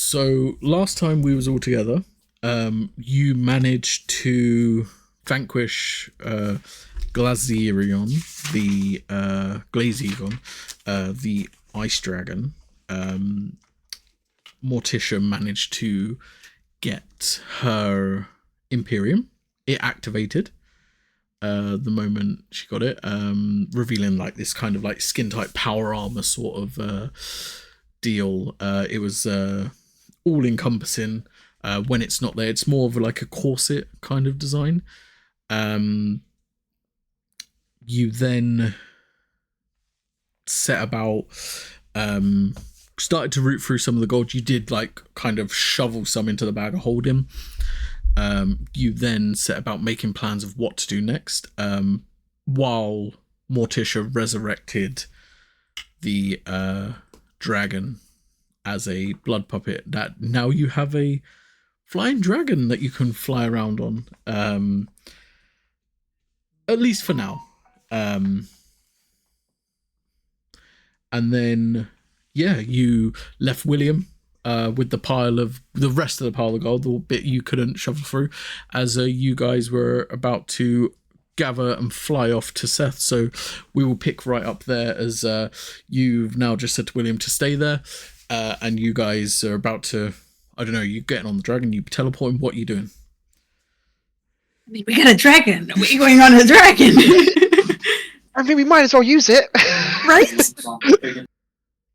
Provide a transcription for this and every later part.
So last time we was all together, you managed to vanquish Glazerion, the Glazegon, the ice dragon. Morticia managed to get her Imperium. It activated the moment she got it, revealing like this kind of like skin tight power armor sort of deal. It was all encompassing. When it's not there, it's more of like a corset kind of design. You then set about started to root through some of the gold. You did like kind of shovel some into the bag of holding. You then set about making plans of what to do next, while Morticia resurrected the dragon as a blood puppet. That now you have a flying dragon that you can fly around on, at least for now. And then, yeah, you left William with the rest of the pile of gold, the bit you couldn't shovel through, as you guys were about to gather and fly off to Seth. So we will pick right up there as you've now just said to William to stay there, and you guys are about to, I don't know, you're getting on the dragon, you teleporting, what are you doing? I mean, we got a dragon. We're going on a dragon. I mean, we might as well use it. Right?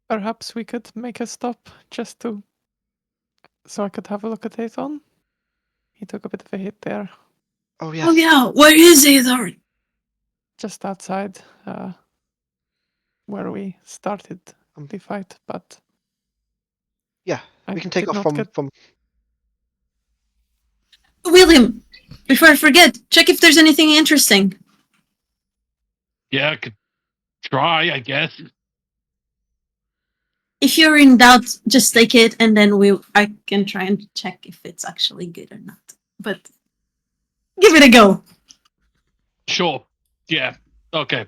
Perhaps we could make a stop so I could have a look at Aethon. He took a bit of a hit there. Oh, yeah. Oh, yeah. Where is Aethon? Just outside where we started the fight, but... Yeah, we can take off from... William, before I forget, check if there's anything interesting. Yeah, I could try, I guess. If you're in doubt, just take it, and then I can try and check if it's actually good or not. But give it a go. Sure. Yeah. Okay.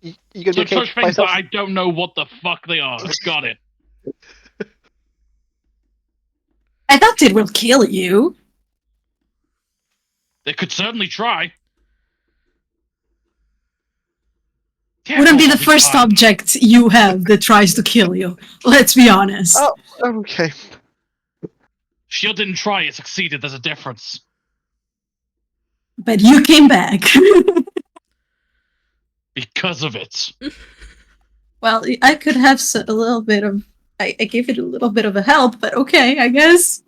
You gonna So be okay such by things that yourself? I don't know what the fuck they are. Got it. I doubt it will kill you. They could certainly try. Yeah, Wouldn't be I'll the first fine. object you have that tries to kill you. Let's be honest. Oh, okay. Shield didn't try, it succeeded. There's a difference. But you came back. Because of it. Well, I could have a little bit of... I gave it a little bit of a help, but okay, I guess.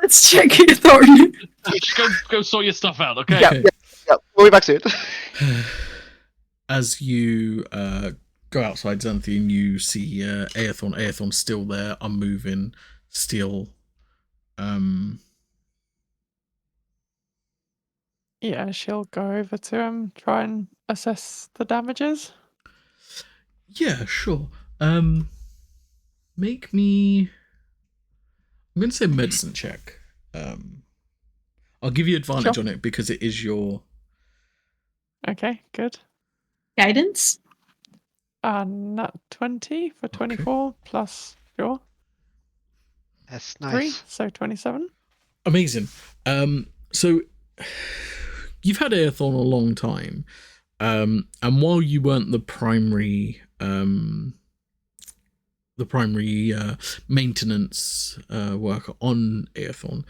Let's check it, Thornton. Go sort your stuff out, okay? Yeah. We'll be back soon. As you go outside Xanthian, you see Aethon. Aethon's still there, unmoving, still. Yeah, she'll go over to him, try and assess the damages. Yeah, sure. Make me... I'm going to say medicine check. I'll give you advantage on it because it is your... Okay, good. Guidance? Nat 20 for 24 plus your That's 3, nice. so 27. Amazing. So you've had Aethon a long time, and while you weren't the primary maintenance worker on Aethon,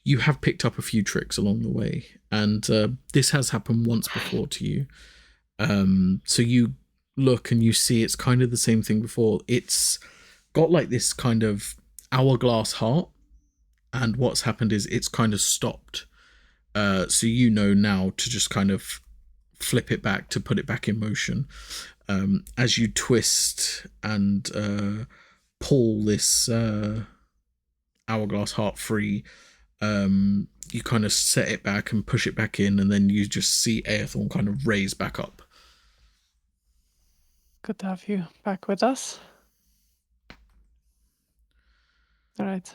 you have picked up a few tricks along the way, and this has happened once before to you. So you look and you see it's kind of the same thing before. It's got like this kind of hourglass heart, and what's happened is it's kind of stopped. So you know now to just kind of flip it back to put it back in motion. As you twist and pull this hourglass heart free, you kind of set it back and push it back in, and then you just see Aethon kind of raise back up. Good to have you back with us. Alright,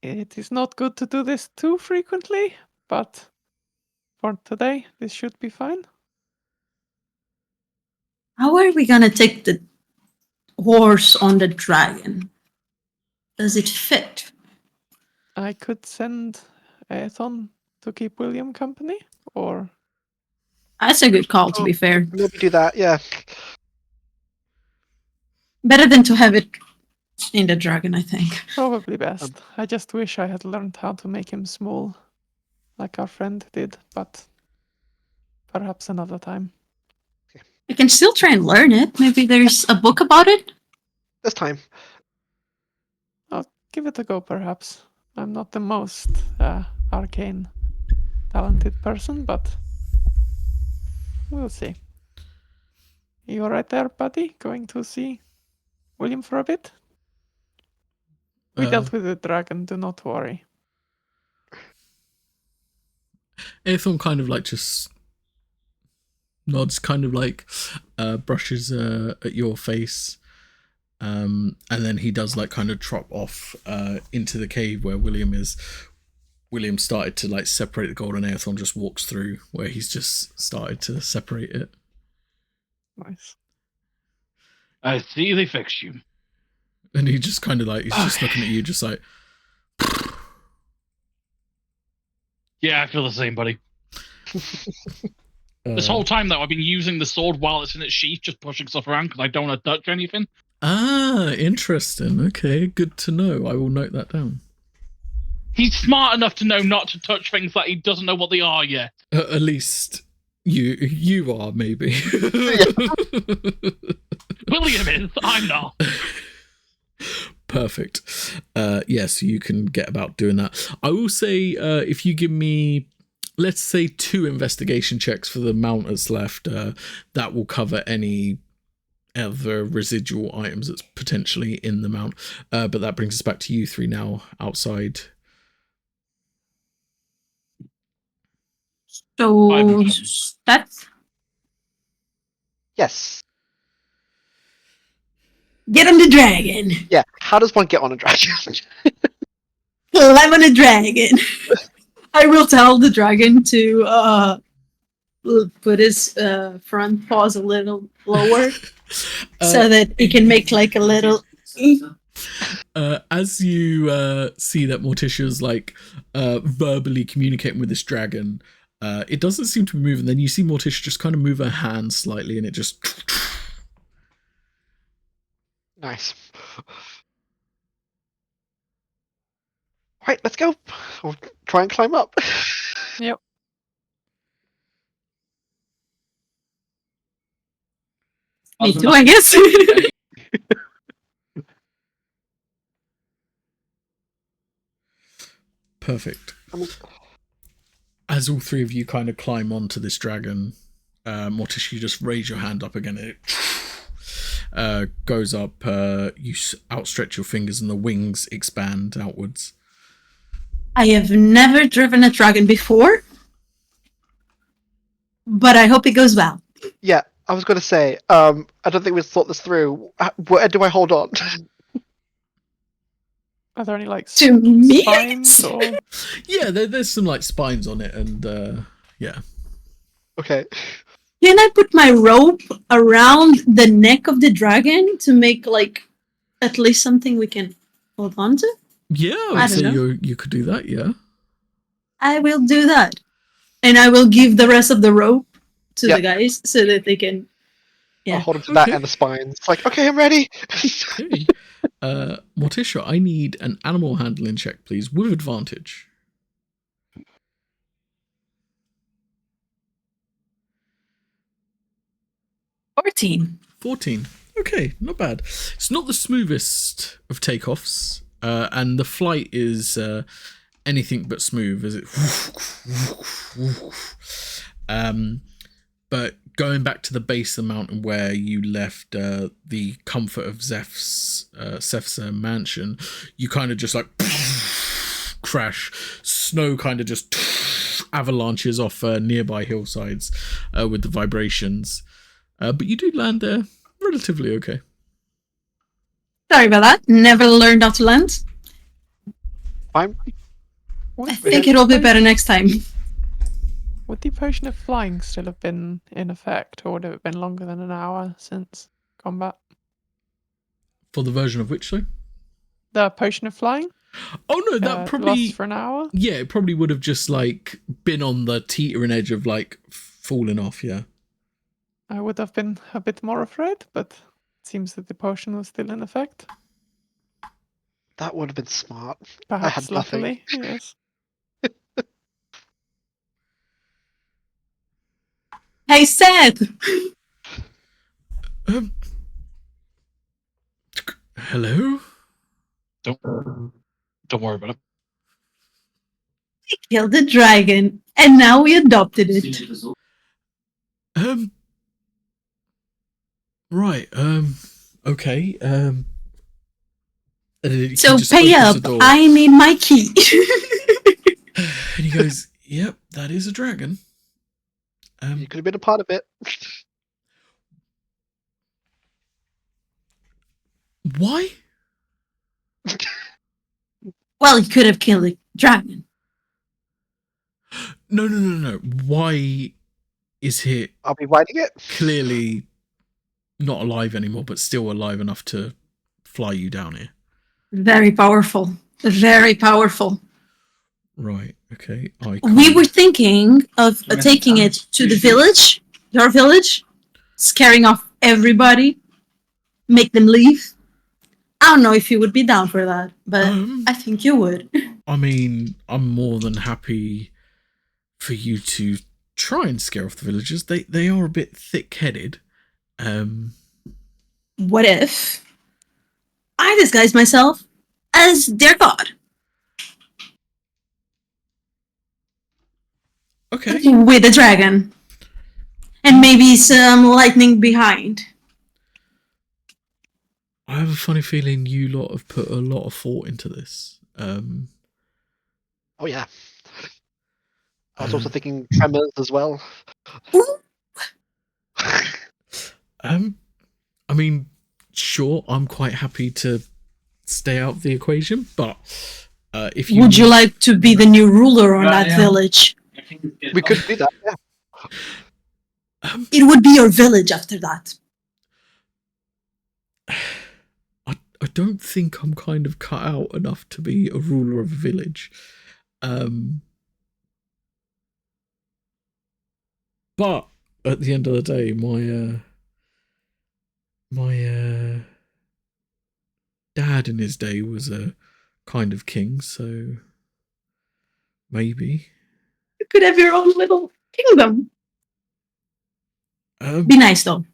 it is not good to do this too frequently, but for today, this should be fine. How are we gonna take the horse on the dragon? Does it fit? I could send Aethon to keep William company, or That's a good call, to be fair. Maybe do that. Yeah. Better than to have it in the dragon, I think. probably best. I just wish I had learned how to make him small, like our friend did, but perhaps another time. You can still try and learn it. Maybe there's a book about it. This time. I'll give it a go, perhaps. I'm not the most arcane talented person, but we'll see. You alright there, buddy? Going to see William for a bit? We dealt with the dragon, do not worry. Aethon kind of like just nods, kind of like brushes at your face, and then he does like kind of trot off into the cave where William is. William started to like separate the gold, and Aethon just walks through where he's just started to separate it. Nice. I see they fixed you. And he just kind of like, he's just looking at you just like, Yeah, I feel the same, buddy. This whole time, though, I've been using the sword while it's in its sheath, just pushing stuff around because I don't want to touch anything. Interesting. Okay, good to know. I will note that down. He's smart enough to know not to touch things that he doesn't know what they are yet. At least you are, maybe. William is. I'm not. Perfect. Yes, you can get about doing that. I will say, if you give me, let's say, 2 investigation checks for the mount that's left, that will cover any other residual items that's potentially in the mount. But that brings us back to you 3 now outside. So that's Yes. get on the dragon. Yeah. How does one get on a dragon? Climb on a dragon. I will tell the dragon to put his front paws a little lower so that he can make like a little. As you see that Morticia's like verbally communicating with this dragon, it doesn't seem to be moving. Then you see Morticia just kind of move her hand slightly, and it just. Nice. Right, let's go. We'll try and climb up. Yep. Me too, I guess. Perfect. As all 3 of you kind of climb onto this dragon, Morticia, you just raise your hand up again. It goes up. You outstretch your fingers, and the wings expand outwards. I have never driven a dragon before, but I hope it goes well. Yeah, I was going to say, I don't think we've thought this through. Where do I hold on? Are there any like To me? spines or Yeah, there's some like spines on it, and yeah. Okay. Can I put my rope around the neck of the dragon to make like at least something we can hold on to? Yeah, I I would don't say know. you could do that, yeah. I will do that. And I will give the rest of the rope to Yeah. the guys so that they can. I'll Yeah. hold him to that Okay. and the spines. It's like, okay, I'm ready. Okay. Morticia, I need an animal handling check, please, with advantage. Or 14. 14. Okay, not bad. It's not the smoothest of takeoffs, and the flight is anything but smooth, is it? But going back to the base of the mountain where you left the comfort of Zeph's mansion, you kind of just like crash. Snow kind of just avalanches off nearby hillsides with the vibrations. But you do land there relatively okay. Sorry about that. Never learned how to land. Fine. I think it'll be better next time. Would the potion of flying still have been in effect, or would it have been longer than an hour since combat? For the version of which, though? The potion of flying? Oh no, that probably lasts for an hour? Yeah, it probably would have just like been on the teetering edge of like falling off, yeah. I would have been a bit more afraid, but it seems that the potion was still in effect. That would have been smart. Perhaps had nothing. luckily, yes. Hey, Seth! Hello? Don't worry about it. We killed the dragon, and now we adopted it. Right, okay, and he So just pay opens up, the door, I need my key. and he goes, yep, that is a dragon. You could have been a part of it. Why? Well, you could have killed the dragon. No. Why is he I'll be writing it. clearly not alive anymore, but still alive enough to fly you down here? Very powerful. Very powerful. Right, okay. We were thinking of taking it to the village, your village, scaring off everybody, make them leave. I don't know if you would be down for that, but I think you would. I mean, I'm more than happy for you to try and scare off the villagers. They are a bit thick-headed. What if I disguise myself as their god? Okay. With a dragon. And maybe some lightning behind. I have a funny feeling you lot have put a lot of thought into this. Oh yeah. I was also thinking tremors as well. I mean, sure, I'm quite happy to stay out of the equation, but if you Would you like to be the new ruler on that village? We could do that, yeah. It would be your village after that. I don't think I'm kind of cut out enough to be a ruler of a village. But at the end of the day, my dad in his day was a kind of king, so maybe. You could have your own little kingdom. Be nice though.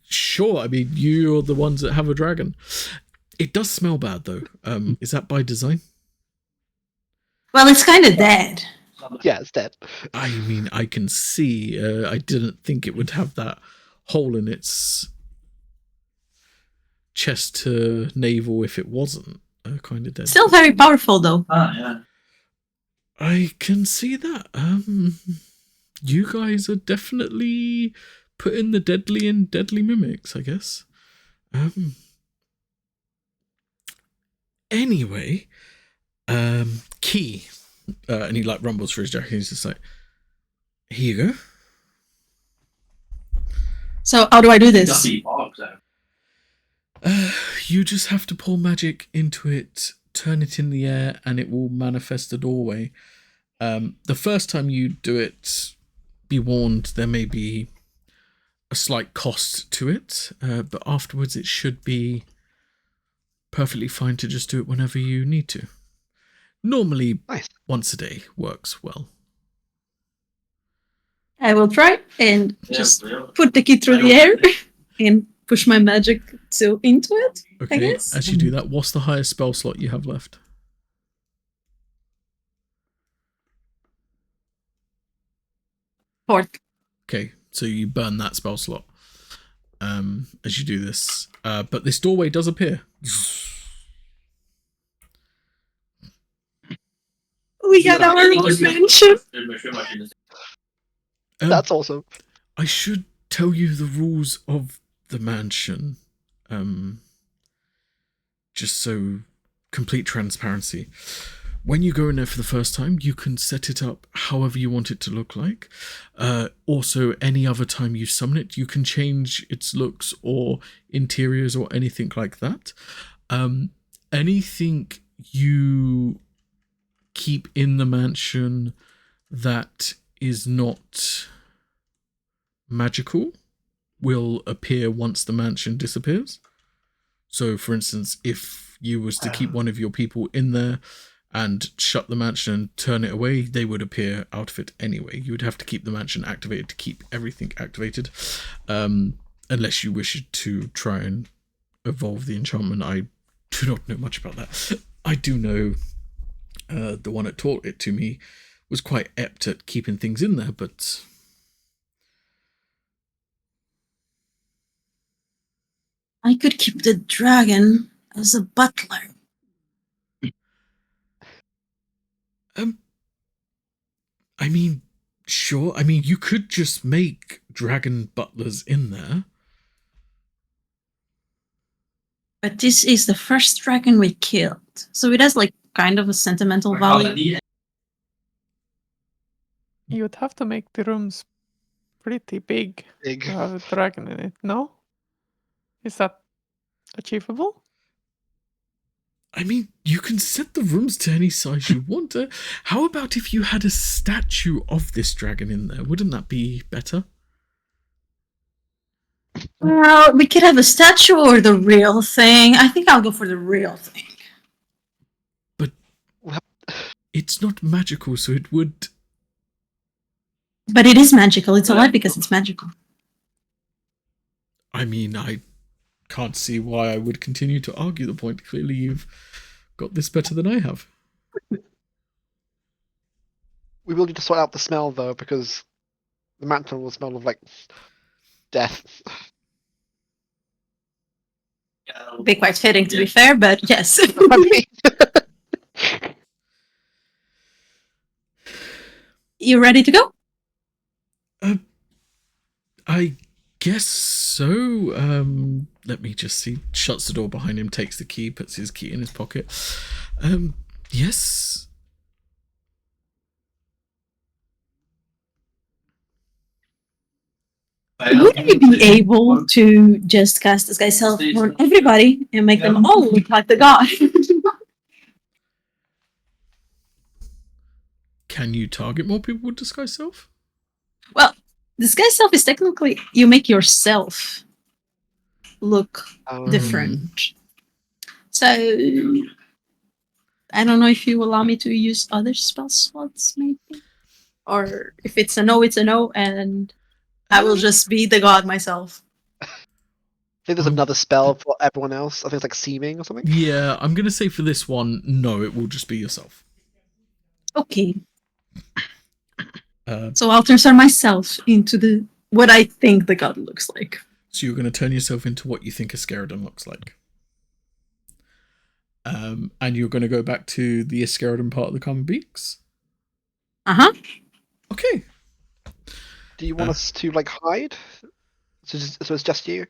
Sure, I mean, you're the ones that have a dragon. It does smell bad though. Is that by design? Well, it's kind of dead. Yeah, it's dead. I mean, I can see. I didn't think it would have that hole in its chest to navel if it wasn't kind of dead. Still very powerful though. Yeah. I can see that. You guys are definitely putting the deadly in deadly mimics, I guess. Anyway, key. And he like rumbles for his jacket. He's just like, here you go. So how do I do this? You just have to pour magic into it, turn it in the air, and it will manifest a doorway. The first time you do it, be warned, there may be a slight cost to it, but afterwards it should be perfectly fine to just do it whenever you need to. Normally, Nice. once a day works well. I will try and just put the key through the air and push my magic into it. Okay, guess. as you do that, what's the highest spell slot you have left? Fourth. Okay, so you burn that spell slot as you do this. But this doorway does appear. We got our own mansion. That's awesome. I should tell you the rules of the mansion. Just so complete transparency. when you go in there for the first time, you can set it up however you want it to look like. Also, any other time you summon it, you can change its looks or interiors or anything like that. Anything you keep in the mansion that is not magical will appear once the mansion disappears. So, for instance, if you was to keep one of your people in there and shut the mansion and turn it away, they would appear out of it anyway. You would have to keep the mansion activated to keep everything activated, unless you wish to try and evolve the enchantment. I do not know much about that. I do know the one that taught it to me was quite apt at keeping things in there, but I could keep the dragon as a butler. I mean, sure. I mean, you could just make dragon butlers in there. But this is the first dragon we killed. So it has like kind of a sentimental value. You would have to make the rooms pretty big to have a dragon in it, no? Is that achievable? I mean, you can set the rooms to any size you want. How about if you had a statue of this dragon in there? Wouldn't that be better? Well, we could have a statue or the real thing. I think I'll go for the real thing. But it's not magical, so it would... But it is magical. It's alive because it's magical. I mean, I can't see why I would continue to argue the point. Clearly you've got this better than I have. We will need to sort out the smell, though, because the mantle will smell of, like, death. It'll be quite fitting, to be fair, but yes. I mean, You ready to go? I guess so. Let me just see. Shuts the door behind him, takes the key, puts his key in his pocket. Yes. Would you be able to just cast Disguise Self on everybody and make them all look like the god? Can you target more people with Disguise Self? Well, Disguise Self is technically you make yourself look different. So I don't know if you allow me to use other spell slots, maybe, or if it's a no, it's a no, and I will just be the god myself. I think there's another spell for everyone else. I think it's like seeming or something. Yeah, I'm going to say for this one, no, it will just be yourself. Okay. So I'll transform myself into what I think the god looks like. So you're going to turn yourself into what you think a Scaradon looks like. And you're going to go back to the Scaradon part of the Common Beaks? Uh-huh. Okay. Do you want us to, like, hide? So it's just you?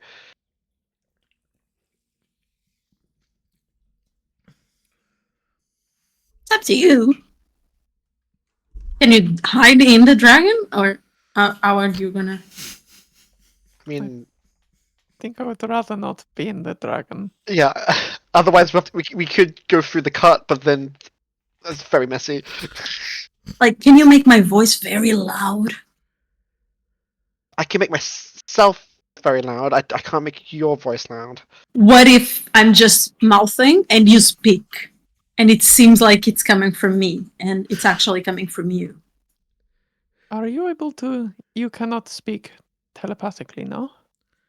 It's up to you. Can you hide in the dragon, or how are you gonna? I mean, I think I would rather not be in the dragon. yeah. Otherwise, we could go through the cut, but then that's very messy. Like, can you make my voice very loud? I can make myself very loud. I can't make your voice loud. What if I'm just mouthing and you speak, and it seems like it's coming from me, and it's actually coming from you? Are you able to... You cannot speak telepathically, no?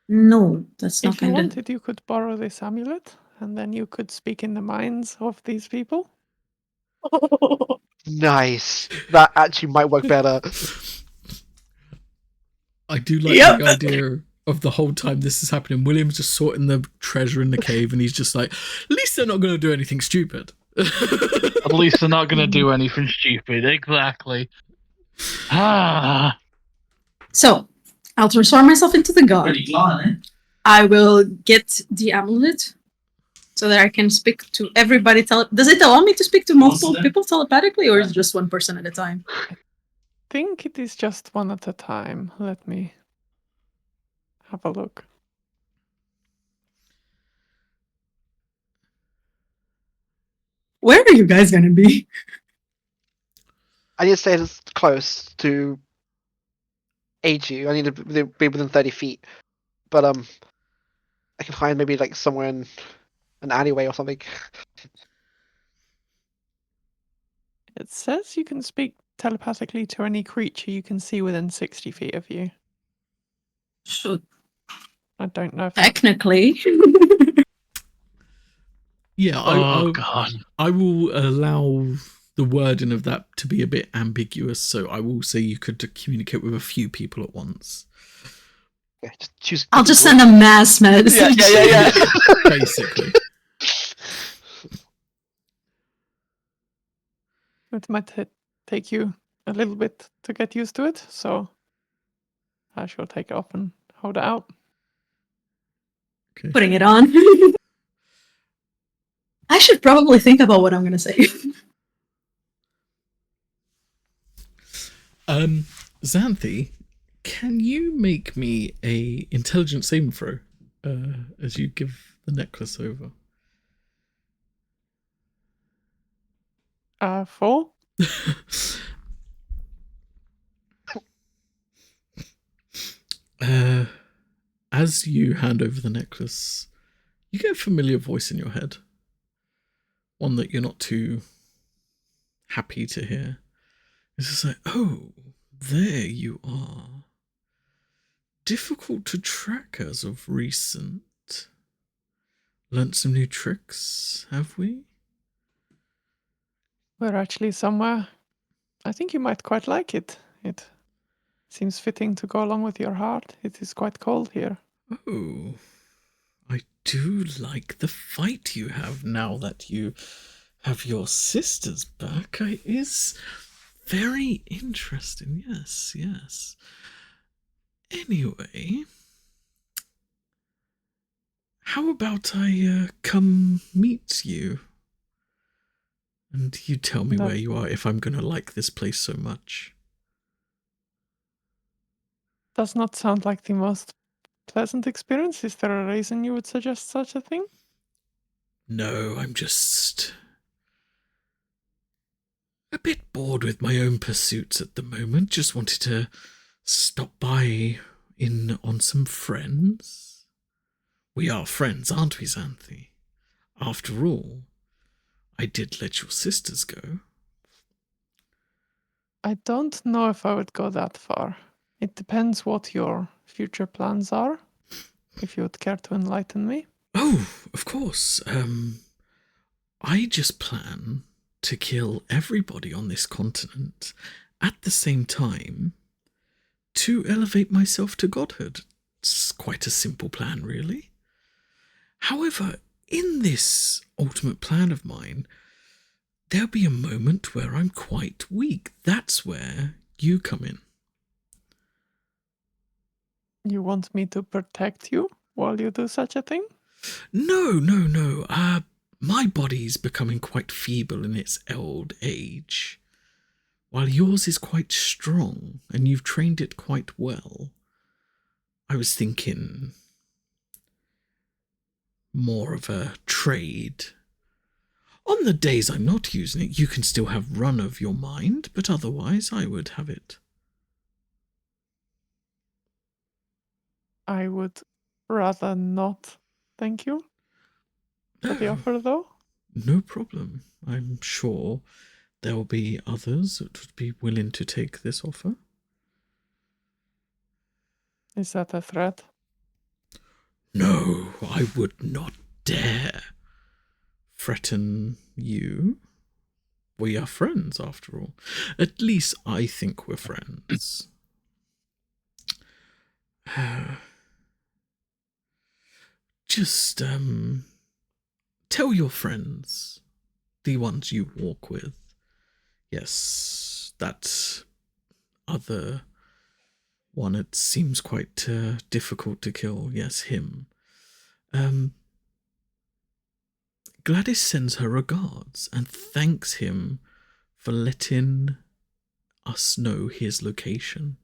No, that's not If you kind of. wanted, you could borrow this amulet, and then you could speak in the minds of these people. Nice. That actually might work better. I do like the idea of the whole time this is happening. William's just sorting the treasure in the cave, and he's just like, at least they're not going to do anything stupid. At least they're not going to do anything stupid. Exactly. So, I'll transform myself into the god. I will get the amulet, so that I can speak to everybody. Does it allow me to speak to multiple people telepathically, or is it just one person at a time? Think it is just one at a time. Let me have a look. Where are you guys gonna be? I need to stay as close to aid you. I need to be within 30 feet. But I can hide maybe like somewhere in an alleyway or something. It says you can speak telepathically to any creature you can see within 60 feet of you. Shoot, I don't know if that's technically. Yeah, Oh god. I will allow the wording of that to be a bit ambiguous, so I will say you could communicate with a few people at once. Yeah, just choose. I'll just send a mass message. Yeah. Basically. it might take you a little bit to get used to it, so I shall take it off and hold it out. Okay. Putting it on. I should probably think about what I'm gonna say. Xanthi, can you make me a intelligence saving throw as you give the necklace over? 4? As you hand over the necklace, you get a familiar voice in your head. One that you're not too happy to hear. It's just like, oh, there you are. Difficult to track as of recent. Learnt some new tricks, have we? We're actually somewhere. I think you might quite like it. It seems fitting to go along with your heart. It is quite cold here. Oh, I do like the fight you have now that you have your sisters back. It is very interesting. Yes. Anyway, how about I come meet you? And you tell me where you are if I'm going to like this place so much. Does not sound like the most pleasant experience. Is there a reason you would suggest such a thing? No, I'm just a bit bored with my own pursuits at the moment. Just wanted to stop by on some friends. We are friends, aren't we, Xanthi? After all, I did let your sisters go. I don't know if I would go that far. It depends what your future plans are. If you would care to enlighten me. Oh, of course. I just plan to kill everybody on this continent at the same time to elevate myself to godhood. It's quite a simple plan, really. However, in this ultimate plan of mine, there'll be a moment where I'm quite weak. That's where you come in. You want me to protect you while you do such a thing? No. My body's becoming quite feeble in its old age, while yours is quite strong and you've trained it quite well. I was thinking more of a trade. On the days I'm not using it, you can still have run of your mind, but otherwise I would have it. I would rather not. Thank you for the offer, though. No problem. I'm sure there will be others that would be willing to take this offer. Is that a threat? No, I would not dare threaten you. We are friends, after all. At least I think we're friends. Just, tell your friends, the ones you walk with. Yes, that other one, it seems quite difficult to kill. Yes, him. Gladys sends her regards and thanks him for letting us know his location.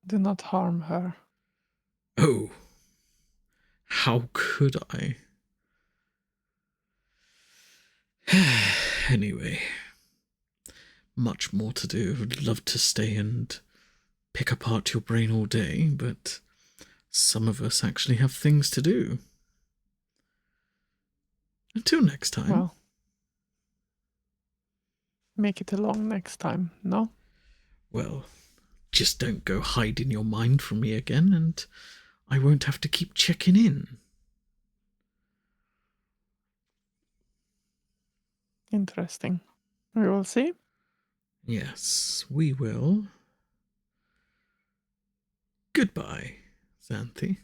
Do not harm her. Oh, how could I? Anyway, much more to do. Would love to stay and pick apart your brain all day, but some of us actually have things to do. Until next time. Well, make it along next time, no? Well, just don't go hiding your mind from me again, and I won't have to keep checking in. Interesting. We will see. Yes, we will. Goodbye, Xanthi.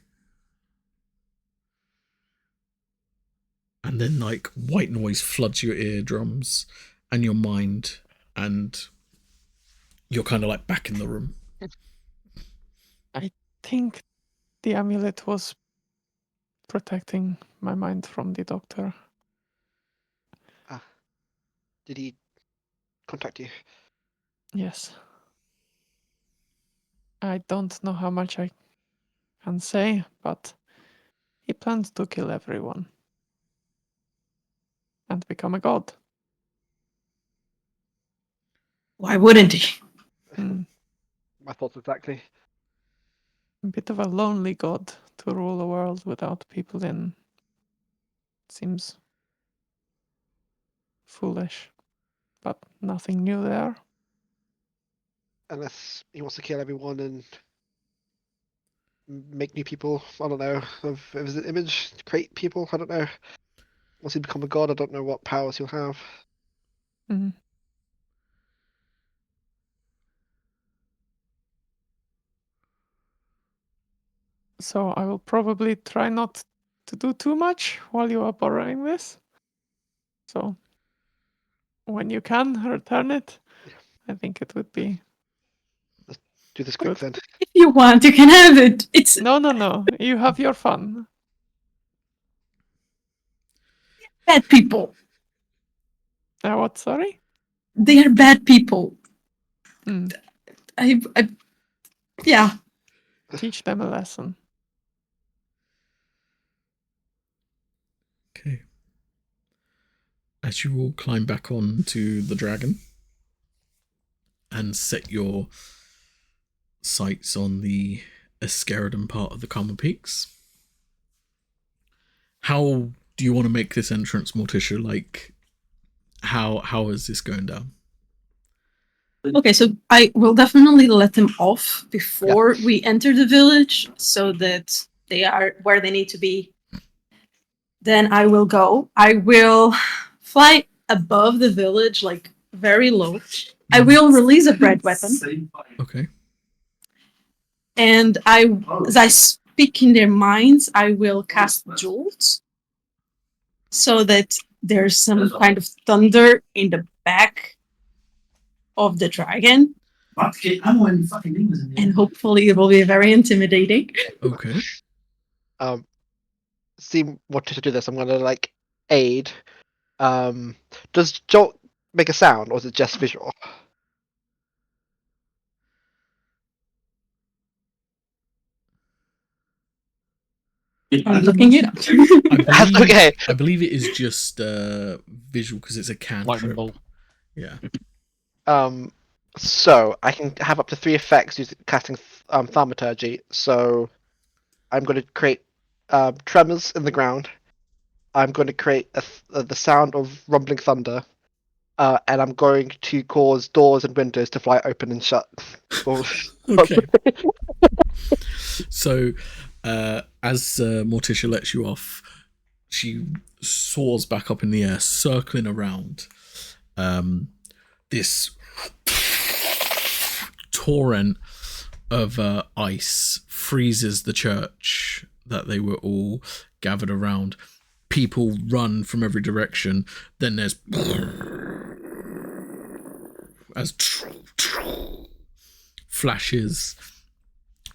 And then, like, white noise floods your eardrums and your mind, and you're kind of like back in the room. I think the amulet was protecting my mind from the doctor. Did he contact you? Yes. I don't know how much I can say, but he plans to kill everyone. And become a god. Why wouldn't he? My thoughts exactly. A bit of a lonely god to rule a world without people in. Seems foolish. But nothing new there. Unless he wants to kill everyone and make new people. I don't know. Of his image, create people. I don't know. Once he become a god, I don't know what powers he'll have. Mhm. So I will probably try not to do too much while you are borrowing this. So when you can return it, I think it would be Do this quick good. then. If you want, you can have it. It's No. You have your fun. bad people. What? Sorry? They are bad people. Mm. Yeah. Teach them a lesson. Okay. As you all climb back onto the dragon and set your sights on the Escaradon part of the Carmel Peaks, how do you want to make this entrance, Morticia? Like, how is this going down? Okay, so I will definitely let them off before we enter the village so that they are where they need to be. Then I will go. I will fly above the village, like very low. I will release a bread weapon. Okay. And as I speak in their minds, I will cast Jolt so that there's some kind of thunder in the back of the dragon. And hopefully it will be very intimidating. Okay. See what to do this. I'm gonna like aid. Does Jolt make a sound or is it just visual? I'm looking it up. Okay. I believe it is just visual because it's a Lightning cantrip. bolt. Yeah. So I can have up to 3 effects using casting thaumaturgy. So I'm going to create tremors in the ground. I'm going to create the sound of rumbling thunder, and I'm going to cause doors and windows to fly open and shut. Okay. So, as Morticia lets you off, she soars back up in the air, circling around. This torrent of ice freezes the church that they were all gathered around. People run from every direction. Then there's as flashes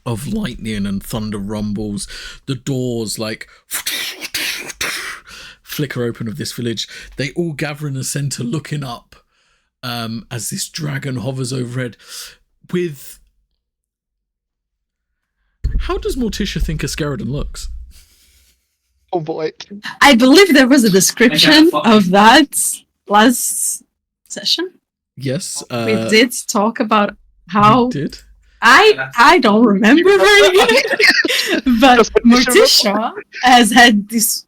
of lightning and thunder rumbles. The doors like flicker open of this village. They all gather in the center looking up as this dragon hovers overhead with... How does Morticia think a Skerodon looks? Oh boy. I believe there was a description of that last session. Yes. We did talk about how... We did. I don't remember very good, but Morticia has had this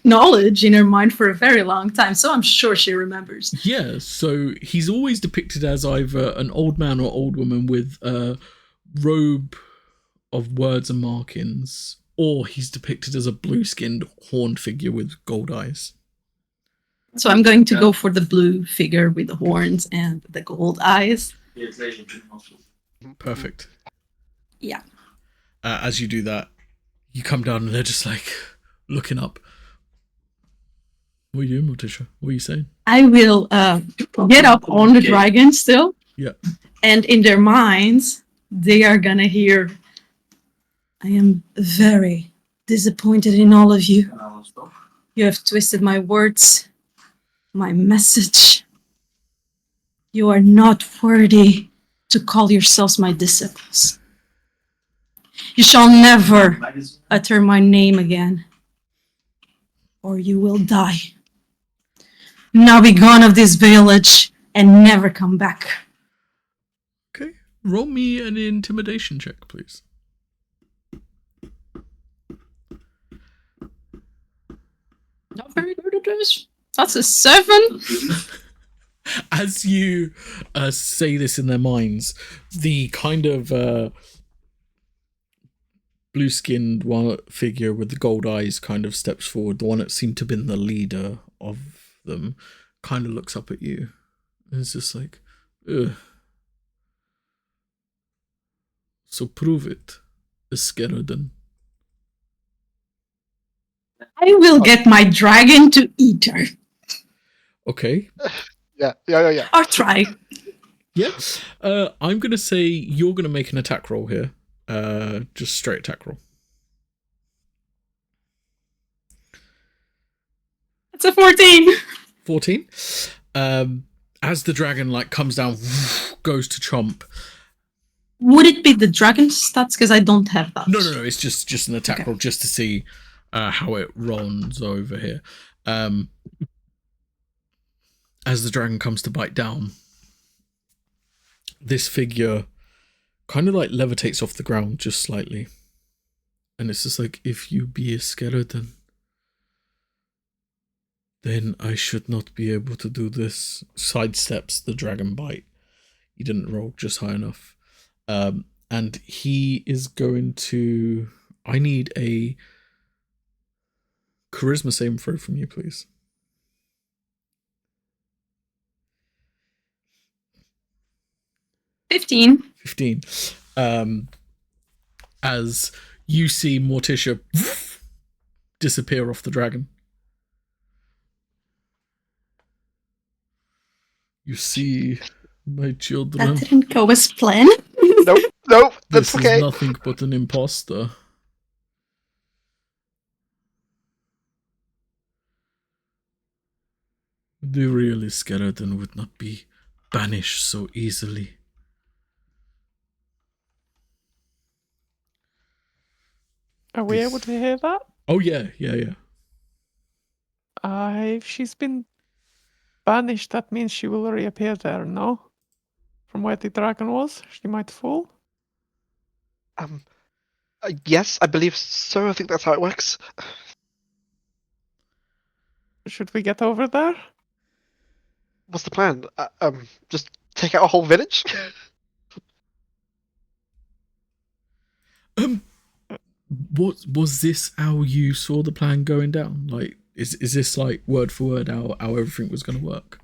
knowledge in her mind for a very long time, so I'm sure she remembers. Yeah, so he's always depicted as either an old man or old woman with a robe of words and markings, or he's depicted as a blue-skinned horned figure with gold eyes. So I'm going to go for the blue figure with the horns and the gold eyes. Perfect. Yeah. As you do that, you come down and they're just like looking up. What are you doing, Morticia? What are you saying? I will get up on the dragon still. Yeah. And in their minds, they are gonna hear, I am very disappointed in all of you. You have twisted my words, my message. You are not worthy to call yourselves my disciples. You shall never utter my name again, or you will die. Now be gone of this village and never come back. Okay. Roll me an intimidation check, please. Not very good at this. That's a 7. As you say this in their minds, the kind of blue-skinned one figure with the gold eyes kind of steps forward. The one that seemed to have been the leader of them kind of looks up at you. And it's just like, ugh. So prove it, Skerodon. I will get my dragon to eat her. Okay. Yeah. Or try. Yeah. I'm going to say you're going to make an attack roll here. Just straight attack roll. It's a 14. 14. As the dragon like comes down, goes to chomp. Would it be the dragon stats? Because I don't have that. No. It's just an attack roll just to see how it runs over here. As the dragon comes to bite down, this figure kind of like levitates off the ground just slightly. And it's just like, if you be a skeleton, then I should not be able to do this. Sidesteps the dragon bite. He didn't roll just high enough. And he is going to... I need a charisma saving throw from you, please. 15. 15. As you see Morticia disappear off the dragon. You see, my children. That didn't go as planned. Nope, that's This okay. is nothing but an imposter. The real skeleton would not be banished so easily. Are we able to hear that? Oh yeah. If she's been banished, that means she will reappear there, no? From where the dragon was? She might fall? Yes, I believe so. I think that's how it works. Should we get over there? What's the plan? Just take out a whole village? What was this? How you saw the plan going down? Like, is this like word for word how everything was going to work?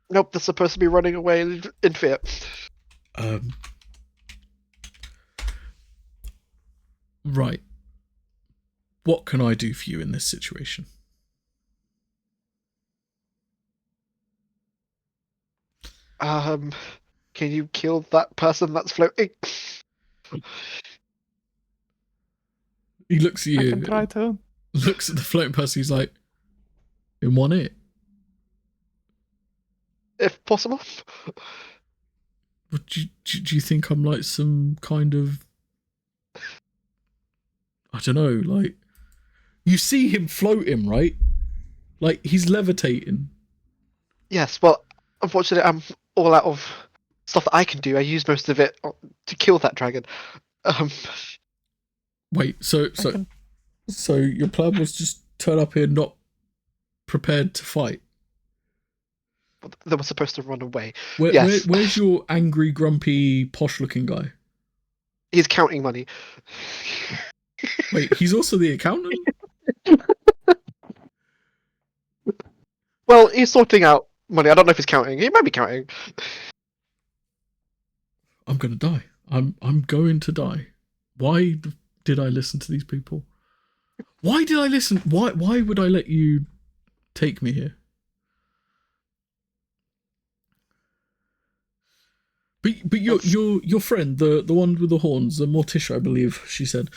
Nope, they're supposed to be running away in fear. Right. What can I do for you in this situation? Can you kill that person that's floating? He looks at I you, can try to. looks at the floating person. He's like, "In one it." If possible. But do you think I'm like some kind of, I don't know, like, you see him floating, right? Like, he's levitating. Yes, well, unfortunately, I'm all out of stuff that I can do. I used most of it to kill that dragon. Wait, I can- so your plan was just turn up here not prepared to fight? They were supposed to run away. Where's Yes. your angry, grumpy, posh-looking guy? He's counting money. Wait, he's also the accountant? Well, he's sorting out money. I don't know if he's counting. He might be counting. I'm gonna die. I'm going to die. Why did I listen to these people? Why did I listen? Why would I let you take me here? But your friend, the one with the horns, the Morticia, I believe she said,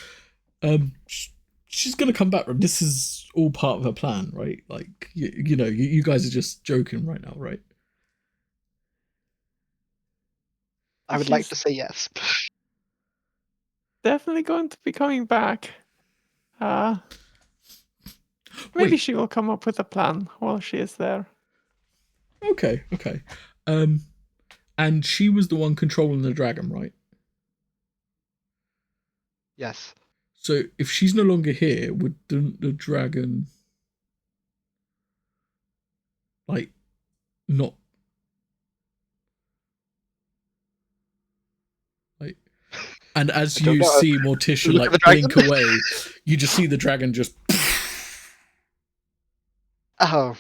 she's gonna come back. This is all part of her plan, right? Like you guys are just joking right now, right? I would like to say yes. Definitely going to be coming back. Maybe Wait. she will come up with a plan while she is there. Okay. And she was the one controlling the dragon, right? Yes. So if she's no longer here, would the dragon like not like? And as you see Morticia Look at like the dragon. blink away, you just see the dragon just Oh.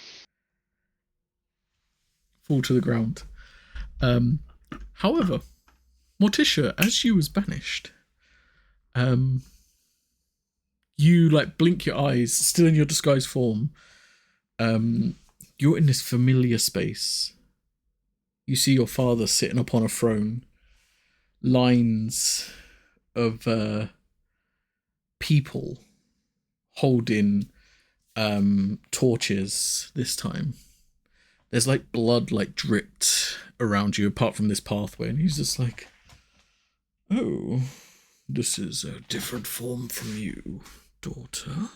fall to the ground. However, Morticia, as she was banished, you like blink your eyes, still in your disguised form. You're in this familiar space. You see your father sitting upon a throne. Lines of people holding torches this time. There's like blood like dripped around you apart from this pathway, and he's just like, "Oh, this is a different form from you, daughter."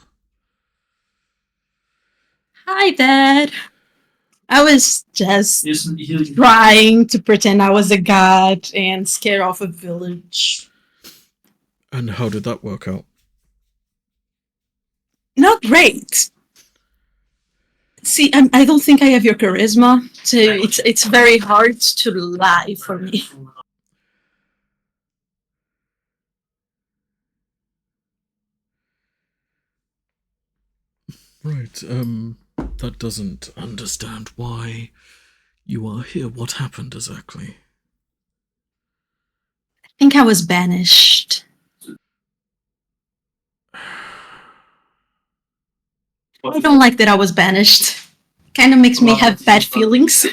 Hi, Dad. I was just trying to pretend I was a god and scare off a village. And how did that work out? Not great. See, I don't think I have your charisma, so it's very hard to lie for me. Right, that doesn't understand why you are here. What happened exactly? I think I was banished. I don't like that I was banished. Kind of makes me have bad feelings.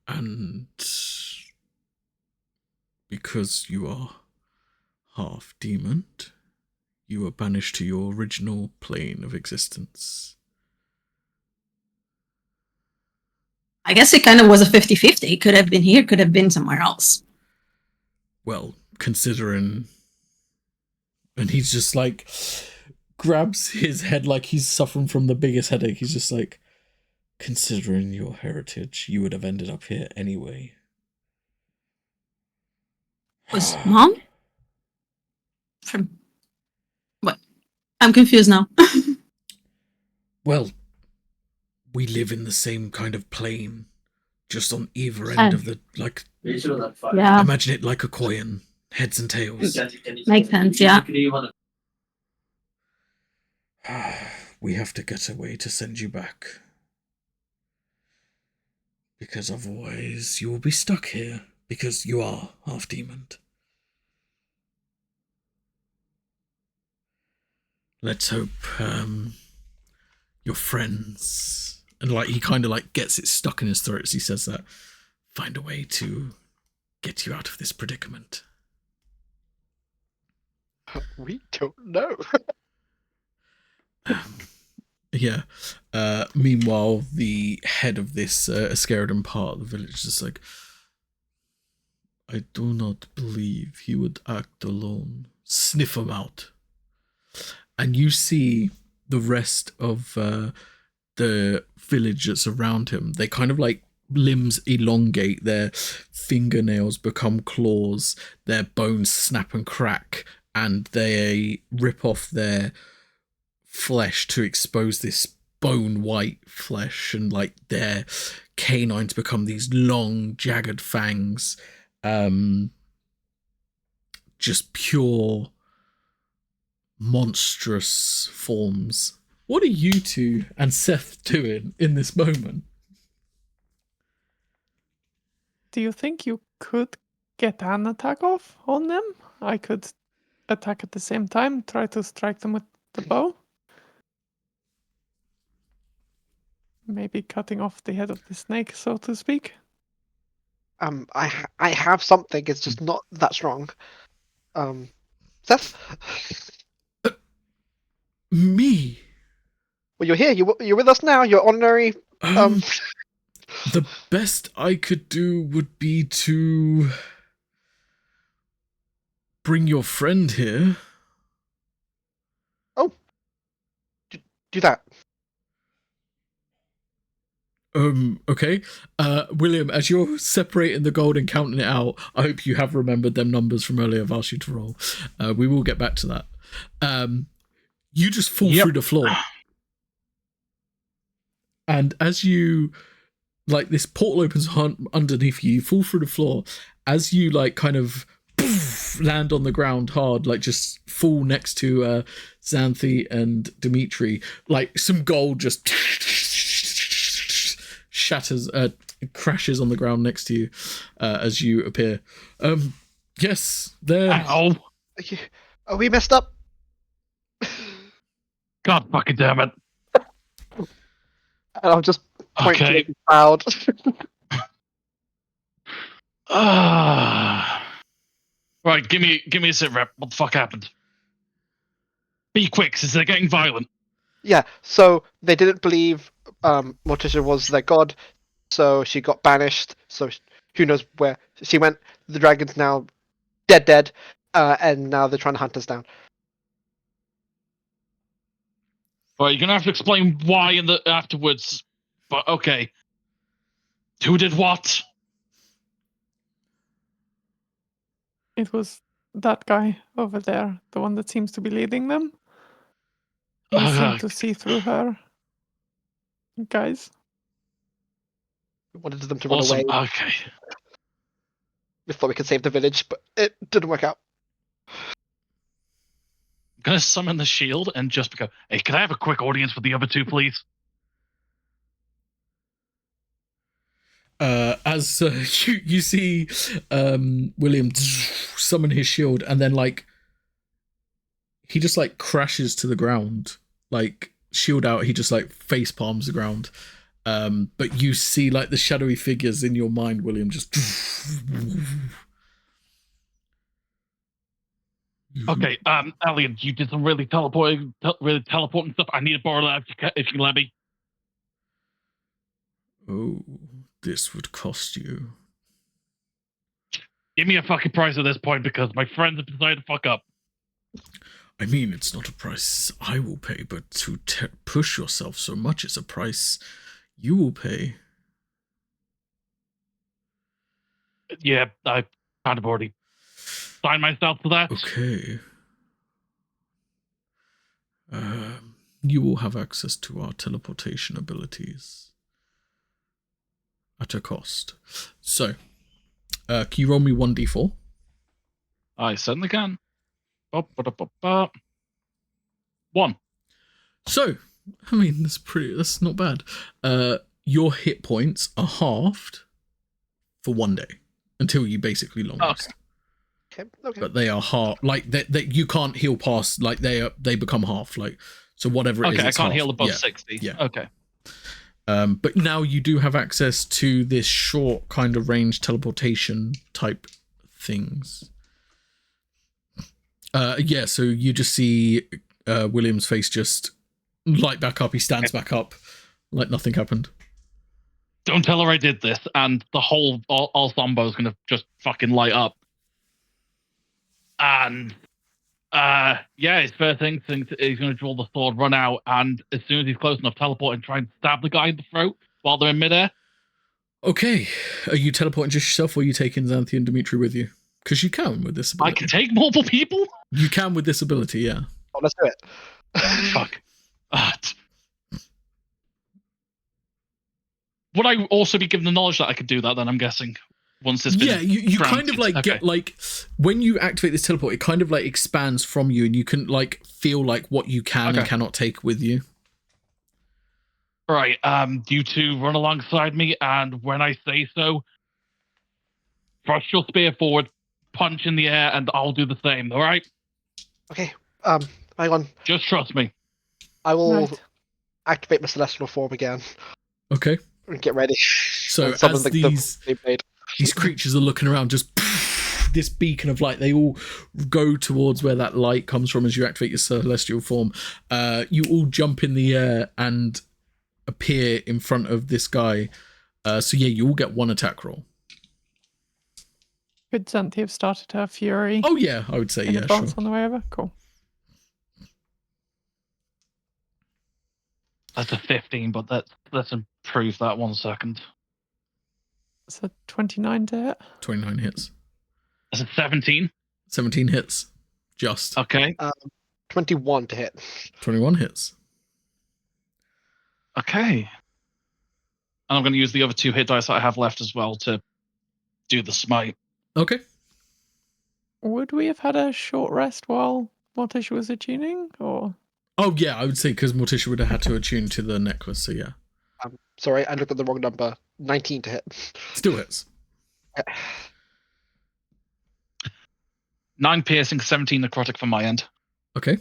And because you are half demon, you were banished to your original plane of existence. I guess it kind of was a 50-50. Could have been here, could have been somewhere else. Well, considering... And he's just like... grabs his head like he's suffering from the biggest headache. He's just like... Considering your heritage, you would have ended up here anyway. Was Mom? From... What? I'm confused now. Well, we live in the same kind of plane, just on either end of the, like, Yeah, imagine it like a coin, heads and tails. makes sense, yeah. We have to get a way to send you back. Because otherwise you will be stuck here, because you are half demon. Let's hope your friends, and like he kind of like gets it stuck in his throat as he says that, find a way to get you out of this predicament. We don't know. Yeah. Meanwhile, the head of this Ascaridan part of the village is like, I do not believe he would act alone. Sniff him out. And you see the rest of the village that's around him. They kind of like limbs elongate, their fingernails become claws, their bones snap and crack, and they rip off their flesh to expose this bone white flesh, and like their canines become these long jagged fangs. Just pure monstrous forms. What are you two and Seth doing in this moment? Do you think you could get an attack off on them? I could attack at the same time, try to strike them with the bow. Maybe cutting off the head of the snake, so to speak. I have something. It's just not that strong. Seth. Me? Well, you're here. You're with us now. You're honorary. The best I could do would be to bring your friend here. Oh. Do that. Okay. William, as you're separating the gold and counting it out, I hope you have remembered them numbers from earlier I've asked you to roll. We will get back to that. You just fall through the floor. And as you, like, this portal opens underneath you, you fall through the floor. As you, like, kind of land on the ground hard, like, just fall next to Xanthi and Dimitri, like, some gold just shatters, crashes on the ground next to you as you appear. Yes, there. Ow. Are we messed up? God fucking damn it. And I'll just point Okay. to the crowd. Right, give me a sit rep. What the fuck happened? Be quick, since they're getting violent. Yeah, so they didn't believe Morticia was their god, so she got banished. So who knows where she went? The dragon's now dead, and now they're trying to hunt us down. Right, you're gonna have to explain why in the afterwards. But okay. Who did what? It was that guy over there, the one that seems to be leading them. He seemed to see through her. Guys. We wanted them to run Awesome. away. Okay. We thought we could save the village, but it didn't work out. I'm gonna summon the shield and just go, hey, can I have a quick audience with the other two, please? As you see William summon his shield, and then like he just like crashes to the ground, like shield out, he just like face palms the ground. But you see like the shadowy figures in your mind, William, just Okay, Alien, you did some really teleporting stuff. I need to borrow that if you can let me. Oh, this would cost you. Give me a fucking price at this point because my friends have decided to fuck up. I mean, it's not a price I will pay, but to push yourself so much is a price you will pay. Yeah, I kind of already signed myself to that. Okay. You will have access to our teleportation abilities at a cost. So, can you roll me 1d4? I certainly can. One. So, I mean, that's not bad. Your hit points are halved for 1 day until you basically long rest. Okay. But they are half, like that you can't heal past, like they become half, like so whatever it is. Okay, I it's can't half. heal above Yeah. 60. Yeah. Okay. But now you do have access to this short kind of range teleportation type things. Yeah, so you just see William's face just light back up. He stands back up like nothing happened. Don't tell her I did this, and the whole ensemble is gonna just fucking light up. And his first thing he's gonna draw the sword, run out, and as soon as he's close enough, teleport and try and stab the guy in the throat while they're in midair. Okay, are you teleporting just yourself, or are you taking Xanthi and Dimitri with you? Because you can with this ability. I can take multiple people. You can with this ability, yeah. Oh, let's do it. Fuck. Would I also be given the knowledge that I could do that? Then I'm guessing once it's been you kind of like granted. get Okay. like when you activate this teleport, it kind of like expands from you, and you can like feel like what you can and cannot take with you. Right. You two run alongside me, and when I say so, thrust your spear forward, punch in the air, and I'll do the same. All right. Okay. Hang on. Just trust me. I will Right. activate my celestial form again Okay. and get ready. So And summon as these Beyblade. creatures are looking around, just this beacon of light, they all go towards where that light comes from as you activate your celestial form. You all jump in the air and appear in front of this guy. So yeah, you all get one attack roll. Could Xanthi have started her fury Oh yeah, I would say in yeah, advance sure. on the way over? Cool. That's a 15, but let's improve that 1 second. It's a 29 to hit. 29 hits. That's a 17. 17 hits. Just. Okay. 21 to hit. 21 hits. Okay. And I'm going to use the other 2 hit dice that I have left as well to do the smite. Okay. Would we have had a short rest while Morticia was attuning? Or Oh yeah, I would say because Morticia would have had to attune to the necklace, so yeah. Sorry, I looked at the wrong number. 19 to hit. Still hits. 9 piercing, 17 necrotic from my end. Okay.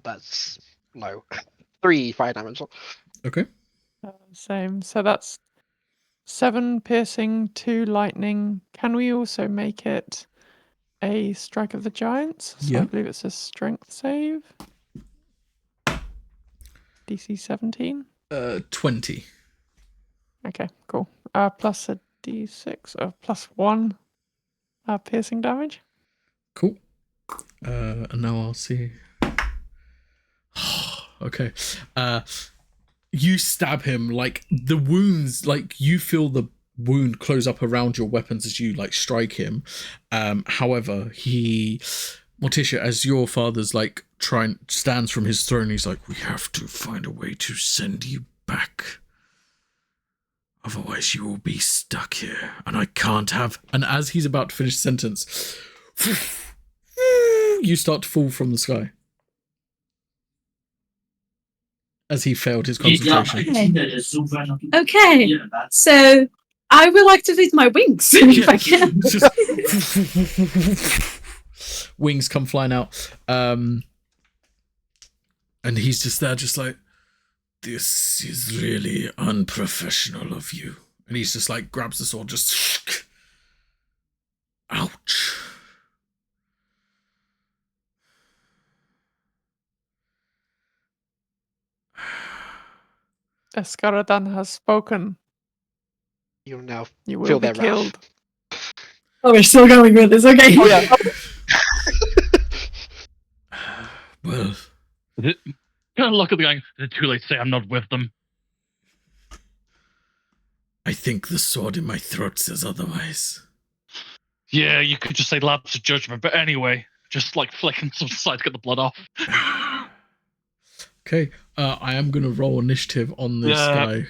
That's low. 3 fire damage. Okay. same. So that's 7 piercing, 2 lightning. Can we also make it a strike of the giants? So Yeah. I believe it's a strength save. DC 17. 20. Okay, cool. Plus a D6 of +1 piercing damage. Cool. And now I'll see. Okay. You stab him, like the wounds, like you feel the wound close up around your weapons as you like strike him. However, Morticia, as your father's like stands from his throne, he's like, we have to find a way to send you back. Otherwise you will be stuck here, and I can't have. And as he's about to finish the sentence, you start to fall from the sky. As he failed his concentration. Okay, so I will activate my wings if I can. Just wings come flying out. And he's just there, just like, this is really unprofessional of you. And he's just like, grabs the sword, just. Ouch. Escaradan has spoken. You now You will feel be their killed. wrath. Oh, we're still going with this, okay. Oh yeah. Well, Kind of look at the guy. Is it too late to say I'm not with them? I think the sword in my throat says otherwise. Yeah, you could just say lapse of judgment, but anyway, just like flicking some side to get the blood off. Okay, I am going to roll initiative on this guy,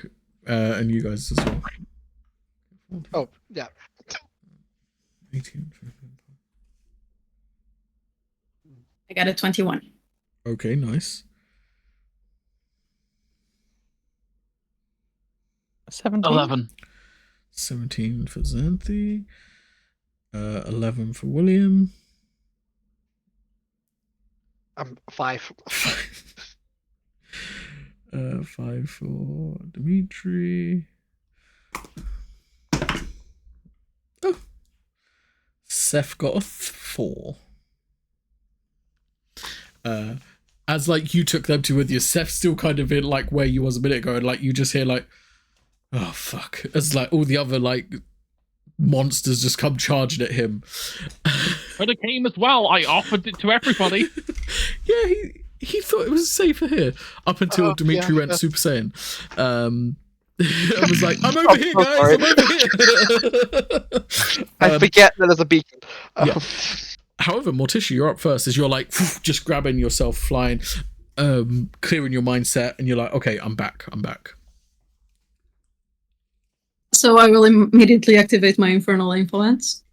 and you guys as well. Oh yeah. 18. I got a 21. Okay, nice. 17. 11. 17 for Xanthi. 11 for William. 5. 5 for Dimitri. Oh. Seth got a 4. As like you took them two with you, Seth's still kind of in like where you was a minute ago, and like you just hear like, oh fuck, as like all the other like monsters just come charging at him. But it came as well. I offered it to everybody. Yeah, he thought it was safer here up until Dimitri went yeah. Super Saiyan. I was like, I'm over here, so guys. sorry. I'm over here. I forget that there's a beacon. Yeah. However, Morticia, you're up first as you're like just grabbing yourself, flying, clearing your mindset, and you're like, okay, I'm back. So I will immediately activate my Infernal Influence.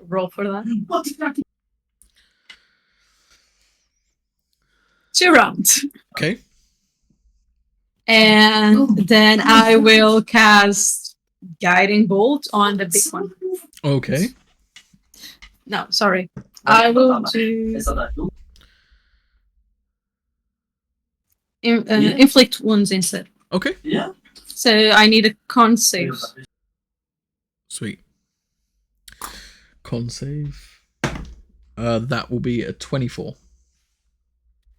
Roll for that. 2 rounds. Okay. And then I will cast Guiding Bolt on the big one. Okay. No, sorry. I will do inflict wounds instead. Okay. Yeah. So I need a con save. Sweet. Con save. That will be a 24.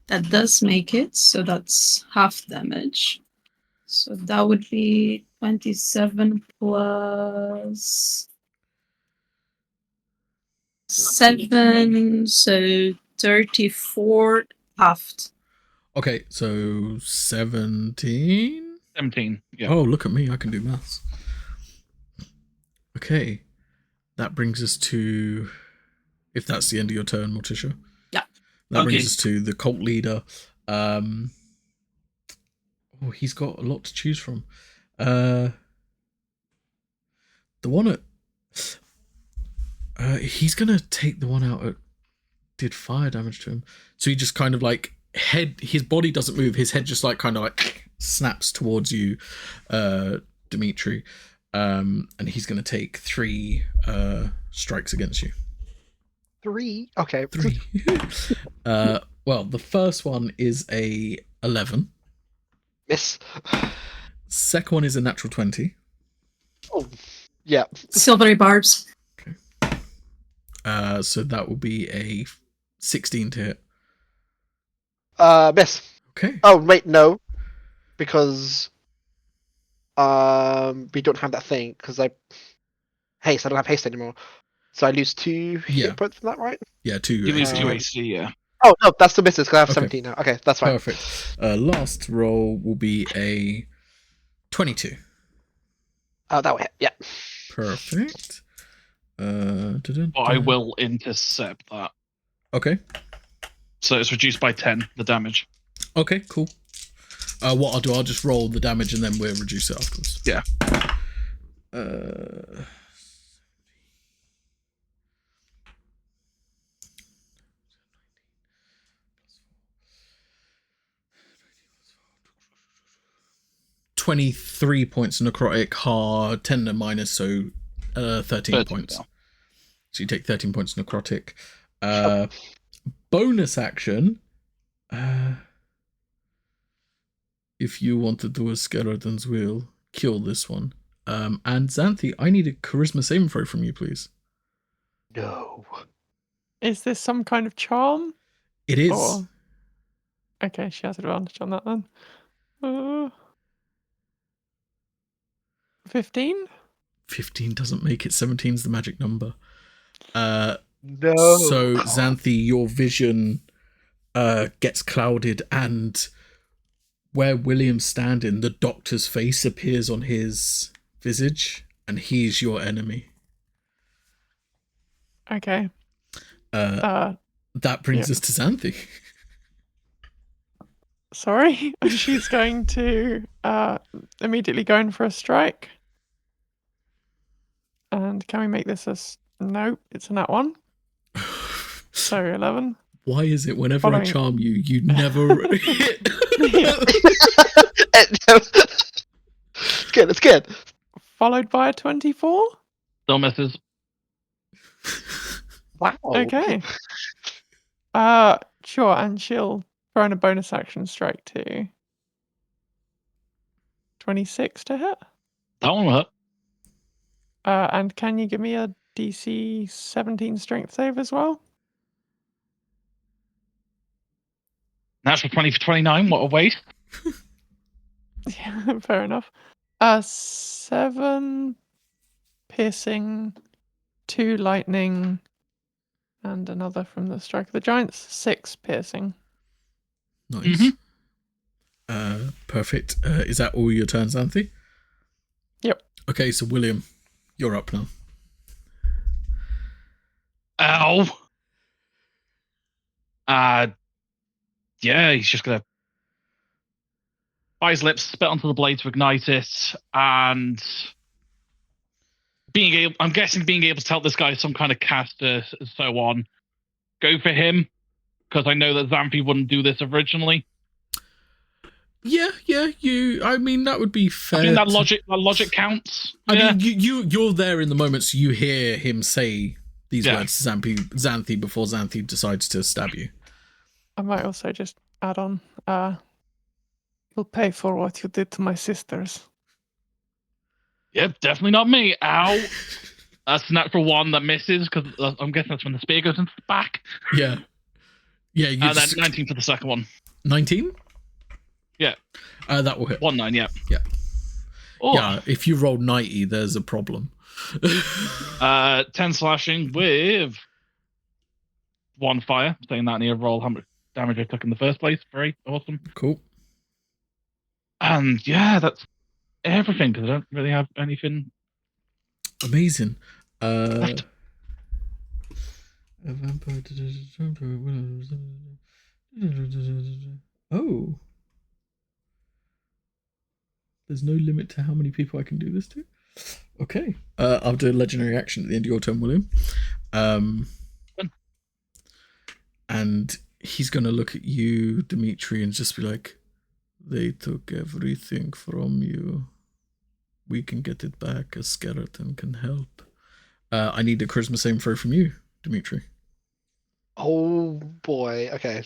That does make it, so that's half damage. So that would be 27 plus 7, so 34 halved. Okay, so 17. 17. Yeah. Oh, look at me. I can do maths. Okay. That brings us to, if that's the end of your turn, Morticia. Yeah. That brings Okay. us to the cult leader. He's got a lot to choose from. The one at... he's going to take the one out that did fire damage to him. So he just kind of like his body doesn't move. His head just like kind of like snaps towards you, Dimitri. And he's going to take 3 strikes against you. 3? Okay. 3. Well, the first one is a 11. Miss. Second one is a natural 20. Oh, yeah. Silvery barbs. So that will be a 16 to hit. Miss. Okay. Oh, wait, no. Because we don't have that thing, because I don't have haste anymore. So I lose 2 Yeah. hit points from that, right? Yeah, 2. You lose Uh, 2 AC, yeah. Oh, no, that's the misses, because I have Okay. 17 now. Okay, that's fine. Perfect. Last roll will be a 22. That will hit, yeah. Perfect. But I will intercept that. Okay. So it's reduced by 10, the damage. Okay, cool. What I'll do, I'll just roll the damage and then we'll reduce it afterwards. Yeah. 23 points necrotic, hard, 10 to minus, so 13 points. down. So you take 13 points necrotic. Bonus action. If you want to do a skeleton's wheel, kill this one. And Xanthi, I need a charisma saving throw from you, please. No. Is this some kind of charm? It is. Or... Okay, she has advantage on that then. 15? 15 doesn't make it. 17 is the magic number. No. So, Xanthi, your vision gets clouded, and where William's standing, the doctor's face appears on his visage, and he's your enemy. Okay. That brings us to Xanthi. Sorry? She's going to immediately go in for a strike. And can we make this no, it's a nat 1. So 11. Why is it whenever Following- I charm you, you never hit? It's good. Followed by a 24. Still misses. Wow. Okay. Sure, and she'll throw in a bonus action strike too. 26 to hit. That one will hurt. And can you give me a DC 17 strength save as well? Natural 20 for 29. What a waste. Yeah, fair enough. 7 piercing, 2 lightning, and another from the strike of the giants. 6 piercing. Nice. Perfect. Is that all your turns, Anthony? Yep. Okay, so William, you're up now. Ow. Yeah, he's just gonna bite his lips, spit onto the blade to ignite it, and I'm guessing being able to tell this guy is some kind of caster, so on. Go for him, because I know that Xanthi wouldn't do this originally. Yeah. I mean, that would be fair. I mean, that logic counts. I mean, you're there in the moment, so you hear him say these words to Xanthi before Xanthi decides to stab you. I might also just add on, you'll pay for what you did to my sisters. Yep, definitely not me. Ow. That's a natural 1 that misses, because I'm guessing that's when the spear goes into the back. Yeah. Yeah. And then 19 for the second one. 19? Yeah. That will hit. 1-9, yeah. Yeah. Oh. Yeah, if you roll 90, there's a problem. 10 slashing with 1 fire. Saying that, and you roll how much damage I took in the first place. Very awesome. Cool. And yeah, that's everything, because I don't really have anything. Amazing. Left. Oh. There's no limit to how many people I can do this to. Okay. I'll do a legendary action at the end of your turn, William. And he's going to look at you, Dimitri, and just be like, they took everything from you. We can get it back. A skeleton can help. I need a charisma saving throw from you, Dimitri. Oh boy. Okay.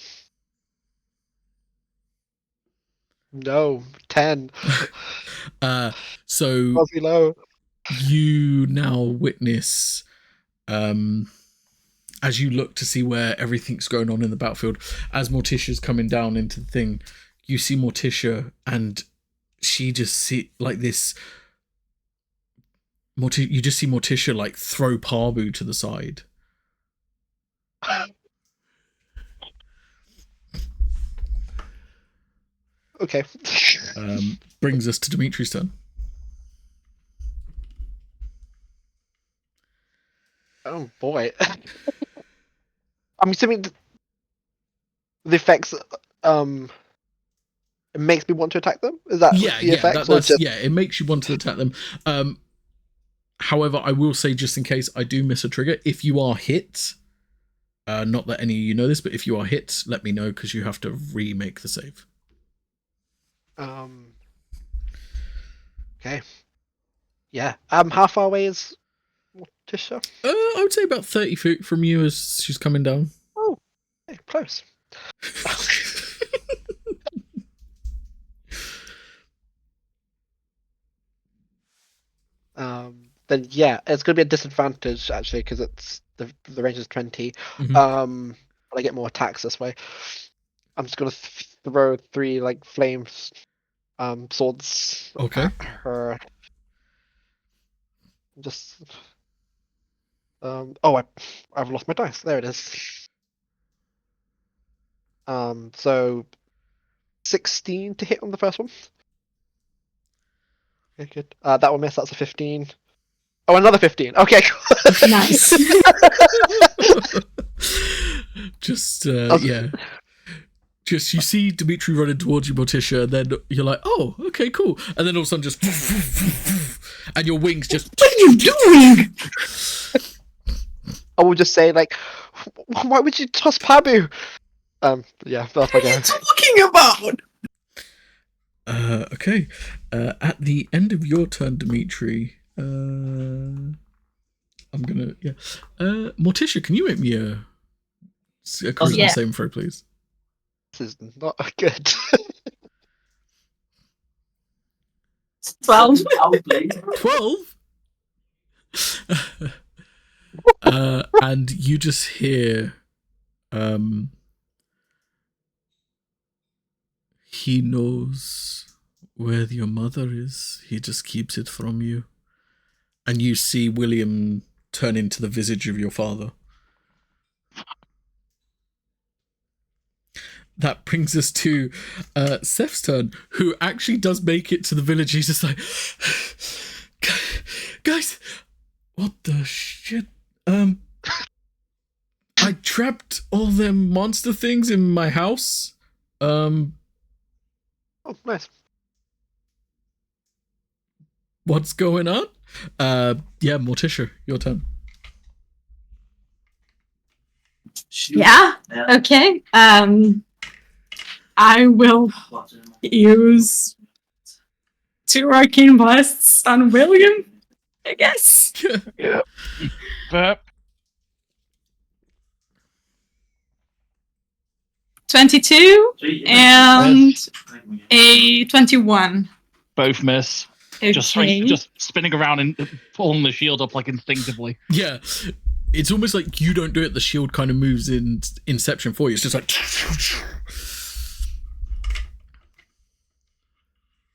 No, 10. So Fuzzy low. you now witness, as you look to see where everything's going on in the battlefield, as Morticia's coming down into the thing, you see Morticia, and she just see like this. You just see Morticia like throw Parbu to the side. Okay. Brings us to Dimitri's turn. Oh boy. I'm assuming the effects it makes me want to attack them? Is that the effects? It makes you want to attack them. However, I will say, just in case I do miss a trigger, if you are hit, not that any of you know this, but if you are hit, let me know, because you have to remake the save. Okay. Yeah. How far away is Morticia? I would say about 30 feet from you as she's coming down. Oh, hey, close. Then yeah, it's going to be a disadvantage actually, because it's the range is 20. Mm-hmm. But I get more attacks this way. I'm just going to throw 3 like flames, swords. Okay. At her. Just. I've lost my dice. There it is. So 16 to hit on the first one. Okay, good. That will miss. That's a 15. Oh, another 15. Okay. Nice. Just yeah. Just you see Dimitri running towards you, Morticia, and then you're like, oh, okay, cool. And then all of a sudden just and your wings just What are you doing? I will just say like, why would you toss Pabu? Yeah, that's my What are go. you talking about? Okay. At the end of your turn, Dimitri, I'm gonna Morticia, can you make me a charisma saving throw, please? This is not good. 12. 12? And you just hear he knows where your mother is. He just keeps it from you. And you see William turn into the visage of your father. That brings us to Seth's turn, who actually does make it to the village. He's just like, guys, what the shit? I trapped all them monster things in my house. Oh, nice. What's going on? Yeah, Morticia, your turn. Yeah. Okay. I will use 2 arcane blasts on William, I guess. Yeah. Fair. 22 and a 21. Both miss. Okay. Just spinning around and pulling the shield up like instinctively. Yeah, it's almost like you don't do it. The shield kind of moves in Inception for you. It's just like.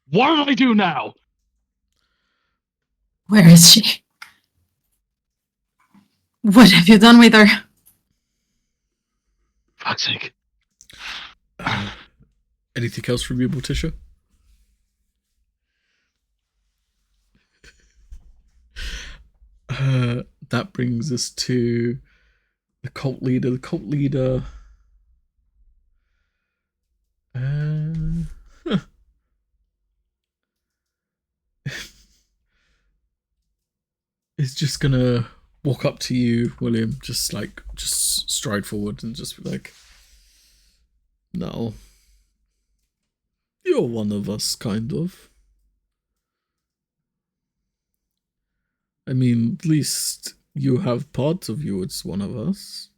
What do I do now? Where is she? What have you done with her? Fuck's sake. Anything else from you, Morticia? That brings us to the cult leader. The cult leader. Is just gonna walk up to you, William. Just stride forward and just be like, "No, you're one of us, kind of. I mean, at least you have part of you. It's one of us.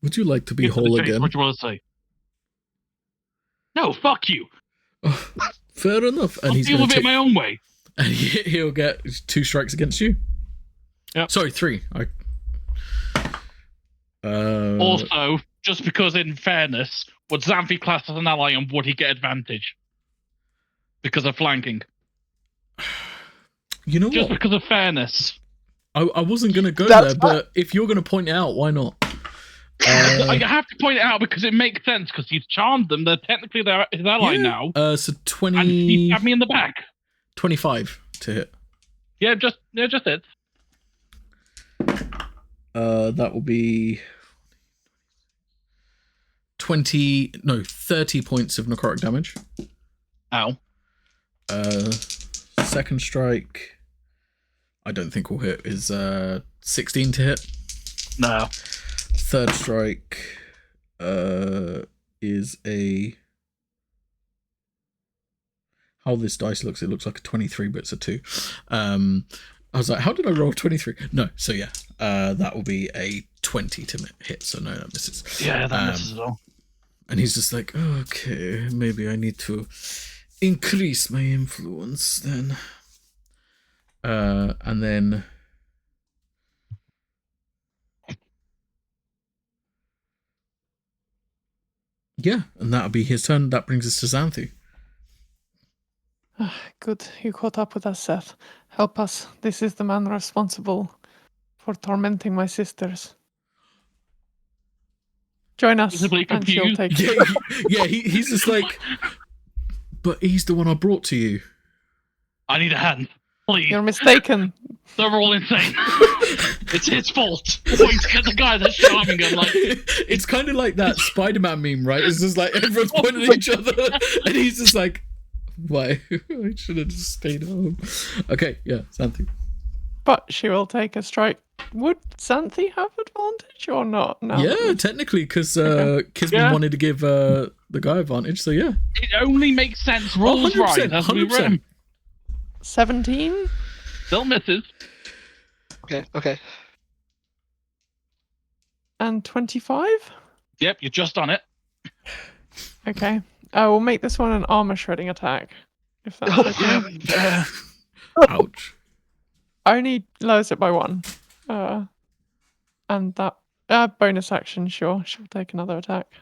Would you like to be whole again?" What do you want to say? No, fuck you. Oh, fair enough. And I'll he's deal going with to it my own way. and he'll get 2 strikes against you. Yep. Sorry, 3. Also, just because in fairness, would Xanthi class as an ally and would he get advantage? Because of flanking. You know Just what? because of fairness. I wasn't going to go That's there, but if you're going to point it out, why not? I have to point it out because it makes sense because he's charmed them. They're technically his ally now. So 20. And he stabbed me in the back. 25 to hit. Yeah, just it. That will be 30 points of necrotic damage. Ow. Second strike, I don't think will hit, is 16 to hit. No. Third strike is a... How this dice looks, it looks like a 23, but it's a 2. I was like, how did I roll 23? No, so yeah, that will be a 20 to hit, so no, that misses. Yeah, that misses as well. And he's just like, okay, maybe I need to increase my influence then. And then... Yeah, and that'll be his turn. That brings us to Xanthi. Good, you caught up with us, Seth. Help us. This is the man responsible for tormenting my sisters. Join us, Visibly and she'll confused. take He's just like, but he's the one I brought to you. I need a hand. Please. You're mistaken. They're all insane. It's his fault. Point at the guy that's charming him. Like, It's kind of like that Spider-Man meme, right? It's just like everyone's pointing at each other, and he's just like, why? I should have just stayed home. Okay, yeah, Xanthi. But she will take a strike. Would Xanthi have advantage or not? No. Yeah, technically, because Kisman Yeah. wanted to give the guy advantage, so yeah. it only makes sense. Rules 100%, right. As we read 'em. 17 Still misses. Okay. and 25. Yep, you're just on it. Okay. We'll make this one an armor shredding attack, if that's okay. Ouch. Only lowers it by 1. And that bonus action, sure. She'll take another attack.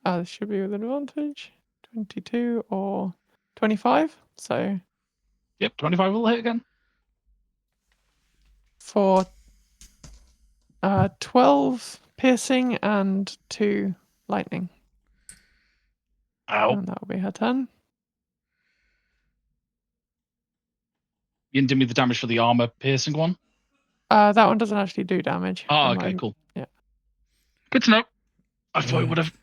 This should be with advantage. 22 or 25. So Yep, 25 will hit again. for 12 piercing and 2 lightning. Ow. And that'll be her turn. You didn't do me the damage for the armor piercing one? That one doesn't actually do damage. Oh, from okay, my- cool. Yeah. Good to know. I thought it would have.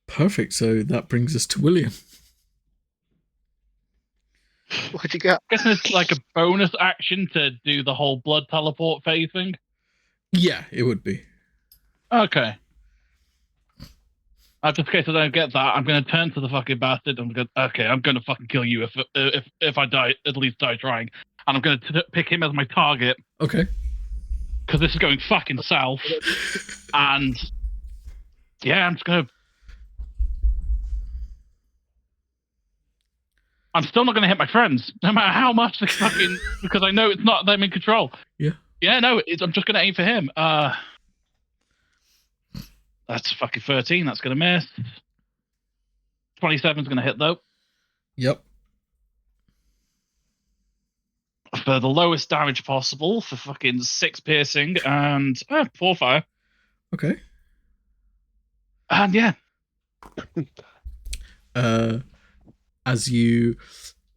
Perfect. So that brings us to William. What'd you get? Guessing it's like a bonus action to do the whole blood teleport phase thing. Yeah, it would be. Okay. Just in case I don't get that, I'm gonna turn to the fucking bastard. I'm gonna fucking kill you if I die, at least die trying. And I'm gonna pick him as my target Okay. because this is going fucking south. And yeah, I'm just gonna. I'm still not gonna hit my friends, no matter how much they fucking, because I know it's not them in control. Yeah. Yeah, no, I'm just gonna aim for him. That's fucking 13. That's gonna miss. 27's gonna hit though. Yep. For the lowest damage possible, for fucking 6 piercing and 4 fire. Okay. And yeah. As you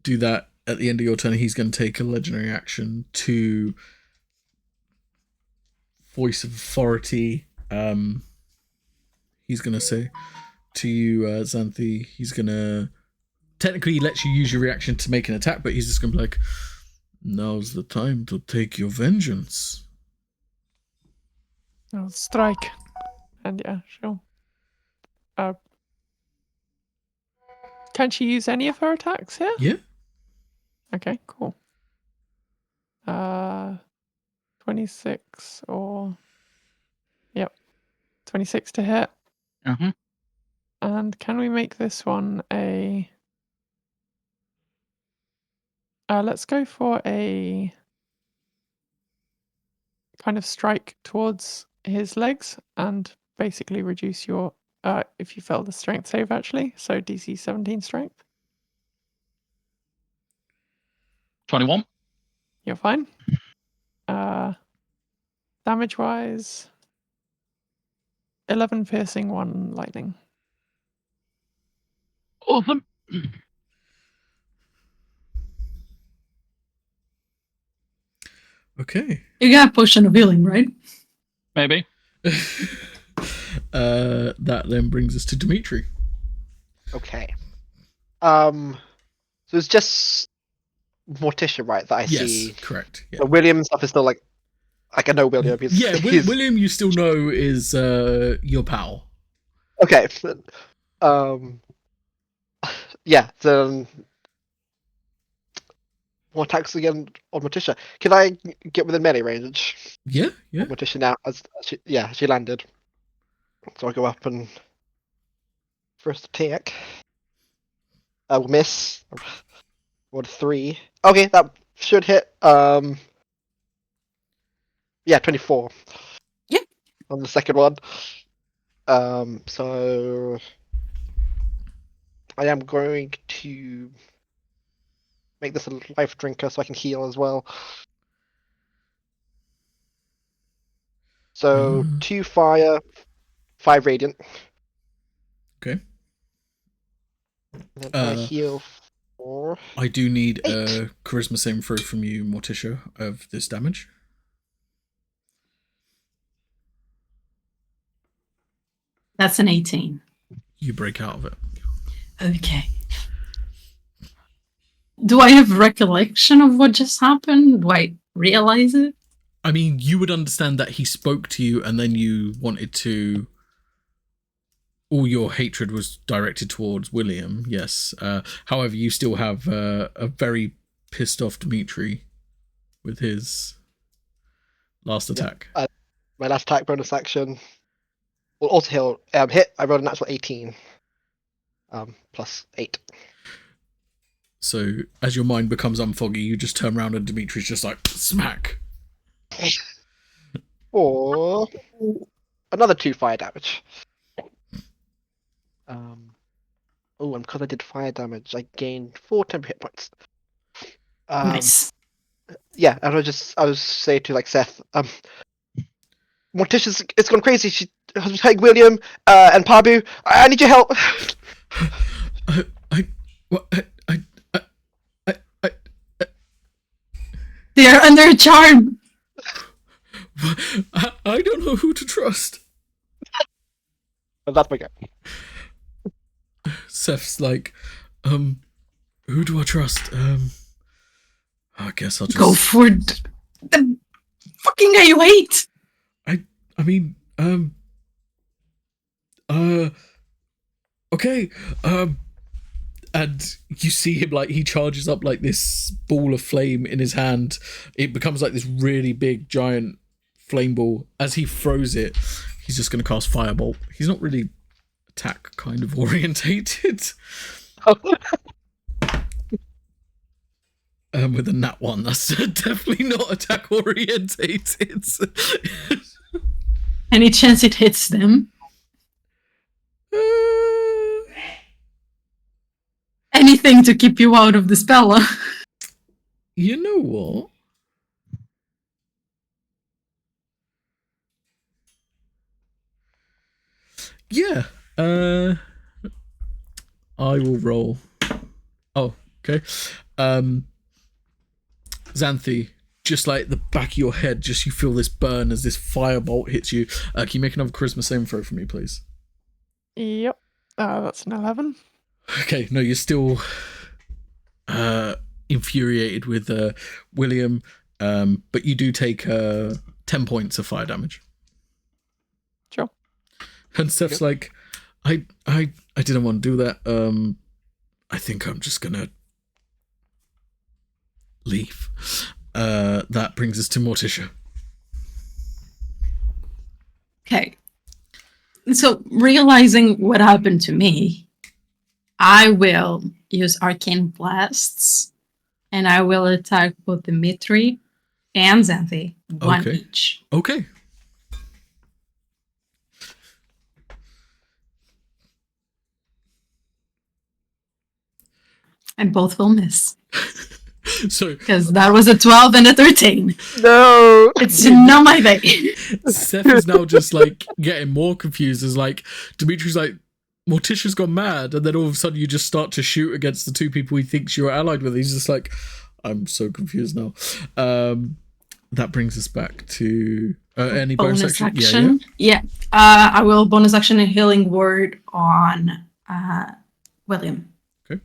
do that at the end of your turn, he's going to take a legendary action to Voice of Authority. He's going to say to you, Xanthi, he's going to technically let you use your reaction to make an attack, but he's just going to be like, now's the time to take your vengeance. I'll strike. And yeah, sure. Can she use any of her attacks here? Yeah. Okay, cool. 26 or... Yep. 26 to hit. Uh-huh. And can we make this one a... let's go for a kind of strike towards his legs and basically reduce your... if you fail the strength save, actually. So DC 17 strength. 21. You're fine. Damage-wise... 11 piercing, 1 lightning. Awesome. Okay. You got a potion of healing, right? Maybe. That then brings us to Dimitri. Okay. So it's just Morticia, right? That I Yes, see. correct. Yeah. But William and stuff is still like I know William. Yeah, William, you still know is your pal. Okay. Yeah. So more attacks again on Morticia. Can I get within melee range? Yeah, yeah. Of Morticia now, as she landed. So I go up and first attack. I will miss. What 3? Okay, that should hit. Yeah, 24. Yeah. On the second one. So I am going to make this a life drinker so I can heal as well. So 2 fire, 5 radiant. Okay. And then I heal for... I do need 8. a charisma saving throw from you, Morticia, of this damage. That's an 18. You break out of it. Okay. Do I have recollection of what just happened? Do I realize it? I mean, you would understand that he spoke to you and then you wanted to... All your hatred was directed towards William, yes. However, you still have a very pissed off Dimitri with his last attack. My last attack bonus action. Well, also heal. Hit. I rolled a natural 18. Plus 8. So as your mind becomes unfoggy, you just turn around and Dimitri's just like smack. Or another 2 fire damage. Oh, and because I did fire damage, I gained 4 temporary hit points. Nice. Yeah, and I was say to like Seth, Morticia's it's gone crazy. She has been taking William and Pabu. I need your help. They are under a charm. I don't know who to trust. And that's my go. Seth's like, who do I trust? I guess I'll just Go for the fucking guy you hate. I mean, okay, and you see him like he charges up like this ball of flame in his hand. It becomes like this really big giant flame ball. As he throws it, he's just going to cast Firebolt. He's not really attack kind of orientated. With a nat 1, that's definitely not attack orientated. Any chance it hits them? Anything to keep you out of the spell. You know what? Yeah. I will roll. Oh, okay. Xanthi, just like the back of your head, just you feel this burn as this firebolt hits you. Can you make another charisma saving throw for me, please? Yep. That's an 11. Okay, no, you're still infuriated with William, but you do take 10 points of fire damage. Sure. And Steph's like, I didn't want to do that. I think I'm just gonna leave. That brings us to Morticia. Okay. So, realizing what happened to me, I will use Arcane Blasts, and I will attack both Dimitri and Xanthi, one Okay. each. Okay. And both will miss. So Because that was a 12 and a 13. No. It's not my day. Seth is now just like getting more confused as like Dimitri's like, Morticia's gone mad, and then all of a sudden you just start to shoot against the 2 people he thinks you're allied with. He's just like, I'm so confused now. That brings us back to any bonus action? Yeah. I will bonus action a healing word on William. Okay.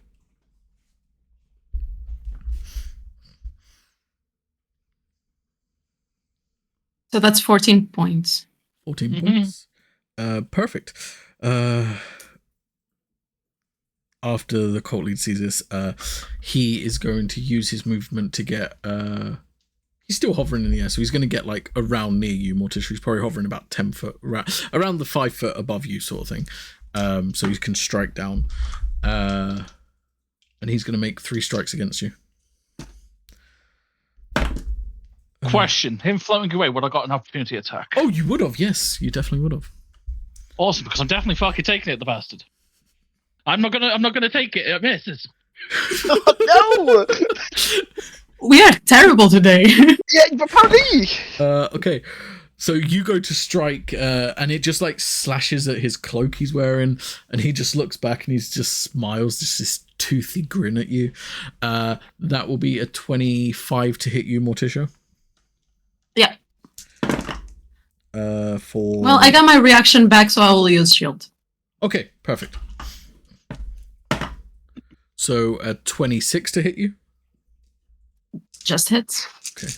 So that's 14 points. 14 points. Perfect. After the cult lead sees this, he is going to use his movement to get. He's still hovering in the air, so he's going to get like around near you, Morticia. He's probably hovering about 10 foot, around the 5 foot above you, sort of thing. So he can strike down, and he's going to make 3 strikes against you. Question: him floating away, would I got an opportunity attack? Oh, you would have. Yes, you definitely would have. Awesome, because I'm definitely fucking taking it, the bastard. I'm not gonna take it. It misses. No. We are terrible today. Yeah, but apparently. Okay. So you go to strike, and it just like slashes at his cloak he's wearing, and he just looks back and he just smiles, just this toothy grin at you. That will be a 25 to hit you, Morticia. Yeah. For Well, I got my reaction back, so I will use shield. Okay, perfect. So 26 to hit you. Just hits. Okay.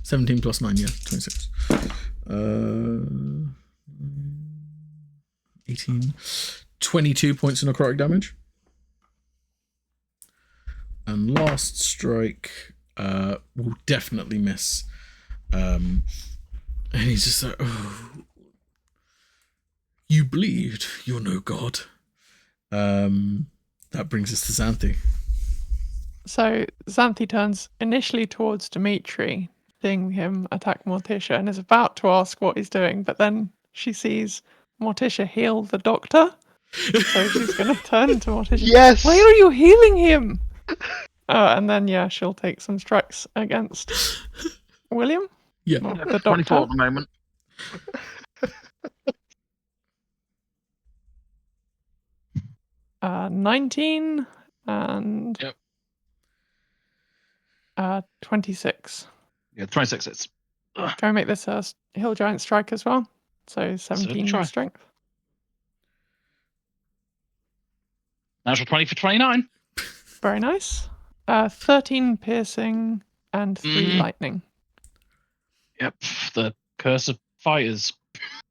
17 plus 9, yeah, 26. 18. 22 points of necrotic damage. And last strike will definitely miss. And he's just like, oh. You bleed. You're no god. That brings us to Xanthi. So Xanthi turns initially towards Dimitri, seeing him attack Morticia, and is about to ask what he's doing, but then she sees Morticia heal the doctor. So she's going to turn to Morticia. Yes. Why are you healing him? And then, she'll take some strikes against William. Yeah. Well, Yeah, the 24 doctor. at the moment. 19 and Yep. 26. Yeah, 26 hits. Can we make this a hill giant strike as well? So 17 try. strength. Natural 20 for 29. Very nice. 13 piercing and 3 lightning. Yep, the curse of fighters.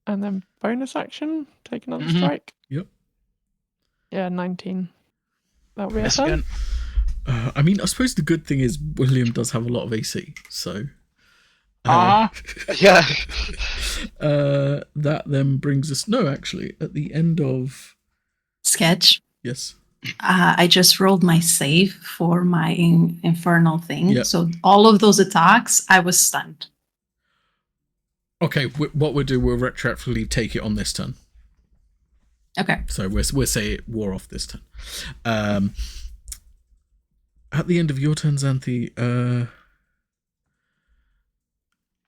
And then bonus action, take another Mhm. strike. Yep. Yeah, 19. That'll be a Yes, turn. again. I mean, I suppose the good thing is William does have a lot of AC, so. Ah, Yeah. That then brings us. No, actually, at the end of. Sketch. Yes. I just rolled my save for my infernal thing. Yep. So all of those attacks, I was stunned. Okay, what we'll do, we'll retroactively take it on this turn. Okay. So we'll say it wore off this turn. At the end of your turn, Xanthi,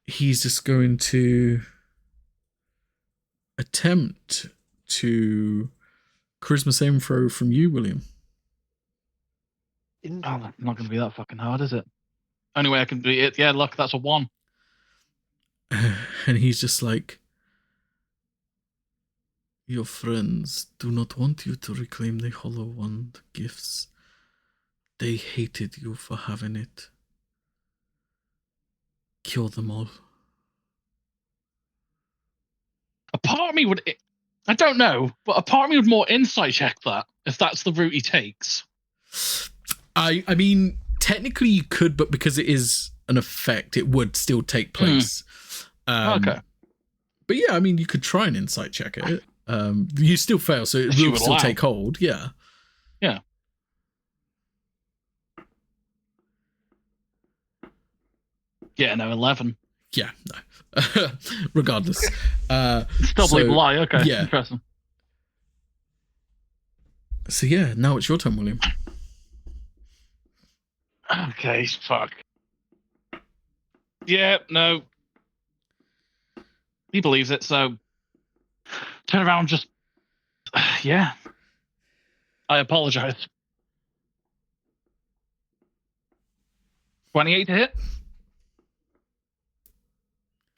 he's just going to attempt to charisma saving throw from you, William. oh, that's not going to be that fucking hard, is it? Only way I can do it. Yeah, look, that's a 1. And he's just like, your friends do not want you to reclaim the Hollow Wand gifts. They hated you for having it. Kill them all. A part of me would. I don't know, but a part of me would more insight check that if that's the route he takes. I mean, technically you could, but because it is an effect, it would still take place. Okay. But yeah, I mean, you could try and insight check it. You still fail, so it If you will would still allow. take hold. Yeah. Yeah. Yeah, no, 11. Yeah, no. Regardless. Still believe a lie. Okay. yeah. Interesting. So yeah, now it's your turn, William. Okay, fuck. Yeah, no. He believes it, so turn around, just yeah. I apologize. 28 to hit.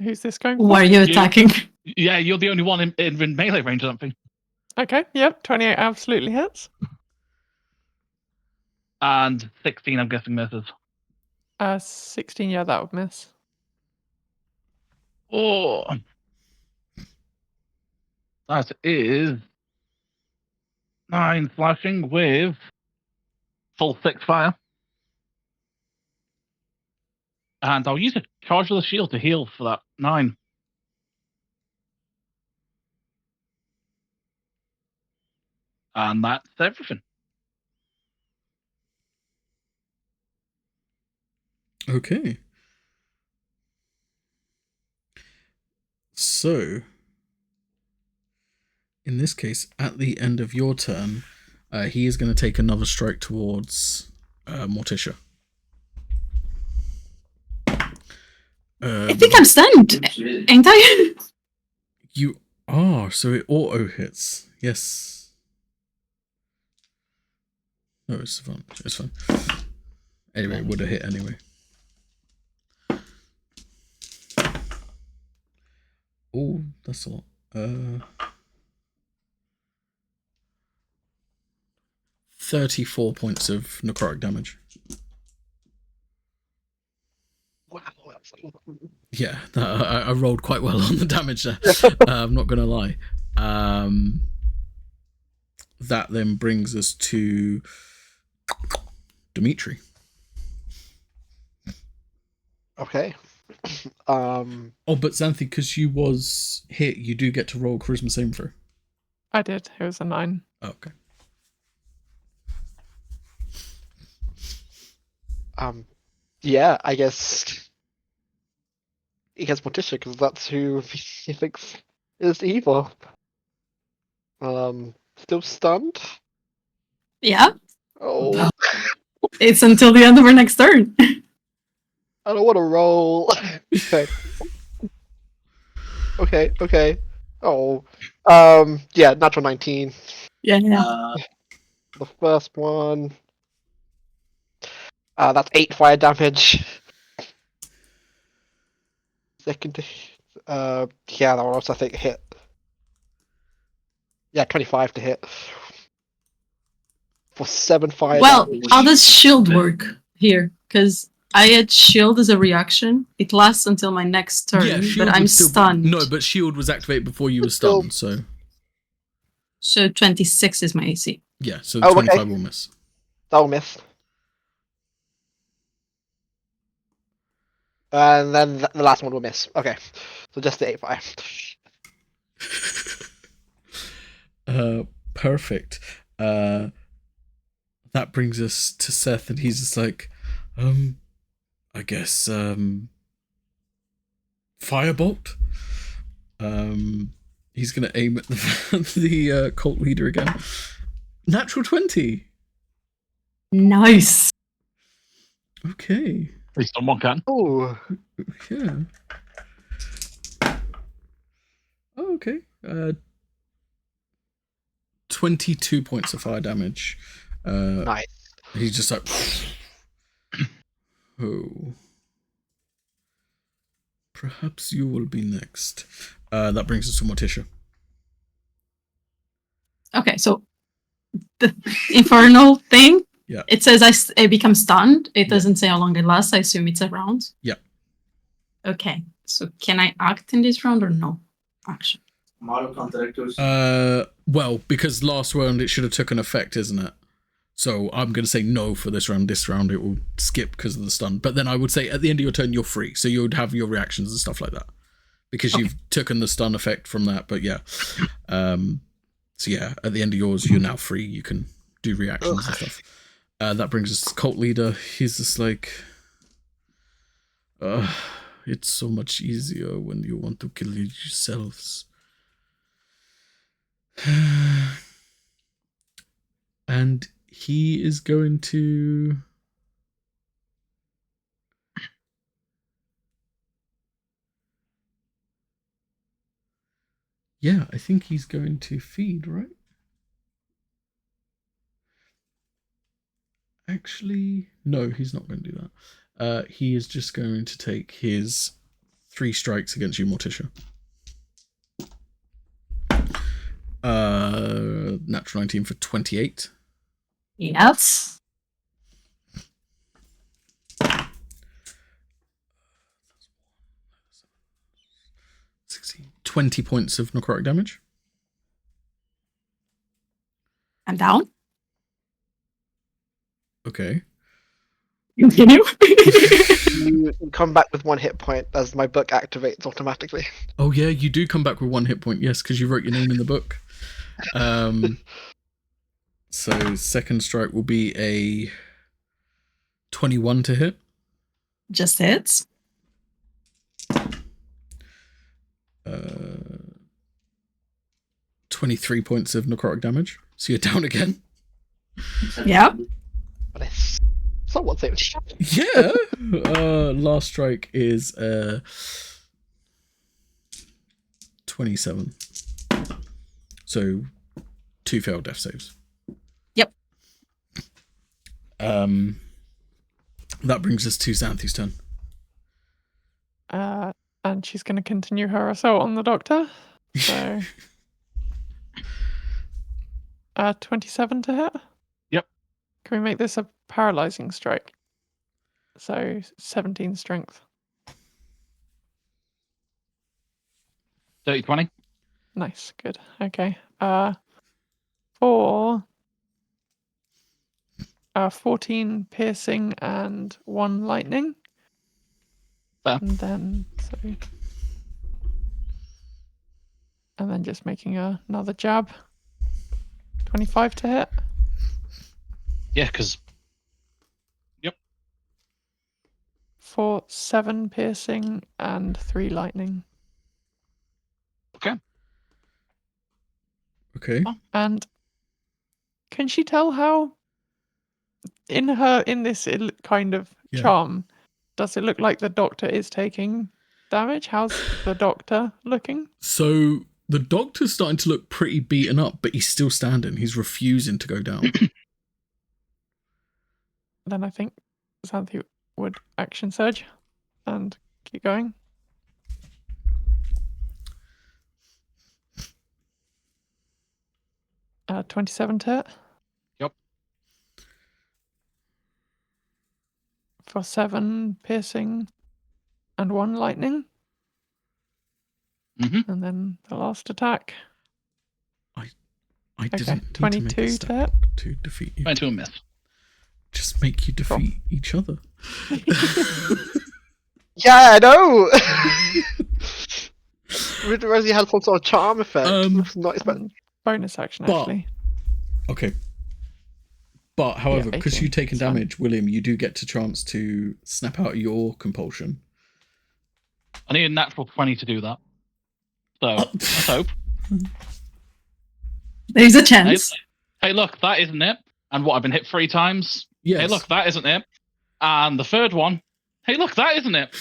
Who's this going Who for? are you attacking? Yeah, you're the only one in melee range, I don't think. Okay, yep, 28 absolutely hits. And 16, I'm guessing, misses. 16, yeah, that would miss. Oh, that is 9 slashing with full 6 fire. And I'll use a charge of the shield to heal for that 9. And that's everything. Okay. So, in this case, at the end of your turn, he is going to take another strike towards Morticia. I think I'm stunned. Ain't I? You are, so it auto hits. Yes. No, it's fine. It's fine. Anyway, it would have hit anyway. Oh, that's a lot. 34 points of necrotic damage. Wow, that's a lot. Yeah, I rolled quite well on the damage there. I'm not going to lie. That then brings us to Dimitri. Okay. Oh, but Xanthi, because you was hit, you do get to roll charisma saving throw. I did. It was a 9. Okay. Yeah, I guess he gets Morticia because that's who he thinks is evil. Still stunned? Yeah, Oh, it's until the end of our next turn. I don't want to roll. Okay. Okay. Oh, yeah, natural 19. Yeah. The first one. That's 8 fire damage. Second, yeah, that one also I think hit. Yeah, 25 to hit. For 7 fire Well, damage. how does shield work here? Because I had shield as a reaction. It lasts until my next turn, Yeah, shield but I'm would still stunned. No, but shield was activated before you were Still- stunned, so So 26 is my AC. yeah, so Oh, 25 okay. will miss. That will miss. And then the last one will miss. Okay. So just the 8 fire. Perfect. That brings us to Seth, and he's just like, I guess, firebolt. He's gonna aim at the cult leader again. Natural 20. Nice. Okay. At least someone can. Oh, Yeah. Oh, okay. 22 points of fire damage. nice. He's just like, oh. Perhaps you will be next. That brings us to Morticia. Okay, so the infernal thing. Yeah. It says I become stunned. It Yeah. doesn't say how long it lasts. I assume it's a round. Yeah. Okay. So can I act in this round or no? Action. Well, because last round it should have took an effect, isn't it? So I'm going to say no for this round. This round it will skip because of the stun. But then I would say at the end of your turn you're free, so you would have your reactions and stuff like that because you've taken the stun effect from that. But yeah, so yeah, at the end of yours you're now free. You can do reactions and stuff. That brings us to cult leader. He's just like, it's so much easier when you want to kill yourselves. And he is going to I think he's going to feed, right? Actually, no, he's not going to do that. He is just going to take his 3 strikes against you, Morticia. Natural 19 for 28. Yes. 20 points of necrotic damage. I'm down. Okay. Continue. You come back with 1 hit point as my book activates automatically. Oh yeah, you do come back with 1 hit point, yes, because you wrote your name in the book. So second strike will be a 21 to hit. Just hits. 23 points of necrotic damage. So you're down again. Yeah. But it's somewhat safe. Yeah. Last strike is 27. So 2 failed death saves. Yep. That brings us to Xanthi's turn. And she's going to continue her assault on the doctor. So, 27 to hit. Yep. Can we make this a paralyzing strike? So 17 strength. 30-20. Nice, good. Okay. For 14 piercing and 1 lightning. Fair. And then just making another jab. 25 to hit. Yeah, because For 7 piercing and 3 lightning. Okay. And can she tell how in this kind of Yeah. charm, does it look like the doctor is taking damage? How's the doctor looking? So the doctor's starting to look pretty beaten up, but he's still standing. He's refusing to go down. Then I think Xanthi would action surge and keep going. Uh, 27 to hit. Yep. For 7 piercing and 1 lightning. Mhm. And then the last attack. I Okay, didn't need 22 to make a to stat hit. to defeat you. 22 miss. Just make you Cool. defeat each other. Yeah, I know. We realized he had some sort of charm effect. Not expecting. Bonus action, But- actually. Okay. But however, Yeah, because 18, you've taken it's fine. damage, William, you do get a chance to snap out your compulsion. I need a natural 20 to do that. So, let's hope. There's a Hey, chance. hey, look, that isn't it. And what, I've been hit 3 times? Yes. Hey, look, that isn't it. And the third one, hey, look, that isn't it.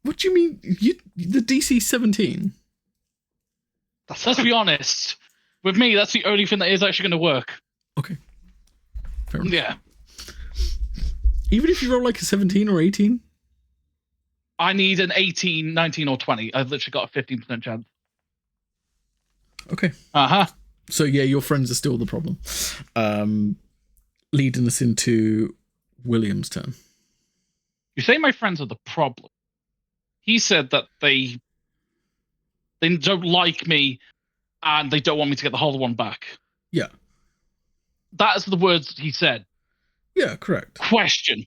What do you mean? The DC 17? Let's be honest. With me, that's the only thing that is actually going to work. Okay. Fair enough. Yeah. Even if you roll like a 17 or 18? I need an 18, 19, or 20. I've literally got a 15% chance. Okay. Uh-huh. So yeah, your friends are still the problem. Leading us into William's turn. You say my friends are the problem. He said that they don't like me and they don't want me to get the Hollow One back. Yeah. That's the words he said. Yeah, correct. Question.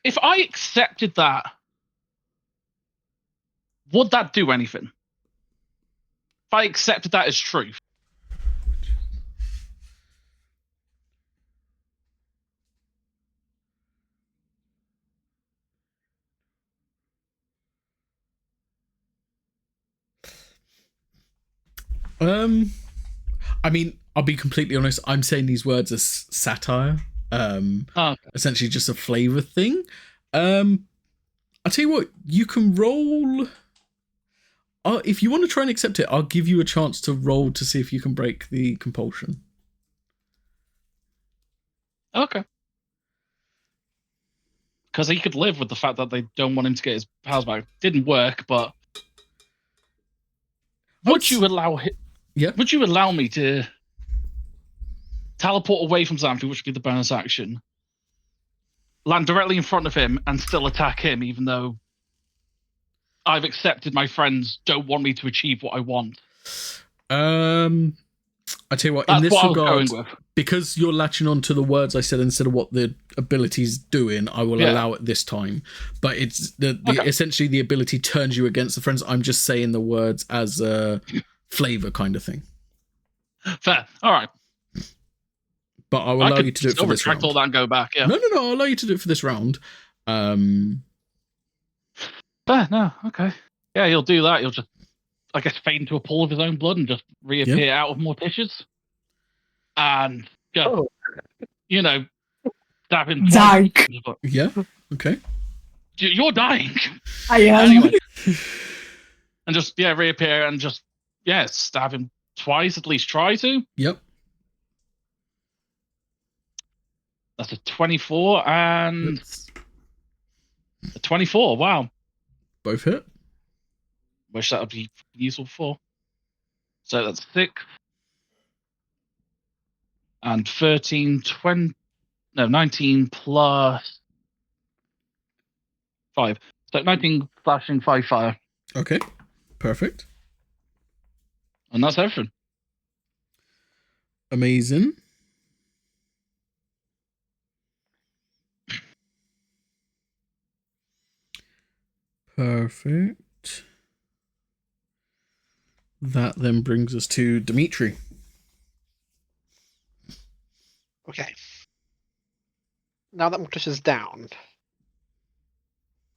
If I accepted that, would that do anything? If I accepted that as truth? I mean, I'll be completely honest. I'm saying these words as satire. Okay. Essentially just a flavor thing. I'll tell you what, you can roll. If you want to try and accept it, I'll give you a chance to roll to see if you can break the compulsion. Okay. Because he could live with the fact that they don't want him to get his powers back. Didn't work, but would you allow Yeah. Would you allow me to teleport away from Xanthi, which would be the bonus action, land directly in front of him, and still attack him, even though I've accepted my friends don't want me to achieve what I want? I tell you what, That's in this what I was regard, going with. because you're latching on to the words I said instead of what the ability's doing, I will Yeah. allow it this time. But it's the Okay. essentially the ability turns you against the friends. I'm just saying the words as a flavor kind of thing. Fair. All right. But I will I allow could you to do it for still this retract round. all that and go back. Yeah. No, I'll allow you to do it for this round. Fair. No. Okay. Yeah, he'll do that. He'll just, I guess, fade into a pool of his own blood and just reappear out of more tissues. And just, Oh. stab him Dark. twice. Yeah. Okay. You're dying. I am. Anyway. And just, reappear and just, stab him twice, at least try to. Yep. That's a 24 and That's a 24. Wow. both hit. Wish that would be useful for. So that's 6 and 13, 19 plus 5. So 19 slashing, 5 fire. Okay. Perfect. And that's everything. Amazing. Perfect. That then brings us to Dimitri. Okay. Now that Morticia's down,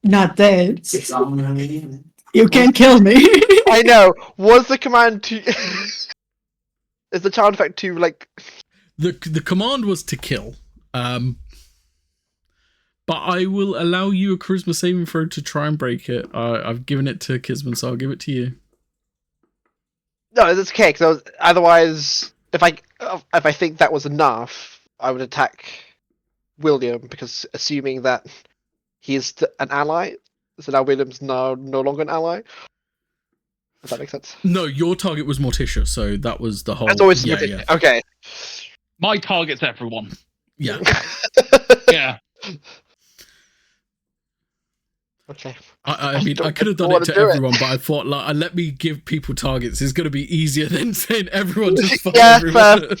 Not dead. You can't kill me. I know. Was the command to? Is the child effect to like? The command was to kill. But I will allow you a charisma saving throw to try and break it. I've given it to Kisman, so I'll give it to you. No, that's okay. Because otherwise, if I think that was enough, I would attack William because assuming that he is an ally, so now William's no longer an ally. Does that make sense? No, your target was Morticia, so that was the whole. That's always yeah. Okay. My target's everyone. Yeah. Yeah. Okay. I mean, I could have done it to everyone, but I thought, like, let me give people targets. It's going to be easier than saying everyone just fight everyone.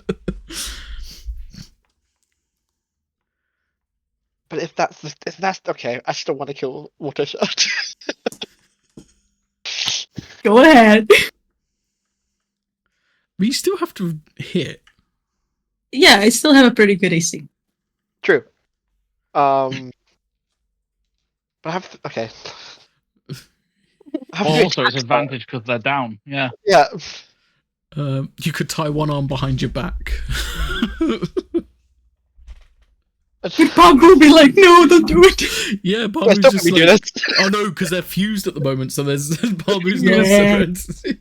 But if that's okay, I still want to kill Morticia. Go ahead. But you still have to hit. Yeah, I still have a pretty good AC. True. But I have okay. I have to do Also, it's attacks, advantage because they're down. Yeah. Yeah. You could tie one arm behind your back. But Pog will be like, no, don't do it. Yeah, Yeah, Babu's stop just me like, doing this. oh no, because they're fused at the moment, so there's Babu's Yeah. not a separate entity.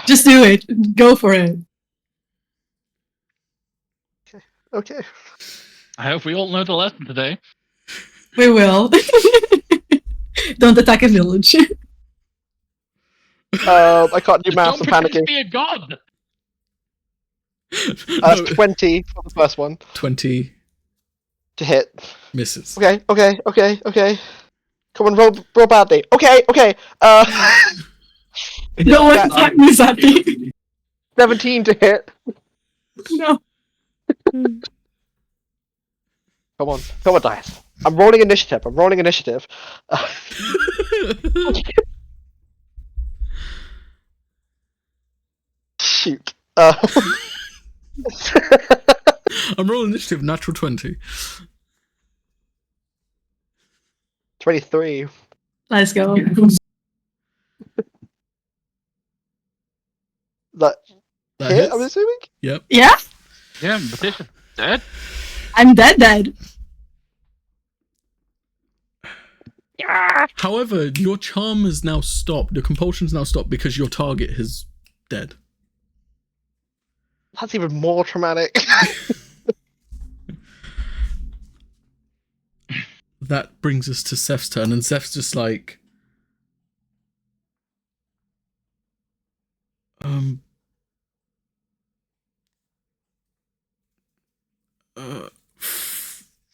Just do it. Go for it. Okay. I hope we all learned a lesson today. We will. Don't attack a village. I can't do math. Don't I'm pretend to panicking. be a god. That's No, 20 for the first one 20 to hit. misses. Okay. Come on, roll badly. Okay. No one That- attack me, Zati. 17 to hit. No. Come on, dice. I'm rolling initiative. Shoot. I'm rolling initiative, natural 20. 23. Let's go. That That hit, hits? I'm assuming? Yep. Yeah? Yeah, Morticia dead. I'm dead. However, your charm has now stopped. The compulsion's now stopped because your target is dead. That's even more traumatic. That brings us to Seth's turn, and Seth's just like,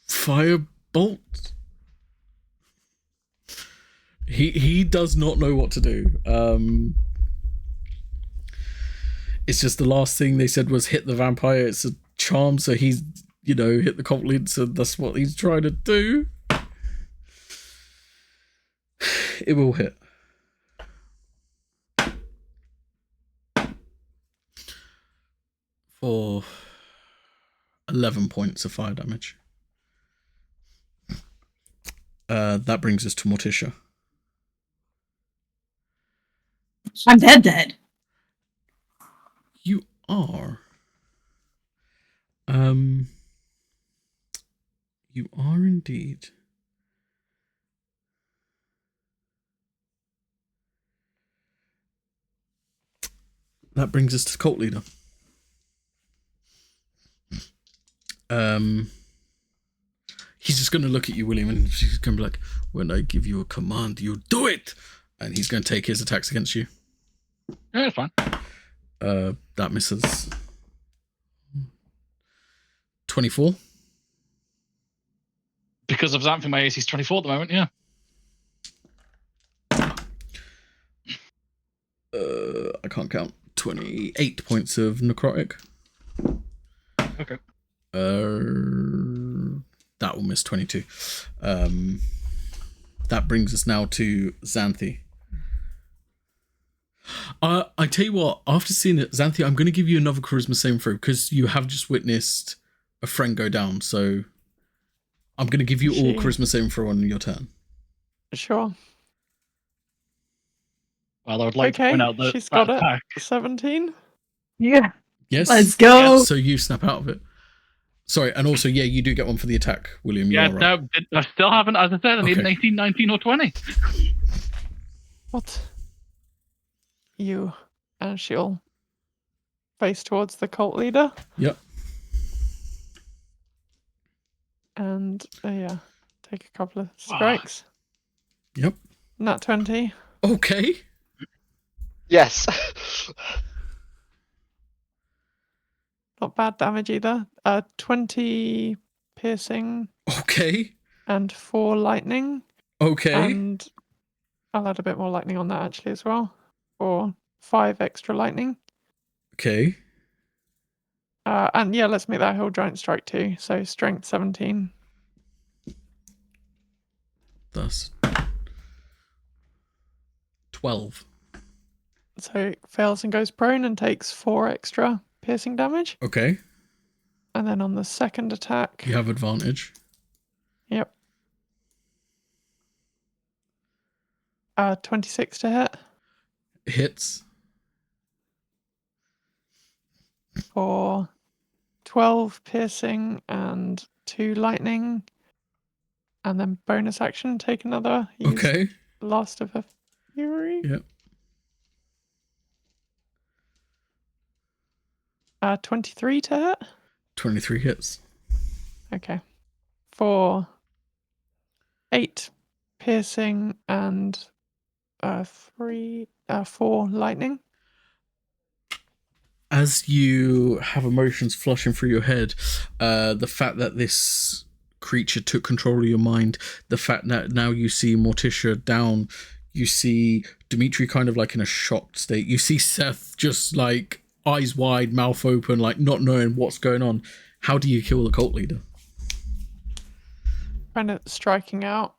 firebolt. He does not know what to do. It's just the last thing they said was hit the vampire. It's a charm, so he's hit the cult lead, so that's what he's trying to do. It will hit. For 11 points of fire damage. That brings us to Morticia. I'm dead. You are. You are indeed. That brings us to the cult leader. He's just going to look at you, William, and he's going to be like, when I give you a command, you do it! And he's going to take his attacks against you. Yeah, it's fine. That misses. 24. Because of Xanthi, my AC is 24 at the moment, yeah. I can't count. 28 points of necrotic. Okay. That will miss 22. That brings us now to Xanthi. I tell you what, after seeing it, Xanthi, I'm going to give you another charisma saving throw because you have just witnessed a friend go down. So I'm going to give you all charisma saving throw on your turn. Sure. Well, I would like to point out that she's that got attack. it. 17. Yeah. Yes. Let's go. So you snap out of it. Sorry, and also, yeah, you do get one for the attack, William. You Yeah, are right. no, I still haven't. As I said, I need an Okay. 18, 19, or 20. What? You. And she'll face towards the cult leader. Yep. And, take a couple of strikes. Yep. Nat 20. Okay. Yes. Not bad damage either. 20 piercing Okay. and 4 lightning. Okay. And I'll add a bit more lightning on that actually as well. For 5 extra lightning. Okay. And yeah, let's make that Hill Giant Strike too. So strength 17. That's 12. So it fails and goes prone and takes 4 extra piercing damage. Okay. And then on the second attack. You have advantage. Yep. 26 to hit. Hits. For 12 piercing and 2 lightning. And then bonus action, take another. Use Okay. Last of a Fury. Yep. 23 to hit. 23 hits. Okay. For 8 piercing and 4 lightning. As you have emotions flushing through your head, the fact that this creature took control of your mind, the fact that now you see Morticia down, you see Dimitri kind of like in a shocked state, you see Seth just like eyes wide, mouth open, like not knowing what's going on. How do you kill the cult leader? Kind of striking out,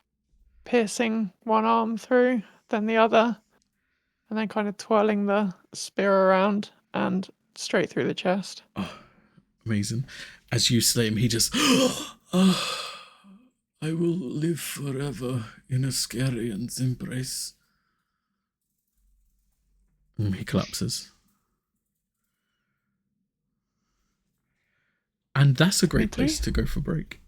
piercing one arm through, then the other, and then kind of twirling the spear around and straight through the chest. Oh, amazing. As you slay him, he just, oh, I will live forever in Ascarian's embrace. He collapses. And that's a great place to go for break.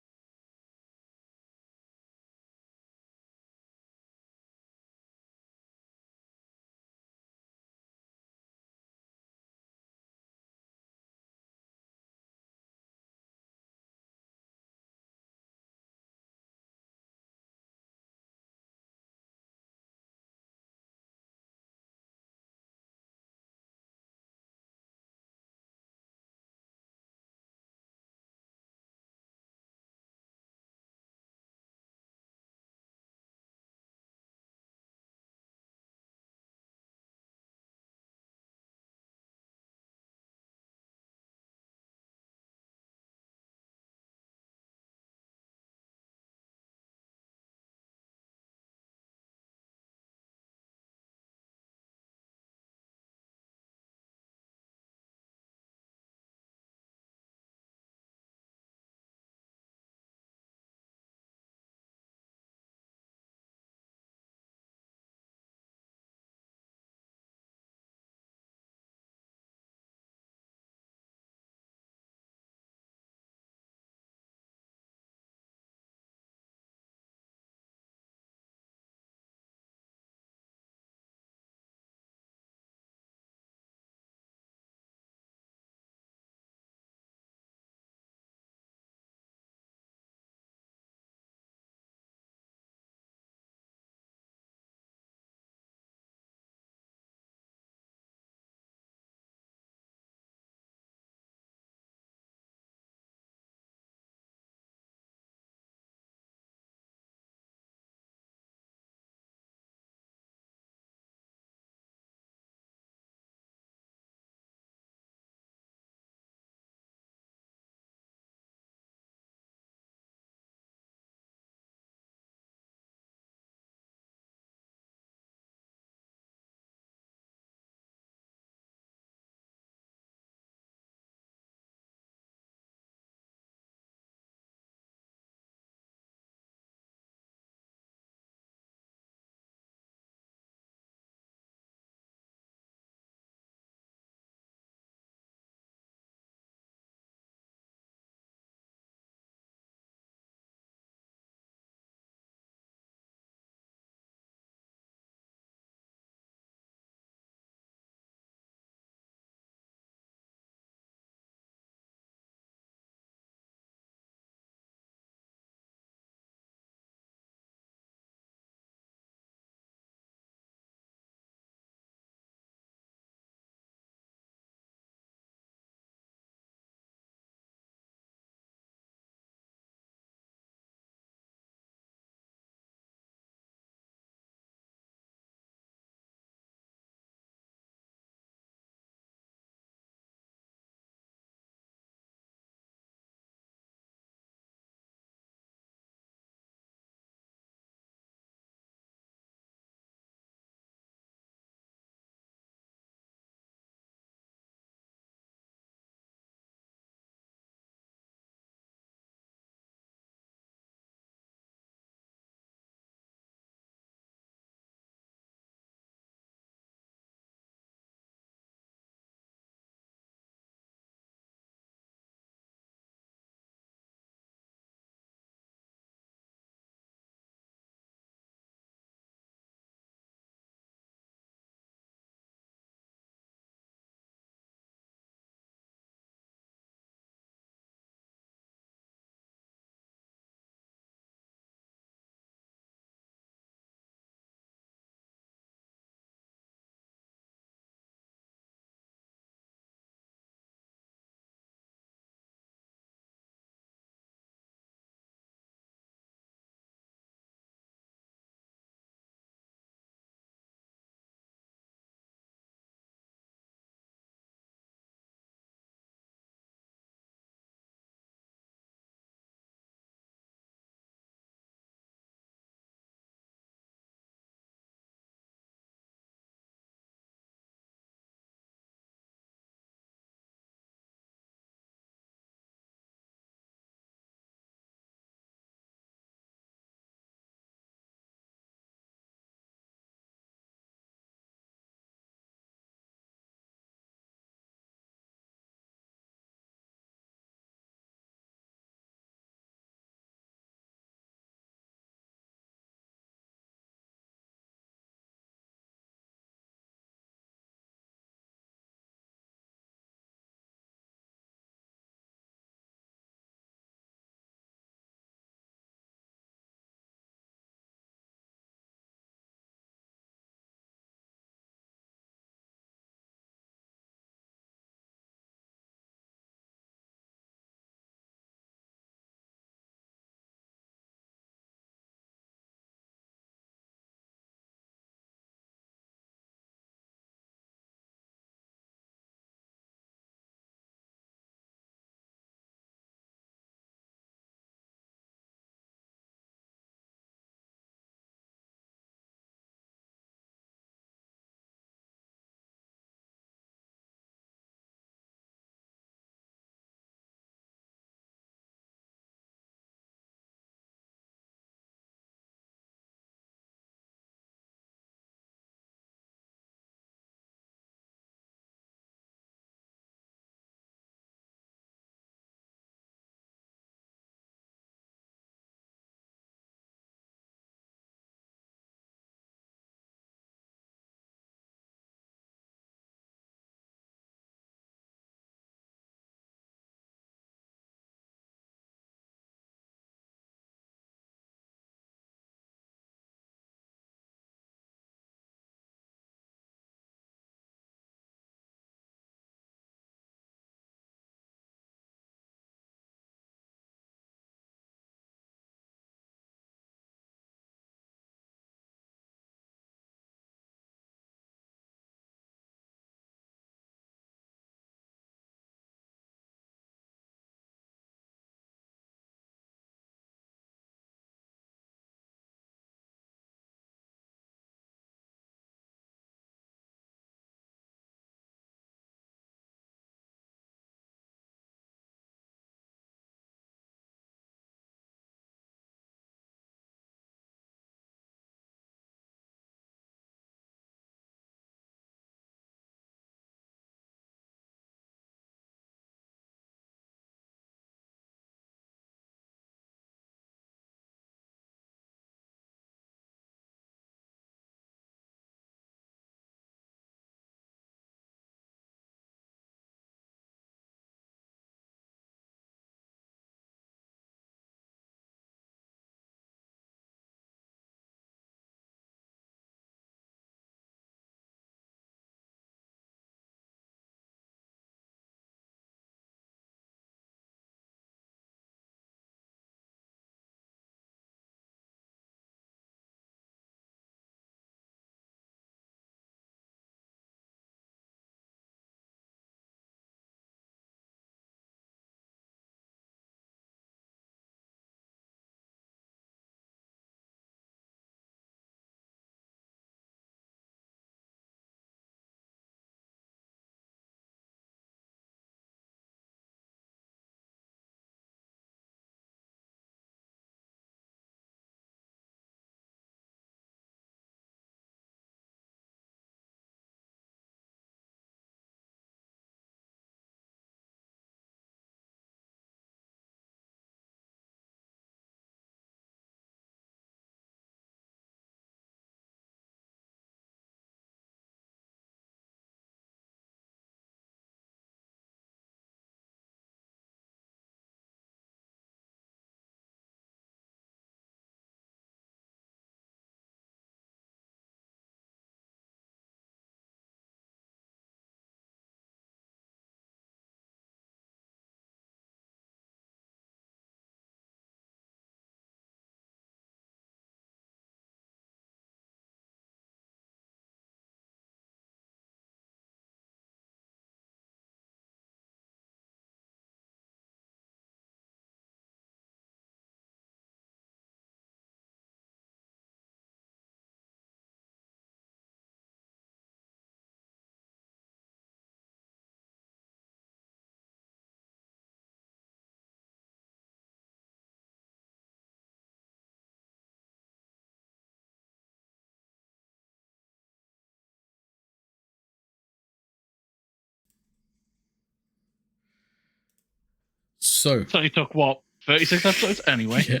So So he took what 36 episodes anyway. yeah.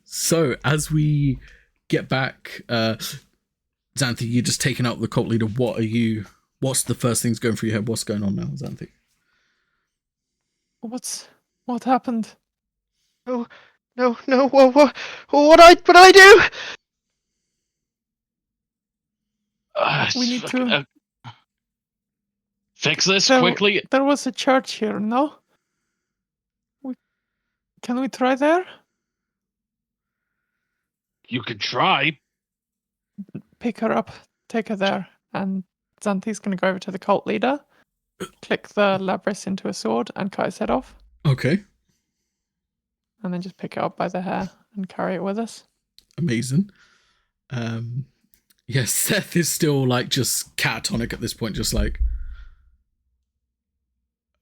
So as we get back, Xanthi, you're just taking out the cult leader. What's the first thing's going through your head? What's going on now, Xanthi? What happened? No, what did I do? We need to fix this So- quickly. There was a church here, no? Can we try there? You could try. Pick her up, take her there, and Xanthi's gonna go over to the cult leader, click the labrys into a sword, and cut his head off, Okay, and then just pick it up by the hair and carry it with us. amazing. Yeah, Seth is still like just catatonic at this point, just like,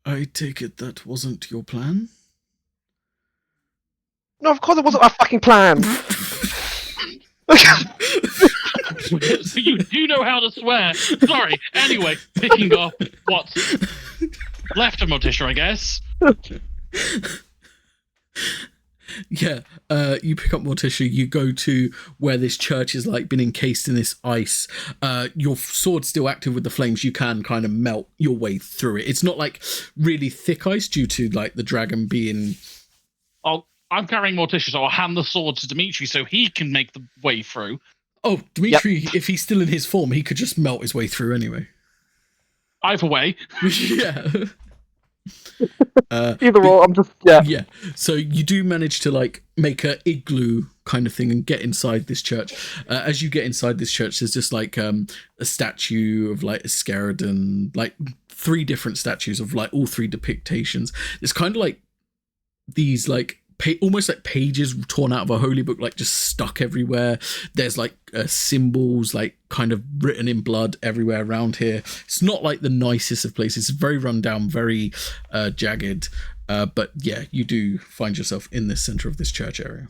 I take it that wasn't your plan? No, of course it wasn't our fucking plan. So you do know how to swear. Sorry. Anyway, picking up what's left of Morticia, I guess. Yeah, you pick up Morticia, you go to where this church is like been encased in this ice. Your sword's still active with the flames, you can kind of melt your way through it. It's not like really thick ice due to like the dragon being... I'm carrying Morticia, so I'll hand the sword to Dimitri so he can make the way through. Oh, Dimitri, if he's still in his form, he could just melt his way through anyway. Either way. Yeah. Either or, I'm just Yeah. So you do manage to like make a igloo kind of thing and get inside this church. As you get inside this church, there's just like a statue of like a Scaradon, like 3 different statues of like all 3 depictions. It's kind of like these like almost like pages torn out of a holy book, like just stuck everywhere. There's like symbols like kind of written in blood everywhere around here. It's not like the nicest of places. It's very run down, very jagged, but yeah, you do find yourself in the center of this church area.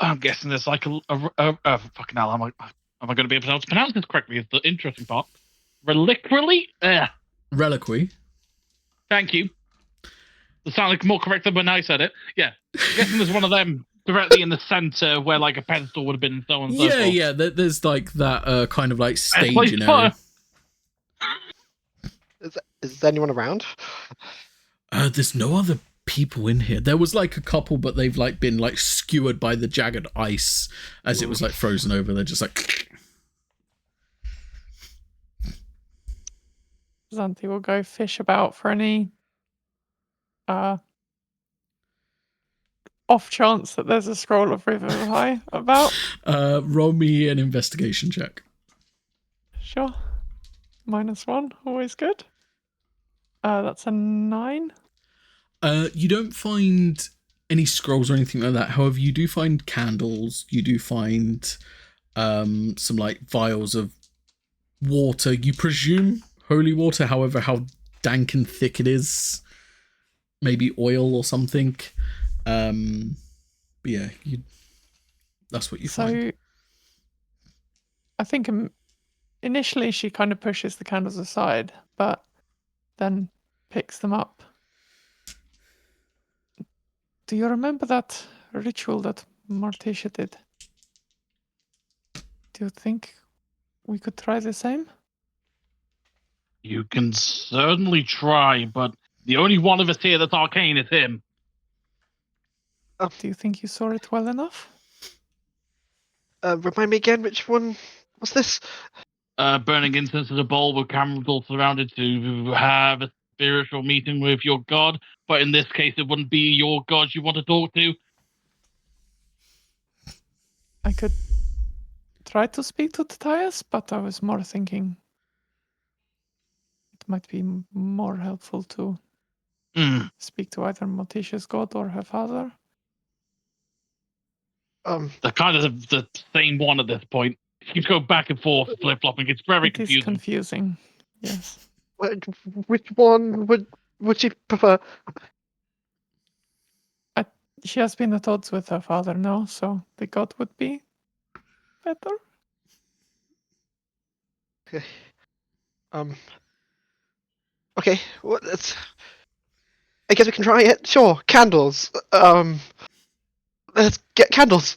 I'm guessing there's like a fucking hell. Am I going to be able to pronounce this correctly? Is the interesting part. Reliquary? Reliquary. Thank you. It sounded more correct than when I said it. Yeah. I'm guessing there's one of them directly in the center where like a pedestal would have been and so on and so forth. Yeah. There's like that kind of like Place staging area. Is anyone around? There's no other people in here. There was like a couple, but they've like been like skewered by the jagged ice as it was like frozen over. They're just like... Xanthi will go fish about for any off chance that there's a scroll of River High about. Roll me an investigation check. Sure. -1, always good. That's a 9. You don't find any scrolls or anything like that. However, you do find candles. You do find some like vials of water. You presume holy water. However, how dank and thick it is, maybe oil or something. But yeah, that's what you find. So I think initially she kind of pushes the candles aside, but then picks them up. Do you remember that ritual that Morticia did? Do you think we could try the same? You can certainly try, but the only one of us here that's arcane is him. Do you think you saw it well enough? Remind me again, which one was this? Burning incense in a bowl with candles surrounded to have a spiritual meeting with your god, but in this case it wouldn't be your god you want to talk to. I could try to speak to Tatias, but I was more thinking it might be more helpful to speak to either Morticia's god or her father. They're kind of the same one at this point. You go back and forth, flip-flopping. It's very It is confusing. confusing. Yes. Which one would you prefer? She has been at odds with her father now, so the god would be better. Okay. Okay. Well, I guess we can try it. Sure, candles. Let's get candles.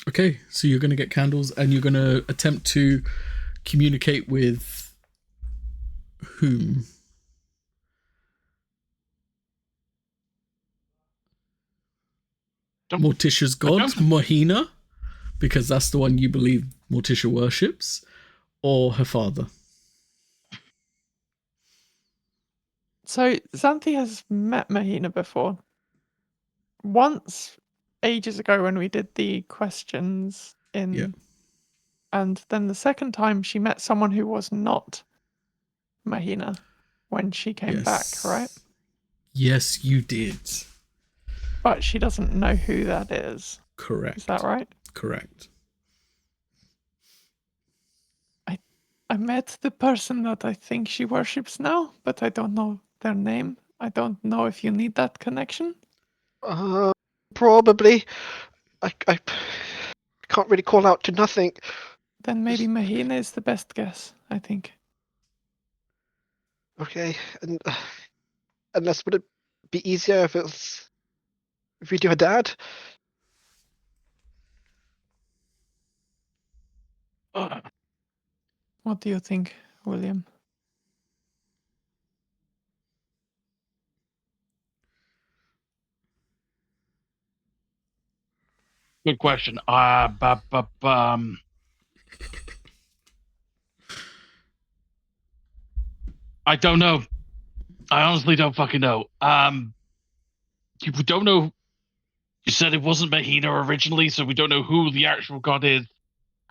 Okay, so you're going to get candles and you're going to attempt to communicate with whom? Morticia's god, Mahina, because that's the one you believe Morticia worships, or her father? So Xanthi has met Mahina before. Once, ages ago, when we did the questions in, Yeah. and then the second time she met someone who was not Mahina when she came back, right? Yes, you did. But she doesn't know who that is. Correct. Is that right? Correct. I met the person that I think she worships now, but I don't know their name. I don't know if you need that connection. Probably. I can't really call out to nothing. Then maybe Mahina is the best guess, I think. Okay, and unless would it be easier if we do her dad? What do you think, William? Good question. I don't know. I honestly don't fucking know. We don't know. You said it wasn't Mahina originally, so we don't know who the actual god is.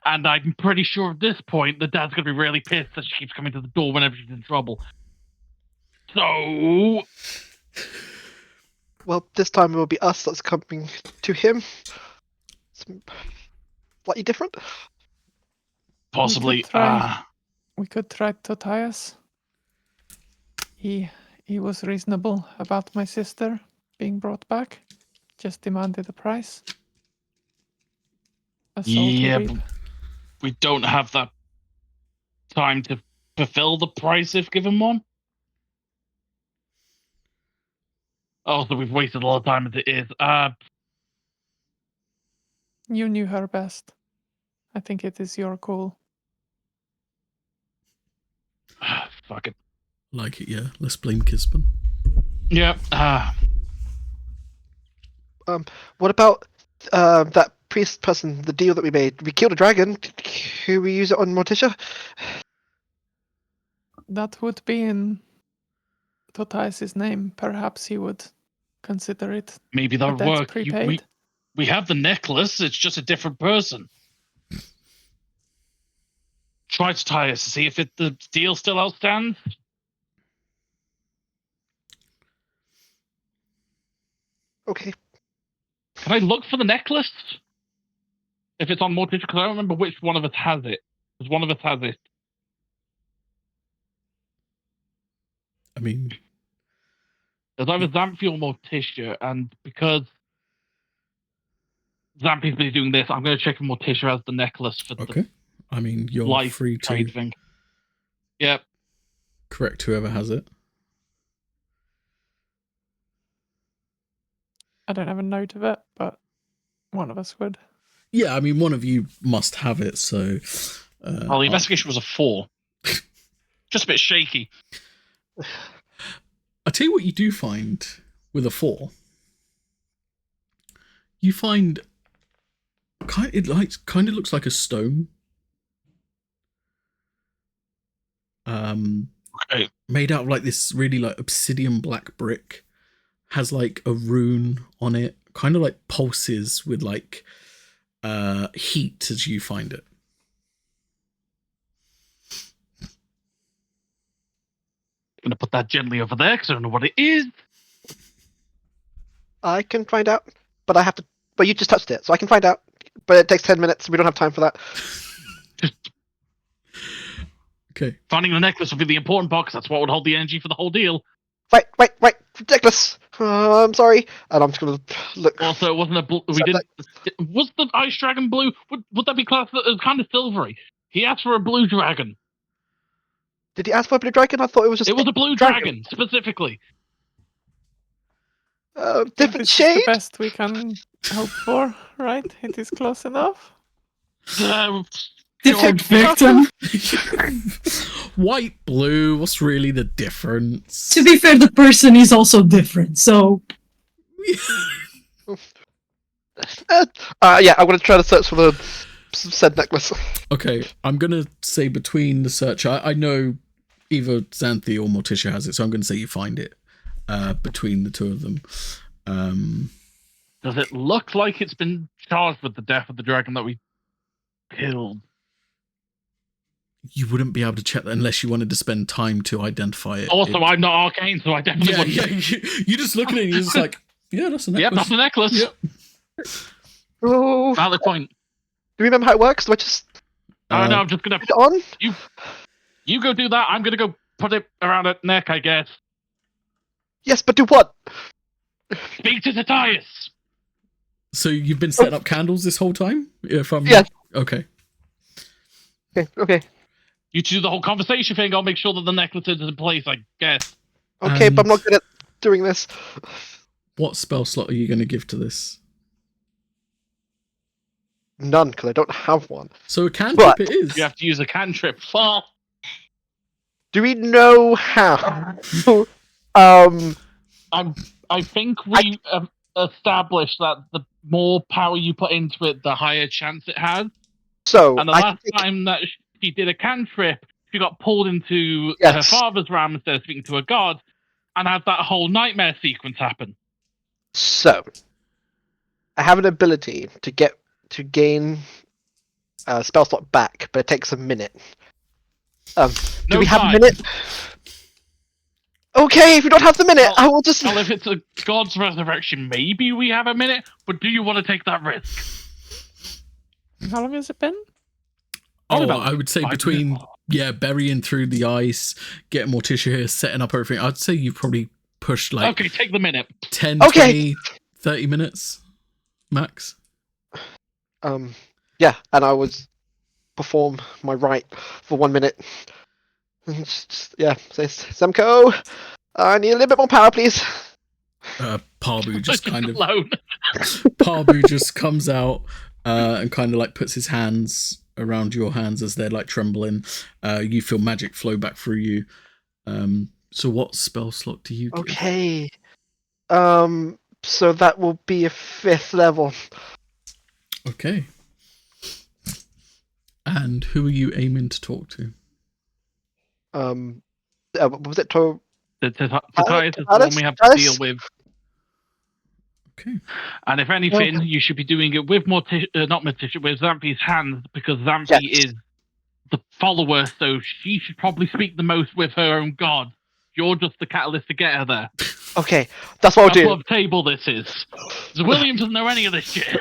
And I'm pretty sure at this point the dad's gonna be really pissed that she keeps coming to the door whenever she's in trouble. So, Well, this time it will be us that's coming to him. Slightly different. possibly. We could try Totias. He was reasonable about my sister being brought back. Just demanded a price. A soul to Yeah, reap. but we don't have that time to fulfill the price if given one. Also, we've wasted a lot of time as it is. You knew her best. I think it is your call. Fuck it. Like it, yeah. Let's blame Kispan. Yeah. What about that priest person? The deal that we made. We killed a dragon. Who we use it on Morticia? That would be in Totias' name. Perhaps he would consider it Maybe a that would debt work. prepaid. We have the necklace. It's just a different person. Try to tie us to see if the deal still outstands. Okay. Can I look for the necklace? If it's on Morticia, because I don't remember which one of us has it. Because one of us has it. I mean, There's either Xanthi or Morticia, and because Xanthi's been doing this, I'm going to check if Morticia has the necklace for okay. I mean, the you're life free to trade thing. Yep. correct whoever has it. I don't have a note of it, but one of us would. Yeah, I mean, one of you must have it, so... Well, the investigation was a 4. Just a bit shaky. I'll tell you what you do find with a 4. You find... It kind of looks like a stone. Okay. Made out of like this really like obsidian black brick. Has like a rune on it. Kind of like pulses with like heat as you find it. I'm going to put that gently over there because I don't know what it is. I can find out, but I have to. But you just touched it, so I can find out. But it takes 10 minutes. We don't have time for that. Okay. Finding the necklace will be the important part because that's what would hold the energy for the whole deal. Wait! Necklace! I'm sorry. And I'm just gonna look. Also, it wasn't a blue. We didn't. Was the ice dragon blue? Would that be classed as kind of silvery? He asked for a blue dragon. Did he ask for a blue dragon? I thought it was just. It was a blue dragon specifically. I think Different this is the shade. best we can hope for, right? It is close enough. Different victim. White, blue. What's really the difference? To be fair, the person is also different, so Yeah, I'm gonna try to search for the said necklace. Okay, I'm gonna say between the search, I know either Xanthi or Morticia has it, so I'm gonna say you find it between the two of them. Does it look like it's been charged with the death of the dragon that we killed? You wouldn't be able to check that unless you wanted to spend time to identify it. Also, I'm not arcane, so I definitely wouldn't. You just look at it and you're just like, yeah, that's a necklace. Yep, that's a necklace. Yep. Oh, do Valid point. you remember how it works? Do I just Oh no, I'm just gonna put it on? you go do that. I'm gonna go put it around her neck, I guess. Yes, but do what? Speak to Tatius. So you've been setting up candles this whole time? If I'm Yeah. Okay. Okay. You two do the whole conversation thing. I'll make sure that the necklace is in place, I guess. Okay, but I'm And- not good at doing this. What spell slot are you going to give to this? None, because I don't have one. So a cantrip But- it is. You have to use a cantrip. For Do we know how? I think we established that the more power you put into it, the higher chance it has. So And the I last think time that she did a cantrip, she got pulled into her Yes. father's realm instead of speaking to a god, and had that whole nightmare sequence happen. so. I have an ability to gain a spell slot back, but it takes a minute. Do No we have time. a minute? Okay, if we don't have the minute, Well- I will just. Well, if it's a god's resurrection, maybe we have a minute. But do you want to take that risk? How long has it been? Oh, About I would say 5 between, minutes. burying through the ice, getting Morticia here, setting up everything. I'd say you've probably pushed like Okay, take the minute. 10, Okay. 20, 30 minutes max. Yeah, and I would perform my rite for 1 minute. Yeah, say Semco, I need a little bit more power, please. Parbu just kind of alone. Parbu just comes out and kind of like puts his hands around your hands as they're like trembling. You feel magic flow back through you. So what spell slot do you give? Okay. So that will be a 5th level. Okay. And who are you aiming to talk to? What was it? Tatius is the one we have to Tatius? deal with. Okay. And if anything, you should be doing it with not Morticia, with Xanthi's hands, because Xanthi Yes. is the follower, so she should probably speak the most with her own god. You're just the catalyst to get her there. Okay, that's what I'll That's do. what table this is. 'Cause William doesn't know any of this shit.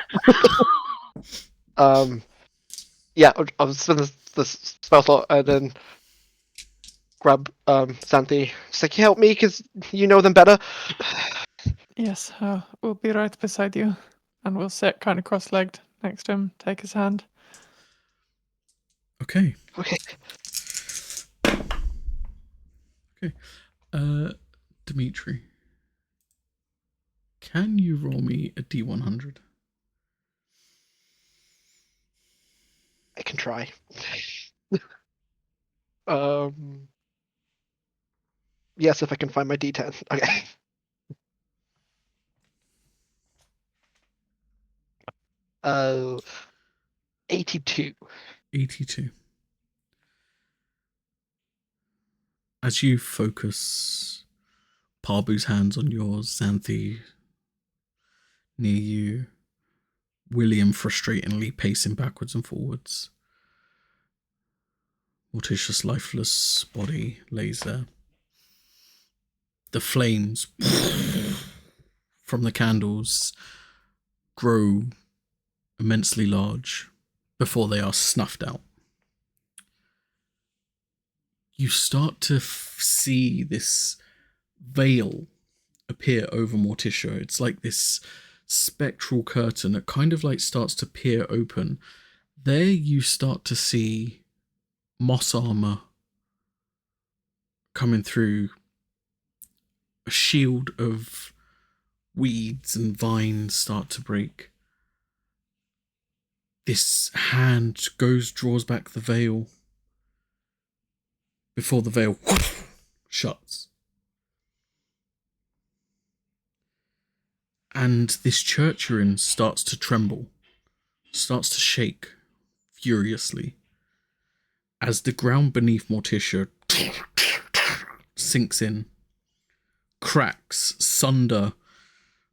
Yeah, I'll spend the spell slot and then grab Xanthi. Just like, help me, because you know them better. Yes, we'll be right beside you. And we'll sit kind of cross-legged next to him, take his hand. Okay. Okay. Dimitri. Can you roll me a D100? I can try. Yes, if I can find my D10. Okay. Uh, 82. 82. As you focus Parbu's hands on yours, Xanthi near you, William frustratingly pacing backwards and forwards. Morticia's lifeless body lays there. The flames from the candles grow immensely large before they are snuffed out. You start to see this veil appear over Morticia. It's like this spectral curtain that kind of like starts to peer open. There you start to see moss armor coming through, a shield of weeds and vines start to break. This hand draws back the veil before the veil shuts. And this church you're in starts to tremble, starts to shake furiously as the ground beneath Morticia sinks in, cracks, sunder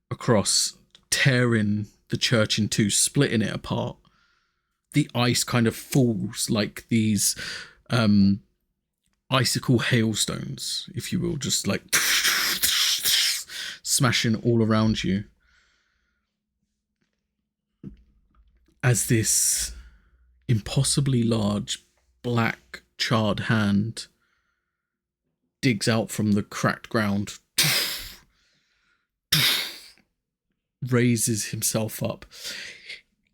across, tearing the church in two, splitting it apart. The ice kind of falls like these icicle hailstones, if you will, just like smashing all around you. As this impossibly large, black, charred hand digs out from the cracked ground, raises himself up.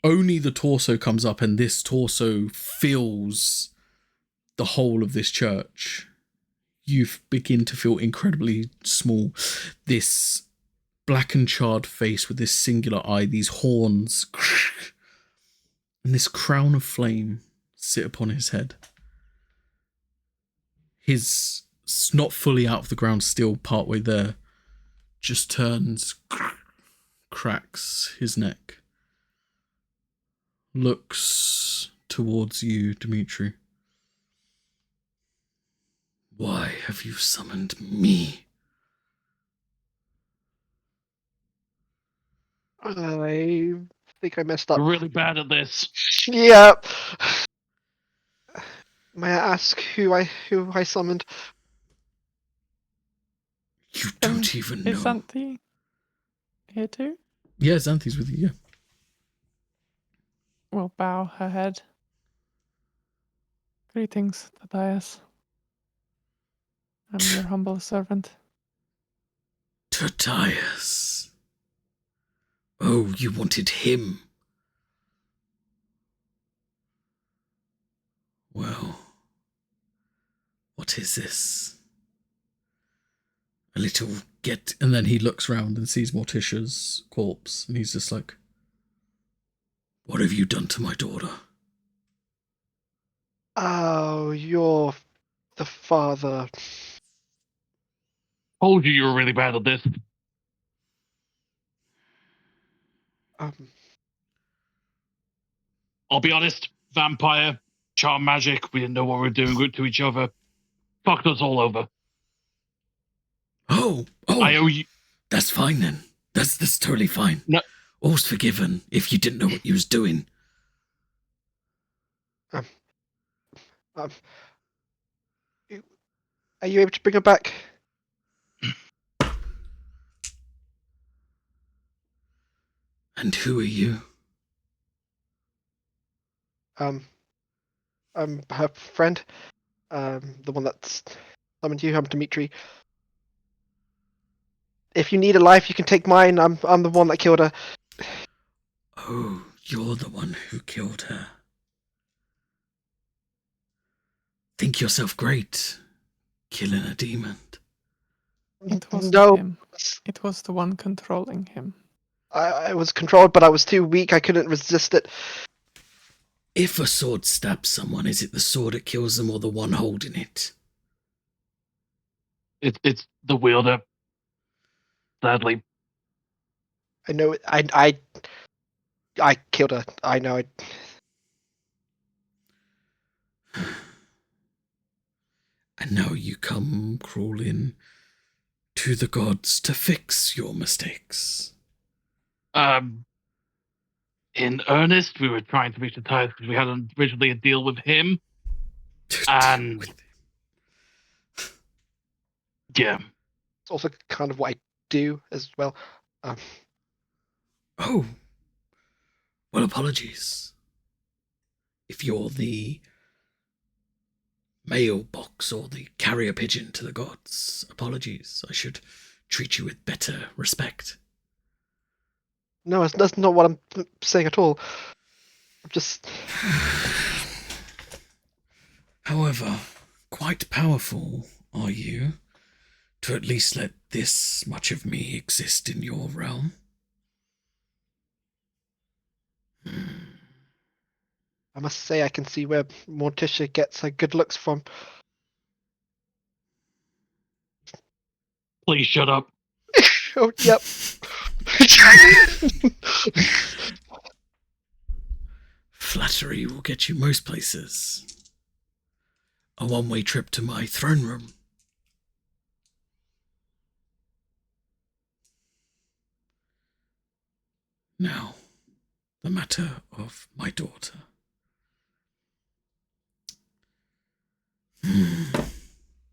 Only the torso comes up, and this torso fills the whole of this church. You begin to feel incredibly small. This black and charred face with this singular eye, these horns, and this crown of flame sit upon his head. His not fully out of the ground, still partway there, just turns, cracks his neck, looks towards you, Dimitri. Why have you summoned me? I think I messed up. We're really bad at this. Yeah. May I ask who I summoned? You don't even know. Is Xanthi here too? Yeah, Xanthi's with you, yeah. Will bow her head. Greetings, Thaddeus. I'm your humble servant. Tertius. Oh, you wanted him. Well, what is this? A little get... And then he looks round and sees Morticia's corpse, and he's just like, what have you done to my daughter? Oh, you're the father. Told you were really bad at this. Um, I'll be honest, vampire, charm magic, we didn't know what we were doing to each other. Fucked us all over. Oh, I owe you. that's fine then. That's totally fine. No. All's forgiven if you didn't know what you was doing. are you able to bring her back? And who are you? I'm her friend. The one that's summoned you. I'm Dimitri. If you need a life, you can take mine. I'm the one that killed her. Oh, you're the one who killed her. Think yourself great, killing a demon. It was No, him. It was the one controlling him. I was controlled, but I was too weak. I couldn't resist it. If a sword stabs someone, is it the sword that kills them or the one holding it? It's the wielder. Sadly. I know. I killed her. I know. And now you come crawling to the gods to fix your mistakes. In earnest, we were trying to reach the tide because we had originally a deal with him. And yeah, It's also kind of what I do as well. Oh, well, apologies. If you're the mailbox or the carrier pigeon to the gods, apologies. I should treat you with better respect. No, that's not what I'm saying at all. I'm just... However, quite powerful are you to at least let this much of me exist in your realm. I must say I can see where Morticia gets her good looks from. Please shut up. Oh, yep. Flattery will get you most places. A one-way trip to my throne room. Now, the matter of my daughter.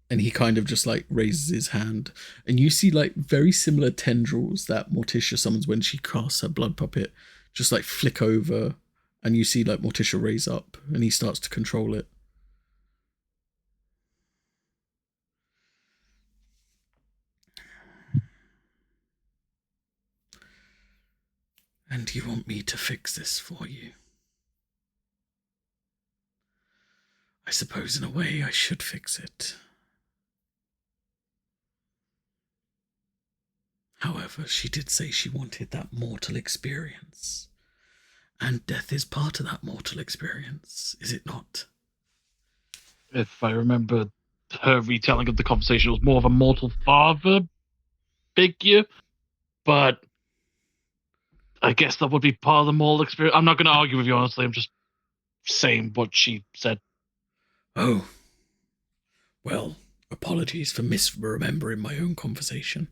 And he kind of just like raises his hand, and you see like very similar tendrils that Morticia summons when she casts her blood puppet just like flick over, and you see like Morticia raise up, and he starts to control it. And you want me to fix this for you? I suppose in a way I should fix it. However, she did say she wanted that mortal experience. And death is part of that mortal experience, is it not? If I remember her retelling of the conversation, it was more of a mortal father figure, but I guess that would be part of the mortal experience. I'm not going to argue with you, honestly. I'm just saying what she said. Oh. Well, apologies for misremembering my own conversation.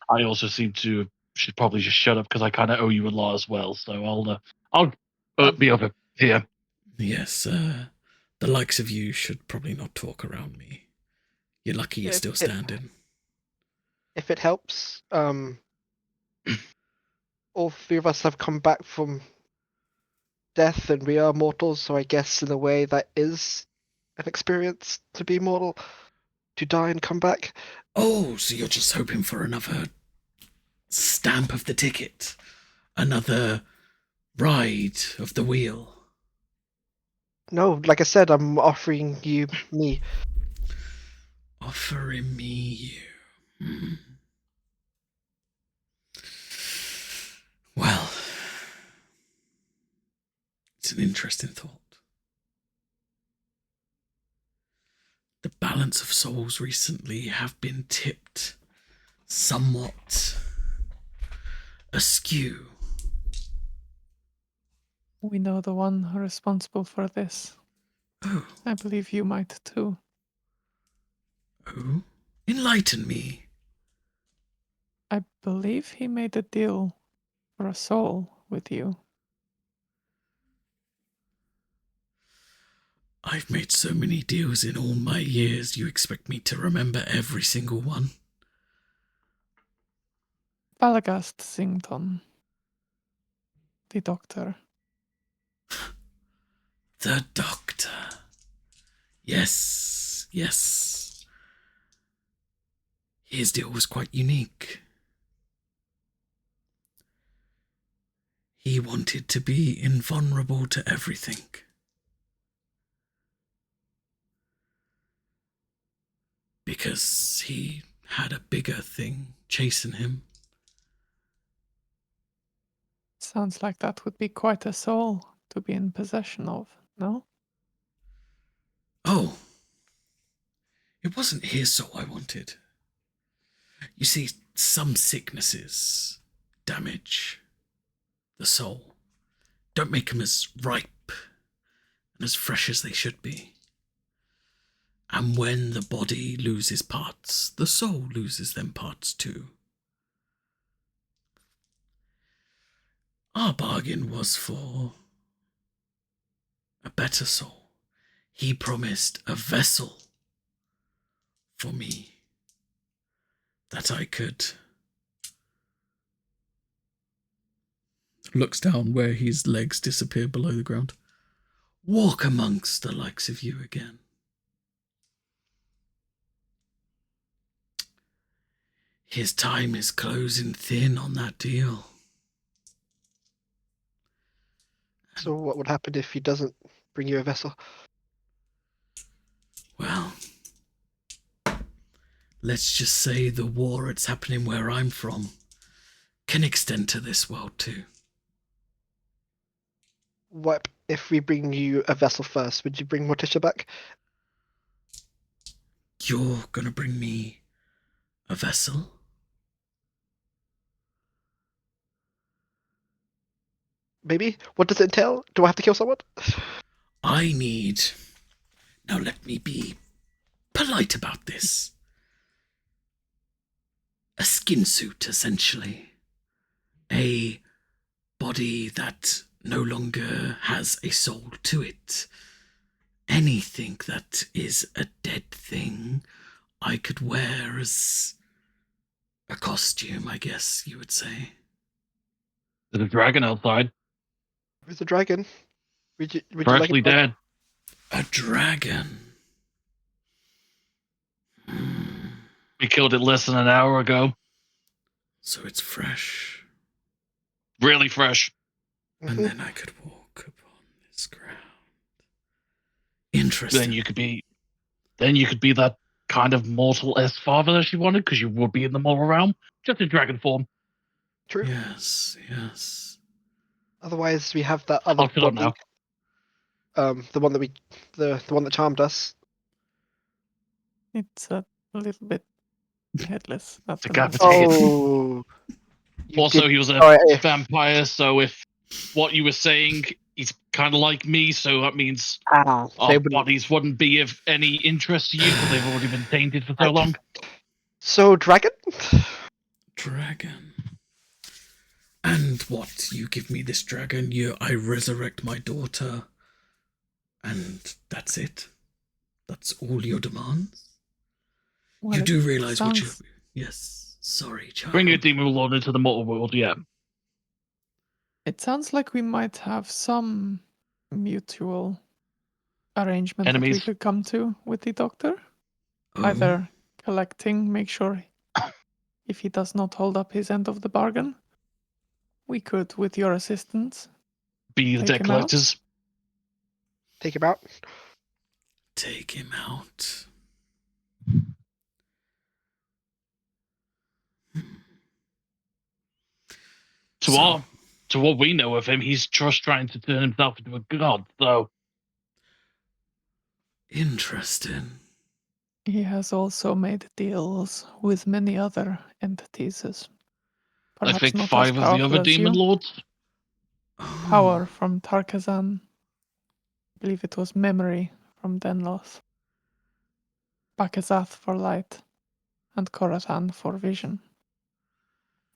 I also should probably just shut up because I kind of owe you a lot as well. So I'll be over here. Yes, the likes of you should probably not talk around me. You're lucky you're still standing. If it helps, all three of us have come back from death, and we are mortals, so I guess in a way that is an experience to be mortal, to die and come back. Oh, so you're just hoping for another stamp of the ticket? Another ride of the wheel? No, like I said, I'm offering you me. Offering me you. Well, it's an interesting thought. The balance of souls recently have been tipped somewhat askew. We know the one responsible for this. Oh. I believe you might too. Oh? Enlighten me. I believe he made a deal for a soul with you. I've made so many deals in all my years, you expect me to remember every single one? Balagast Sington. The doctor. The doctor. Yes, yes. His deal was quite unique. He wanted to be invulnerable to everything. Because he had a bigger thing chasing him. Sounds like that would be quite a soul to be in possession of, no? Oh. It wasn't his soul I wanted. You see, some sicknesses damage the soul. Don't make them as ripe and as fresh as they should be. And when the body loses parts, the soul loses them parts too. Our bargain was for a better soul. He promised a vessel for me that I could... Looks down where his legs disappear below the ground. Walk amongst the likes of you again. His time is closing thin on that deal. So what would happen if he doesn't bring you a vessel? Well, let's just say the war that's happening where I'm from can extend to this world too. What if we bring you a vessel first? Would you bring Morticia back? You're gonna bring me a vessel? Maybe? What does it entail? Do I have to kill someone? I need... Now let me be polite about this. A skin suit, essentially. A body that no longer has a soul to it. Anything that is a dead thing I could wear as a costume, I guess you would say. There's a dragon outside, Where's the dragon? Would you like freshly it? dead. A dragon. We killed it less than an hour ago. So it's fresh. Really fresh. And Mhm. then I could walk upon this ground. Interesting. Then you could be that kind of mortal-esque father that she wanted, because you would be in the moral realm, just in dragon form. True. Yes, yes. Otherwise, we have that other I'll fill up body. The one that the one that charmed us. It's a little bit headless. At the Decapitated. moment. Oh. You Also, did- he was a Alright, if- vampire, so if what you were saying, he's kind of like me, so that means Ow. our They wouldn't- bodies wouldn't be of any interest to you because they've already been tainted for so Right. long. So, dragon? Dragon. And what? You give me this dragon, I resurrect my daughter, and that's it? That's all your demands? Well, you it do realize what you... sounds- Yes, sorry, child. Bring a demon lord into the mortal world, yeah. It sounds like we might have some mutual arrangement that we Enemies? could come to with the doctor. Oh, Either collecting, make sure if he does not hold up his end of the bargain, we could, with your assistance, Be the Take debt him out? collectors. Take him out. take him out. To what we know of him, he's just trying to turn himself into a god, so Interesting. he has also made deals with many other entities. I Perhaps think not 5 as of the powerful other as demon you. lords. Oh, Power from Tarkazan. I believe it was memory from Denloth. Bakazath for light, and Korathan for vision.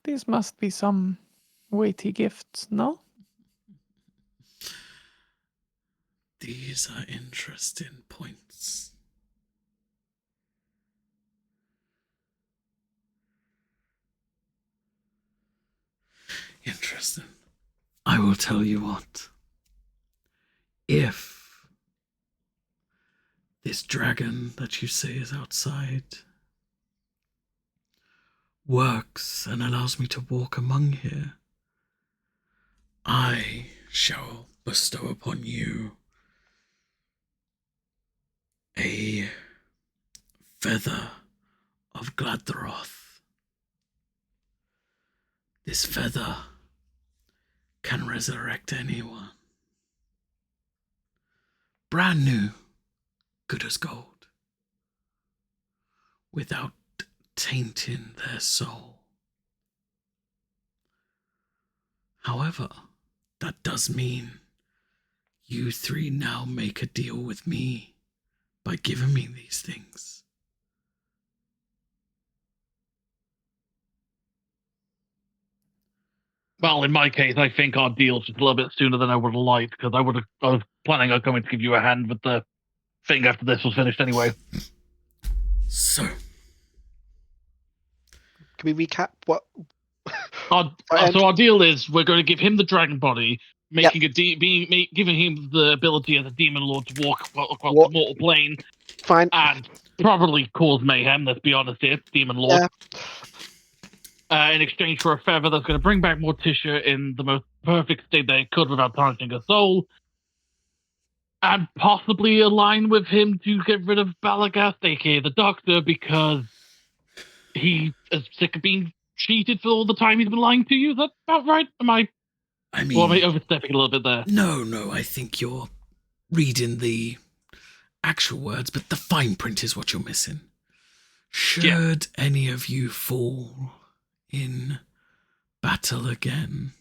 These must be some weighty gifts, no? These are interesting points. Interesting. I will tell you what. If this dragon that you say is outside works and allows me to walk among here, I shall bestow upon you a feather of Gladroth. This feather can resurrect anyone. Brand new, good as gold, without tainting their soul. However, that does mean you 3 now make a deal with me by giving me these things. Well, in my case, I think our deal's just a little bit sooner than I would have liked, because I was planning on coming to give you a hand with the thing after this was finished anyway. So, Can we recap what? So our deal is we're going to give him the dragon body, making giving him the ability as a demon lord to walk across the mortal plane Fine. and probably cause mayhem. Let's be honest here, demon lord. Yeah. in exchange for a feather that's going to bring back Morticia in the most perfect state that it could without tarnishing her soul, and possibly align with him to get rid of Balagast, aka the Doctor, because he is sick of being cheated for all the time he's been lying to you. Is that about right? Am I overstepping a little bit there? No, I think you're reading the actual words, but the fine print is what you're missing. Should any of you fall in battle again,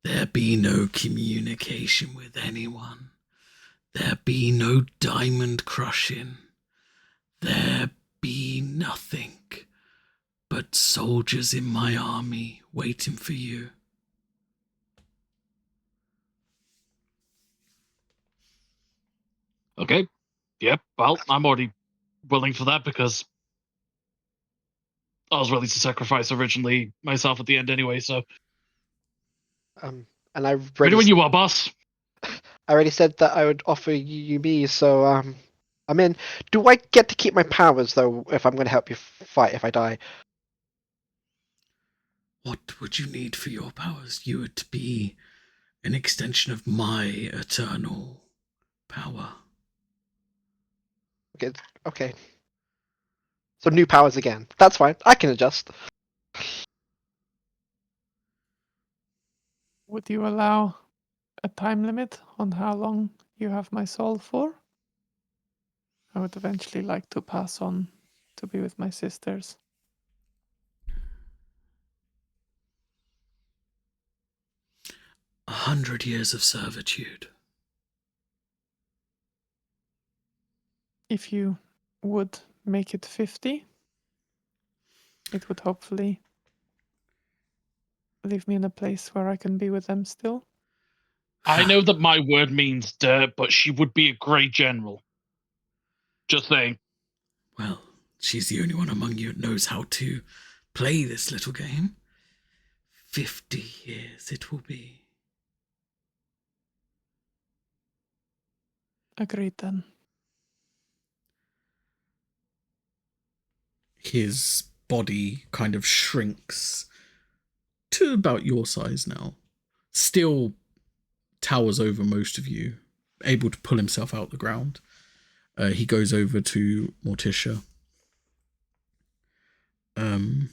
there be no communication with anyone. There be no diamond crushing. There be nothing but soldiers in my army waiting for you. Okay. Yep. Well, I'm already willing for that because I was willing to sacrifice originally myself at the end anyway. So And I ready when you are, boss. I already said that I would offer you me, so I'm in. Do I get to keep my powers though if I'm going to help you fight if I die? What would you need for your powers? You would be an extension of my eternal power. Okay. So new powers again. That's fine. I can adjust. Would you allow a time limit on how long you have my soul for? I would eventually like to pass on to be with my sisters. 100 years of servitude. If you would make it 50, it would hopefully leave me in a place where I can be with them still. I know that my word means dirt, but she would be a great general. Just saying. Well, she's the only one among you that knows how to play this little game. 50 years it will be. Agreed then. His body kind of shrinks to about your size now. Still towers over most of you, able to pull himself out the ground. He goes over to Morticia. And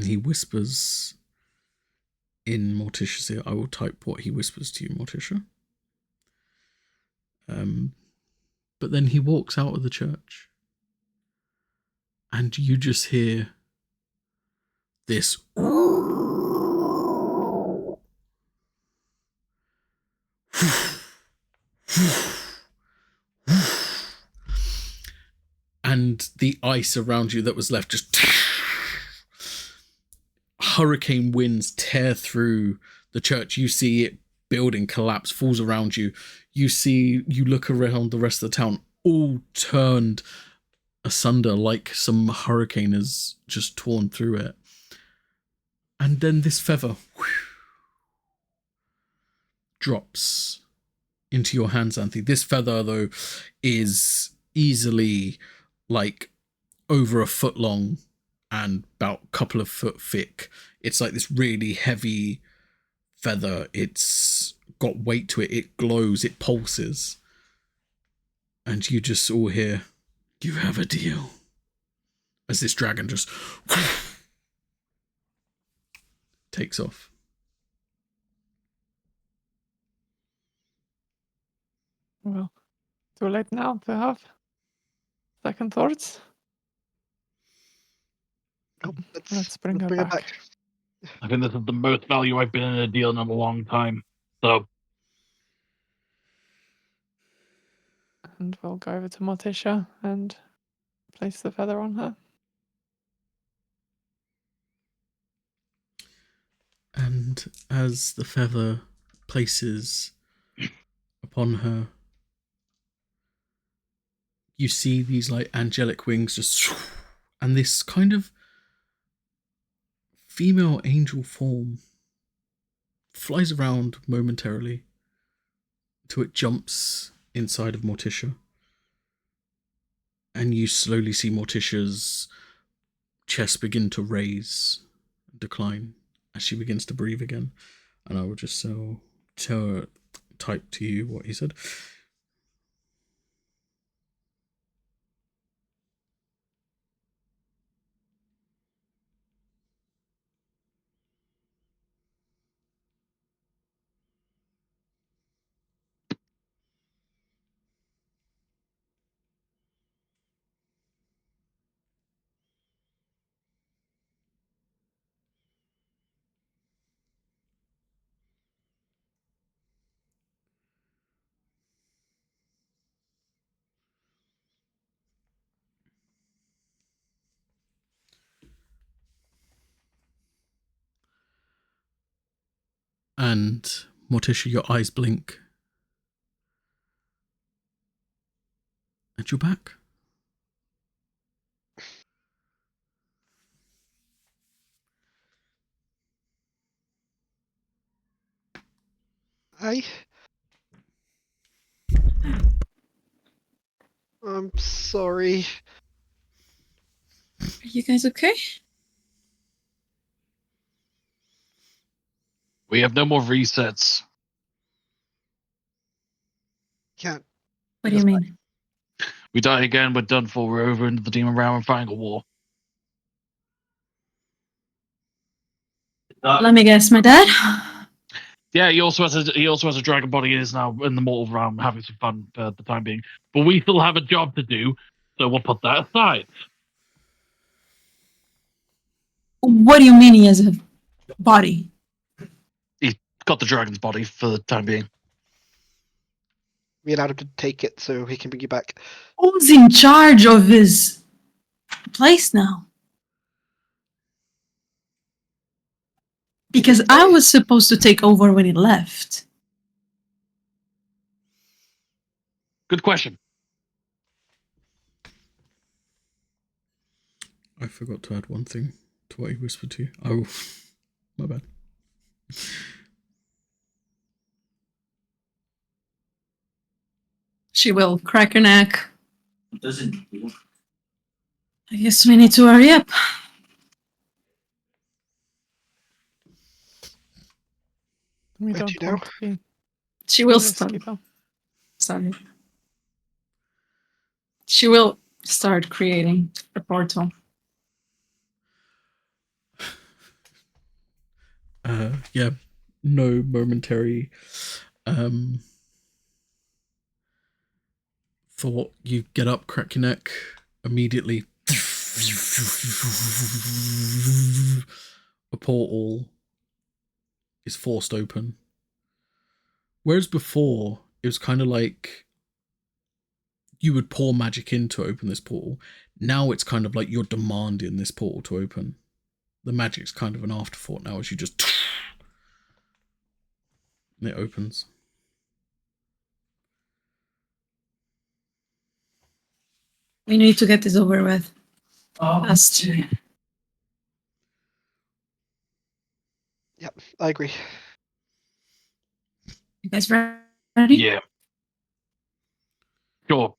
he whispers in Morticia's ear. I will type what he whispers to you, Morticia. But then he walks out of the church. And you just hear this and the ice around you that was left just hurricane winds tear through the church. You see it building collapse, falls around you. You look around the rest of the town, all turned asunder like some hurricane has just torn through it. And then this feather drops into your hands, Anthony. This feather, though, is easily like over a foot long and about a couple of foot thick. It's like this really heavy feather. It's got weight to it. It glows. It pulses. And you just all hear, "You have a deal," as this dragon just takes off. Well, too late now to have second thoughts. Oh, Let's bring her it back. I think this is the most value I've been in a deal in a long time. So And we'll go over to Morticia and place the feather on her. And as the feather places upon her, you see these like angelic wings just, and this kind of female angel form flies around momentarily till it jumps inside of Morticia. And you slowly see Morticia's chest begin to raise, decline as she begins to breathe again. And I will just type to you what he said. And Morticia, your eyes blink. And you're back. I'm sorry. Are you guys okay? We have no more resets. Can't. What do you mean? We die again, we're done for. We're over into the Demon Realm and fighting a war. Let me guess, my dad? Yeah, he also has a dragon body and is now in the mortal realm having some fun for the time being. But we still have a job to do, so we'll put that aside. What do you mean he has a body? He's got the dragon's body for the time being. We allowed him to take it so he can bring you back. Who's in charge of his place now? Because I was supposed to take over when he left. Good question. I forgot to add one thing to what he whispered to you. Oh, my bad. She will crack her neck. I guess we need to hurry up. We Let don't you know. want to be She will risky, start. though. Sorry. She will start creating a portal. Yeah, no momentary thought. You get up, crack your neck, immediately a portal is forced open. Whereas before, it was kind of like you would pour magic in to open this portal. Now it's kind of like you're demanding this portal to open. The magic's kind of an afterthought now as you just... and it opens. We need to get this over with. Fast. You Yep, I agree. guys ready? Yeah. Sure.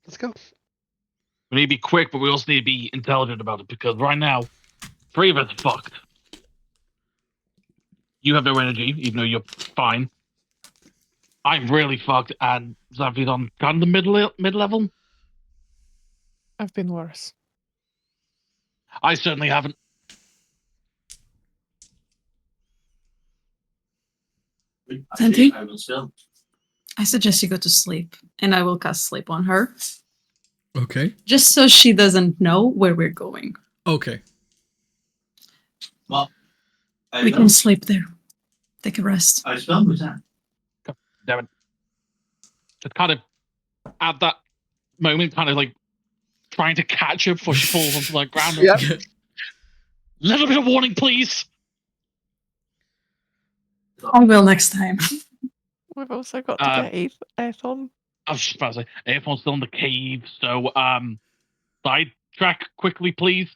Let's go. We need to be quick, but we also need to be intelligent about it because right now, 3 of us are fucked. You have no energy, even though you're fine. I'm really fucked, and Xavier's on kind of the mid-level. I've been worse. I certainly haven't. Santi? I suggest you go to sleep, and I will cast sleep on her, Okay. just so she doesn't know where we're going. Okay. We can sleep there. Take a rest. Damn it. Just kind of at that moment, kind of like trying to catch her before she falls onto the ground. Yeah. Little bit of warning, please. I will next time. We've also got to get Aethon. I was just about to say, everyone's still in the cave, so side track quickly, please.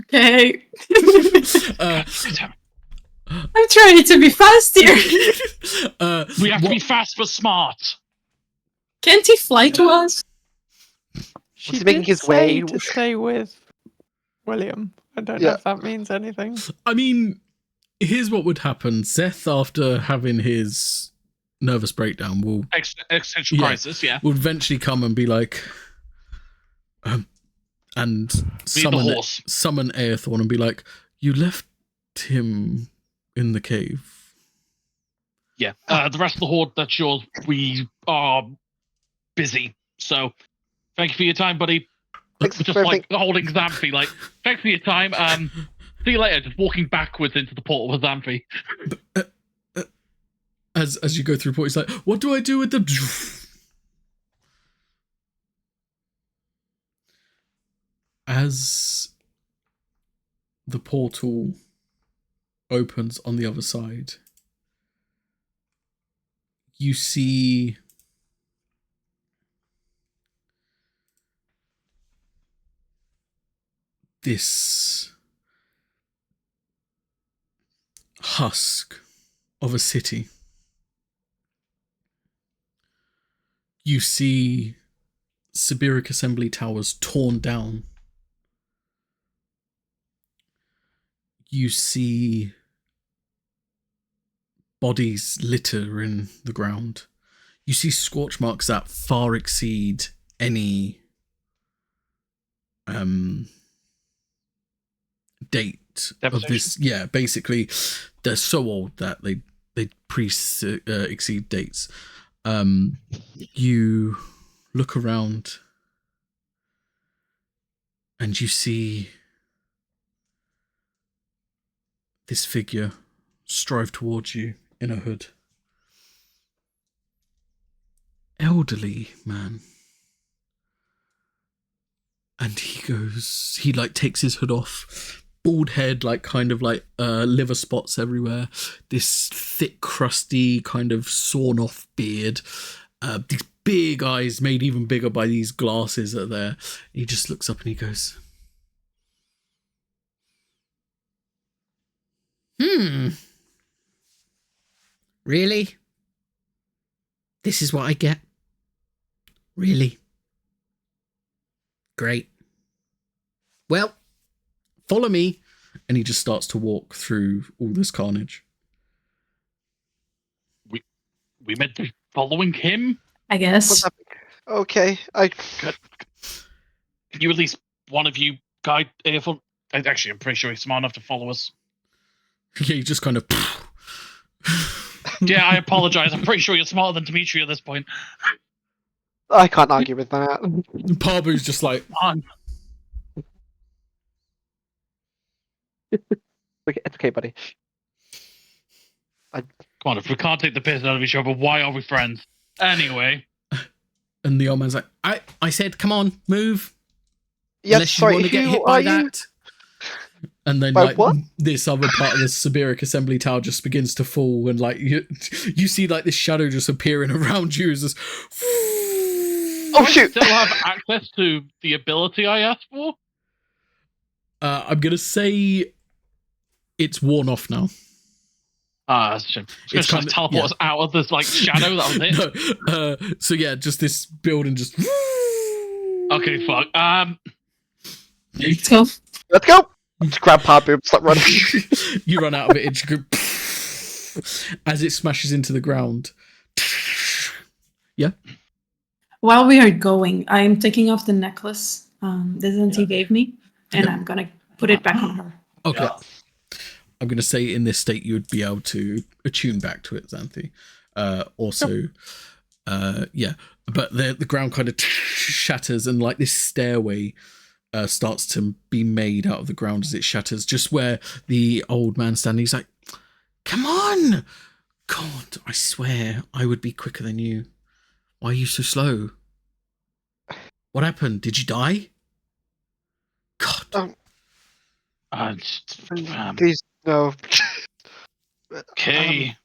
Okay. uh, I'm trying to be fast here. We have to be fast but smart. Can't he fly to us? She making did his say way? to stay with William. I don't Yeah. know if that means anything. I mean, here's what would happen. Seth, after having his nervous breakdown, will Existential Yeah. crisis, yeah. would eventually come and be like, and Need the horse. summon Aethorn and be like, you left him in the cave. Yeah. The rest of the horde, that's yours. We are busy. So, thank you for your time, buddy. Thanks Just for like everything. holding Xanthi, like, thanks for your time. See you later. Just walking backwards into the portal with Xanthi. As you go through port, he's like, what do I do with the... As the portal opens on the other side, you see this husk of a city. You see Siberic Assembly Towers torn down. You see bodies litter in the ground. You see scorch marks that far exceed any date of this. Yeah, basically, they're so old that they exceed dates. You look around and you see this figure strive towards you in a hood. Elderly man. And he like takes his hood off, bald head, like kind of like liver spots everywhere, this thick, crusty, kind of sawn off beard, these big eyes made even bigger by these glasses that are there. He just looks up and he goes, really? This is what I get? Really? Great. Well, follow me. And he just starts to walk through all this carnage. We meant to be following him? I guess. Okay, Can you at least, one of you, guide Aethorn? Actually, I'm pretty sure he's smart enough to follow us. Yeah, he just kind of... Yeah, I apologize. I'm pretty sure you're smarter than Dimitri at this point. I can't argue with that. Parbu's just like... Okay, it's okay, buddy. Come on, if we can't take the piss out of each other, why are we friends? Anyway. And the old man's like, I said, come on, move. Yes, Unless you sorry, want to get who hit by are you? that. And then By like what? this other part of the Siberic Assembly Tower just begins to fall, and like you see like this shadow just appearing around you as this. Oh shoot! Still have access to the ability I asked for? I'm gonna say it's worn off now. That's a shame. It's going to teleport us out of this like shadow. That was it. No, so yeah, just this building just. Okay, fuck. Let's go. Let's go! Just grab Parbu, start running. You run out of it, and you go as it smashes into the ground. Yeah. While we are going, I'm taking off the necklace that Zanti gave me, and I'm gonna put it back on her. Okay. Yeah. I'm going to say in this state you would be able to attune back to it, Xanthi. Yeah. But the ground kind of shatters, and like this stairway starts to be made out of the ground as it shatters, just where the old man's standing. He's like, come on! God, I swear I would be quicker than you. Why are you so slow? What happened? Did you die? God. Please, no. Okay.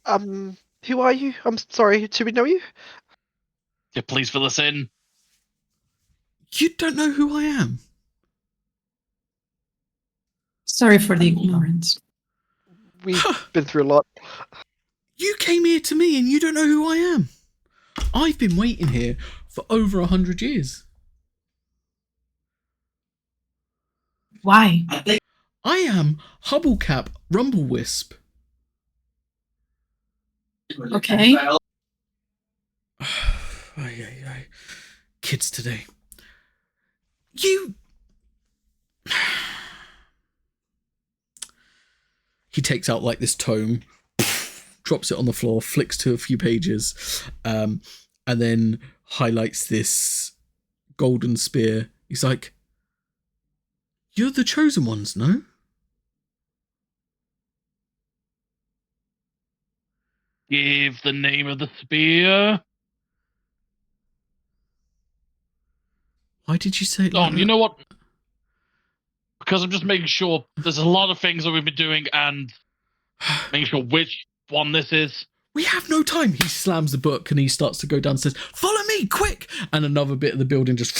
Who are you? I'm sorry, do we know you? Yeah, please fill us in. You don't know who I am? Sorry for the ignorance. We've been through a lot. You came here to me and you don't know who I am. I've been waiting here for over 100 years. Why? I am Hubblecap Rumblewisp. Okay. Ay. Kids today. You. He takes out like this tome, drops it on the floor, flicks to a few pages, and then highlights this golden spear. He's like, "You're the chosen ones, no?" Give the name of the spear. Why did you say it like You that? know what? Because I'm just making sure there's a lot of things that we've been doing and making sure which one this is. We have no time. He slams the book and he starts to go downstairs. Follow me, quick! And another bit of the building just.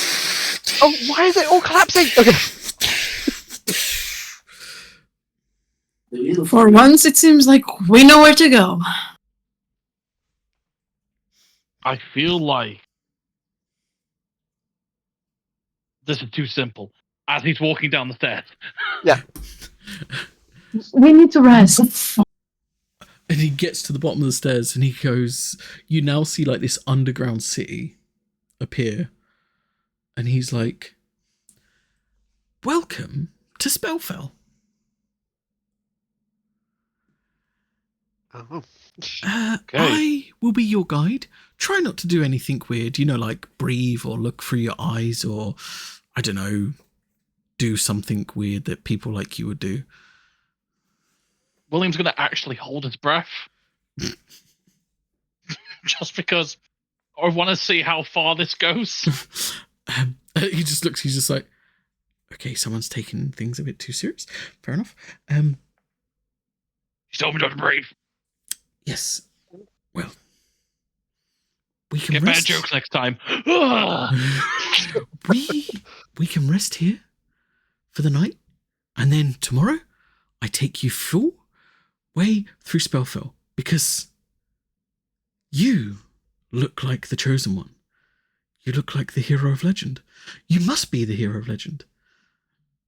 Oh, why is it all collapsing? Okay. For once, it seems like we know where to go. I feel like this is too simple. As he's walking down the stairs. Yeah. We need to rest. And he gets to the bottom of the stairs and he goes, you now see like this underground city appear. And he's like, welcome to Spellfell. Oh. Okay. I will be your guide. Try not to do anything weird, like breathe or look through your eyes or, I don't know, do something weird that people like you would do. William's going to actually hold his breath. Just because I want to see how far this goes. He just looks, he's just like, okay, someone's taking things a bit too serious. Fair enough. He told me not to breathe. Yes. Well, we can Get better rest. jokes next time. we can rest here for the night, and then tomorrow I take you full way through Spellfell because you look like the chosen one. You look like the hero of legend. You must be the hero of legend.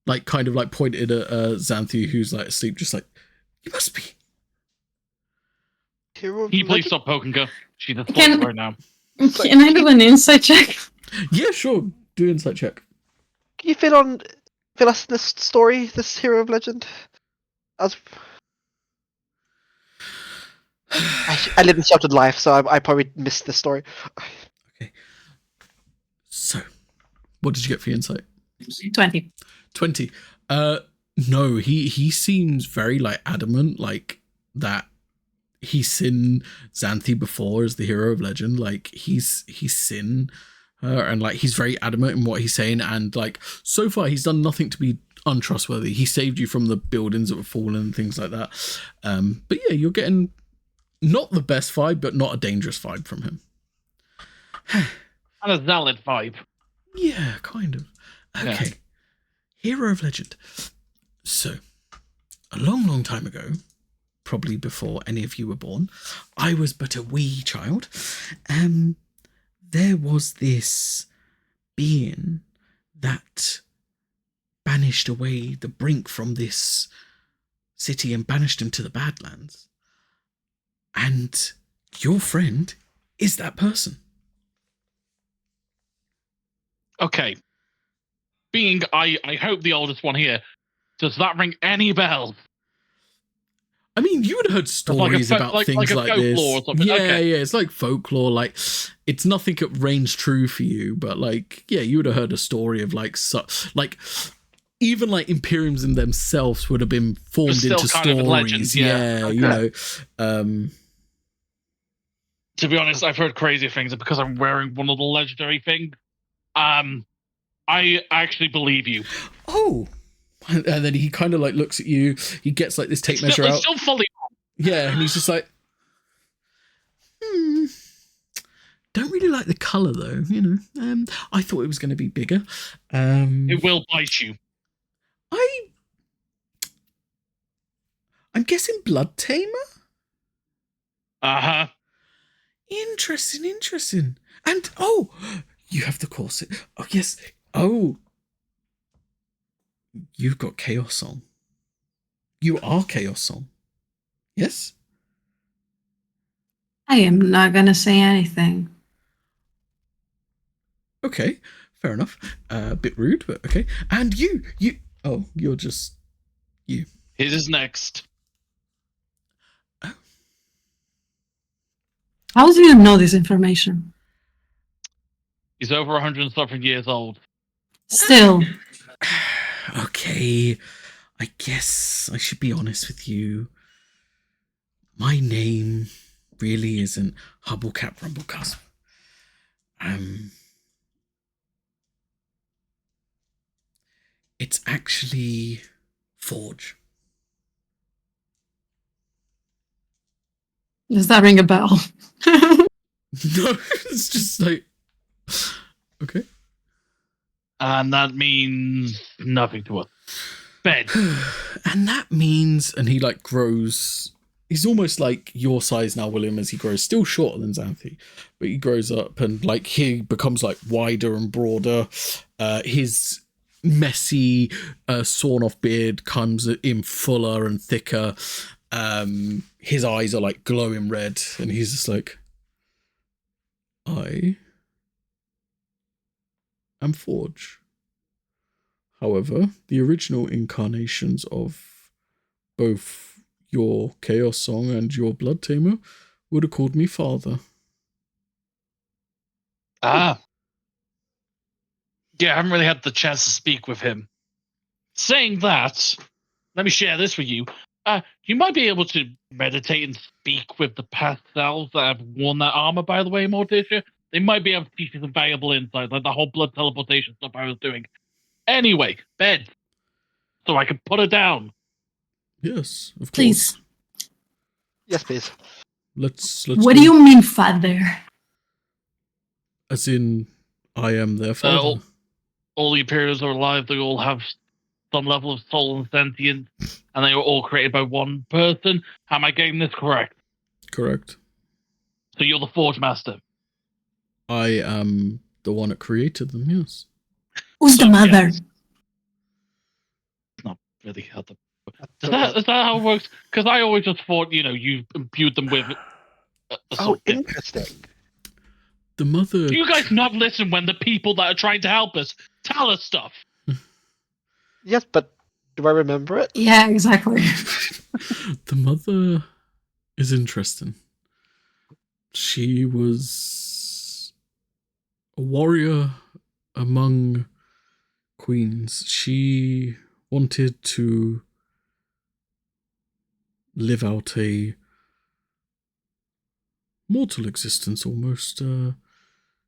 Like, kind of like pointed at Xanthi, who's like asleep, just like, you must be. Hero of Can you please legend? stop poking her? She's a Can- right now. Can I do an insight check? Yeah, sure. Do an insight check. Can you fill us this story, this hero of legend? I live in sheltered life, so I probably missed the story. Okay. So, what did you get for your insight? 20. 20. No, he seems very like adamant, like that he's seen Xanthi before as the hero of legend. Like he's seen her, and like he's very adamant in what he's saying. And like so far, he's done nothing to be untrustworthy. He saved you from the buildings that were falling and things like that. But yeah, you're getting not the best vibe, but not a dangerous vibe from him. And a zealot vibe. Yeah, kind of. Okay. Yeah. Hero of legend. So, a long, long time ago, probably before any of you were born, I was but a wee child. There was this being that banished away the Brink from this city and banished him to the Badlands. And your friend is that person. Okay. Being, I hope the oldest one here, does that ring any bells? I mean, you would have heard stories about things like this. Or something. Yeah, Okay. yeah, it's like folklore. Like, it's nothing that reigns true for you, but like, yeah, you would have heard a story of like, even like Imperiums in themselves would have been formed Still into kind of a stories. legend, yeah. You know. To be honest, I've heard crazy things because I'm wearing one of the legendary things. I actually believe you. Oh. And then he kind of like looks at you. He gets like this tape measure out. It's still fully on. Yeah, and he's just like, don't really like the color though. I thought it was going to be bigger. It will bite you. I'm guessing Blood Tamer. Uh-huh. Interesting. And you have the corset. Oh yes. Oh, You've got Chaos Song. You are Chaos Song. Yes? I am not gonna say anything. Okay, fair enough. A bit rude, but okay. And you. Oh, you're just you. His is next. How do you know this information? He's over 100 and something years old. Still, Okay, I guess I should be honest with you. My name really isn't Hubblecap Rumblecusp. It's actually Forge. does that ring a bell? No, it's just like okay. And that means nothing to us. Ben. And that means, and he like grows. He's almost like your size now, William, as he grows. Still shorter than Xanthi, but he grows up and like he becomes like wider and broader. His messy, sawn-off beard comes in fuller and thicker. His eyes are like glowing red, and he's just like, I am Forge. However, the original incarnations of both your Chaos Song and your Blood Tamer would have called me father. Ah. Yeah, I haven't really had the chance to speak with him. Saying that, let me share this with you. You might be able to meditate and speak with the past selves that have worn that armor, by the way, Morticia. They might be able to teach you some valuable insight, like the whole blood teleportation stuff I was doing. Anyway, bed. So I can put her down. Yes, of course. Please. Yes, please. Let's What do you mean, father? As in, I am their father. All the Imperials are alive. They all have some level of soul and sentience, and they were all created by one person. Am I getting this correct? Correct. So you're the Forge Master. I am the one that created them, yes. Who's the mother? Yes. Not really how the... Is that how it works? Because I always just thought, you imbued them with a Oh, something. interesting. The mother... Do you guys not listen when the people that are trying to help us tell us stuff? Yes, but do I remember it? Yeah, exactly. The mother is interesting. She was a warrior among queens. She wanted to live out a mortal existence almost.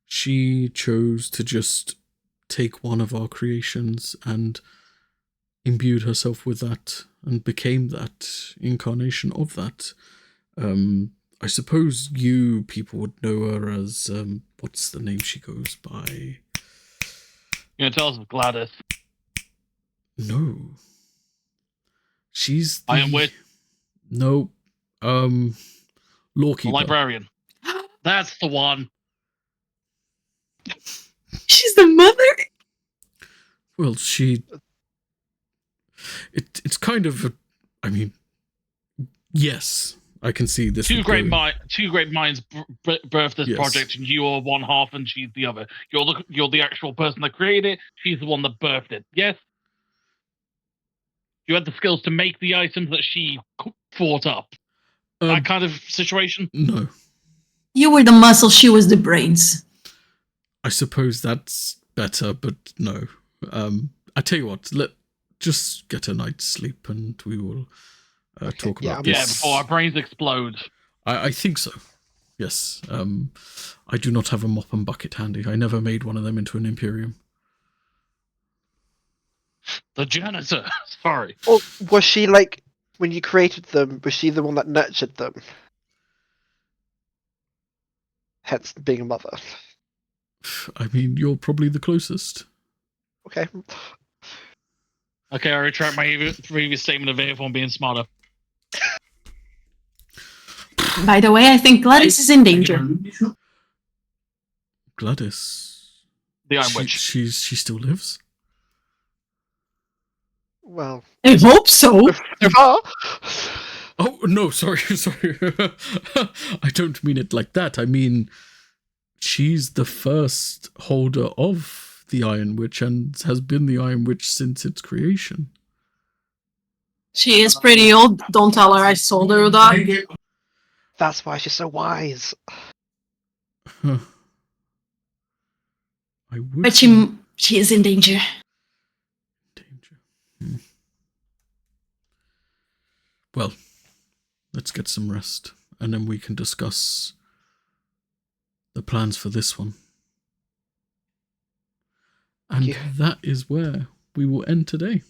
She chose to just take one of our creations and imbued herself with that and became that incarnation of that. I suppose you people would know her as what's the name she goes by? You gonna tell us Gladys? No. She's the... I am with No. the Lawkeeper. librarian. That's the one. She's the mother? Well, it's kind of I mean, yes, I can see this. Two great minds birthed this Yes. project, and you are one half, and she's the other. You're the actual person that created it. She's the one that birthed it. Yes. You had the skills to make the items that she fought up. That kind of situation. No. You were the muscle, she was the brains. I suppose that's better, but no. I tell you what, just get a night's sleep, and we will talk about this. Yeah, before our brains explode. I think so. Yes. I do not have a mop and bucket handy. I never made one of them into an Imperium. The janitor. Sorry. Or was she like, when you created them, was she the one that nurtured them? Hence being a mother. I mean, you're probably the closest. Okay. Okay, I retract my previous statement of everyone being smarter. By the way, I think Gladys is in danger. Gladys. The Iron Witch. She still lives? Well, I hope so. so far. Oh no, sorry, sorry. I don't mean it like that. I mean, she's the first holder of the Iron Witch and has been the Iron Witch since its creation. She is pretty old. Don't tell her I told her that. That's why she's so wise. Huh. I would But she is in danger. danger. Well, let's get some rest, and then we can discuss the plans for this one. And Yeah. that is where we will end today.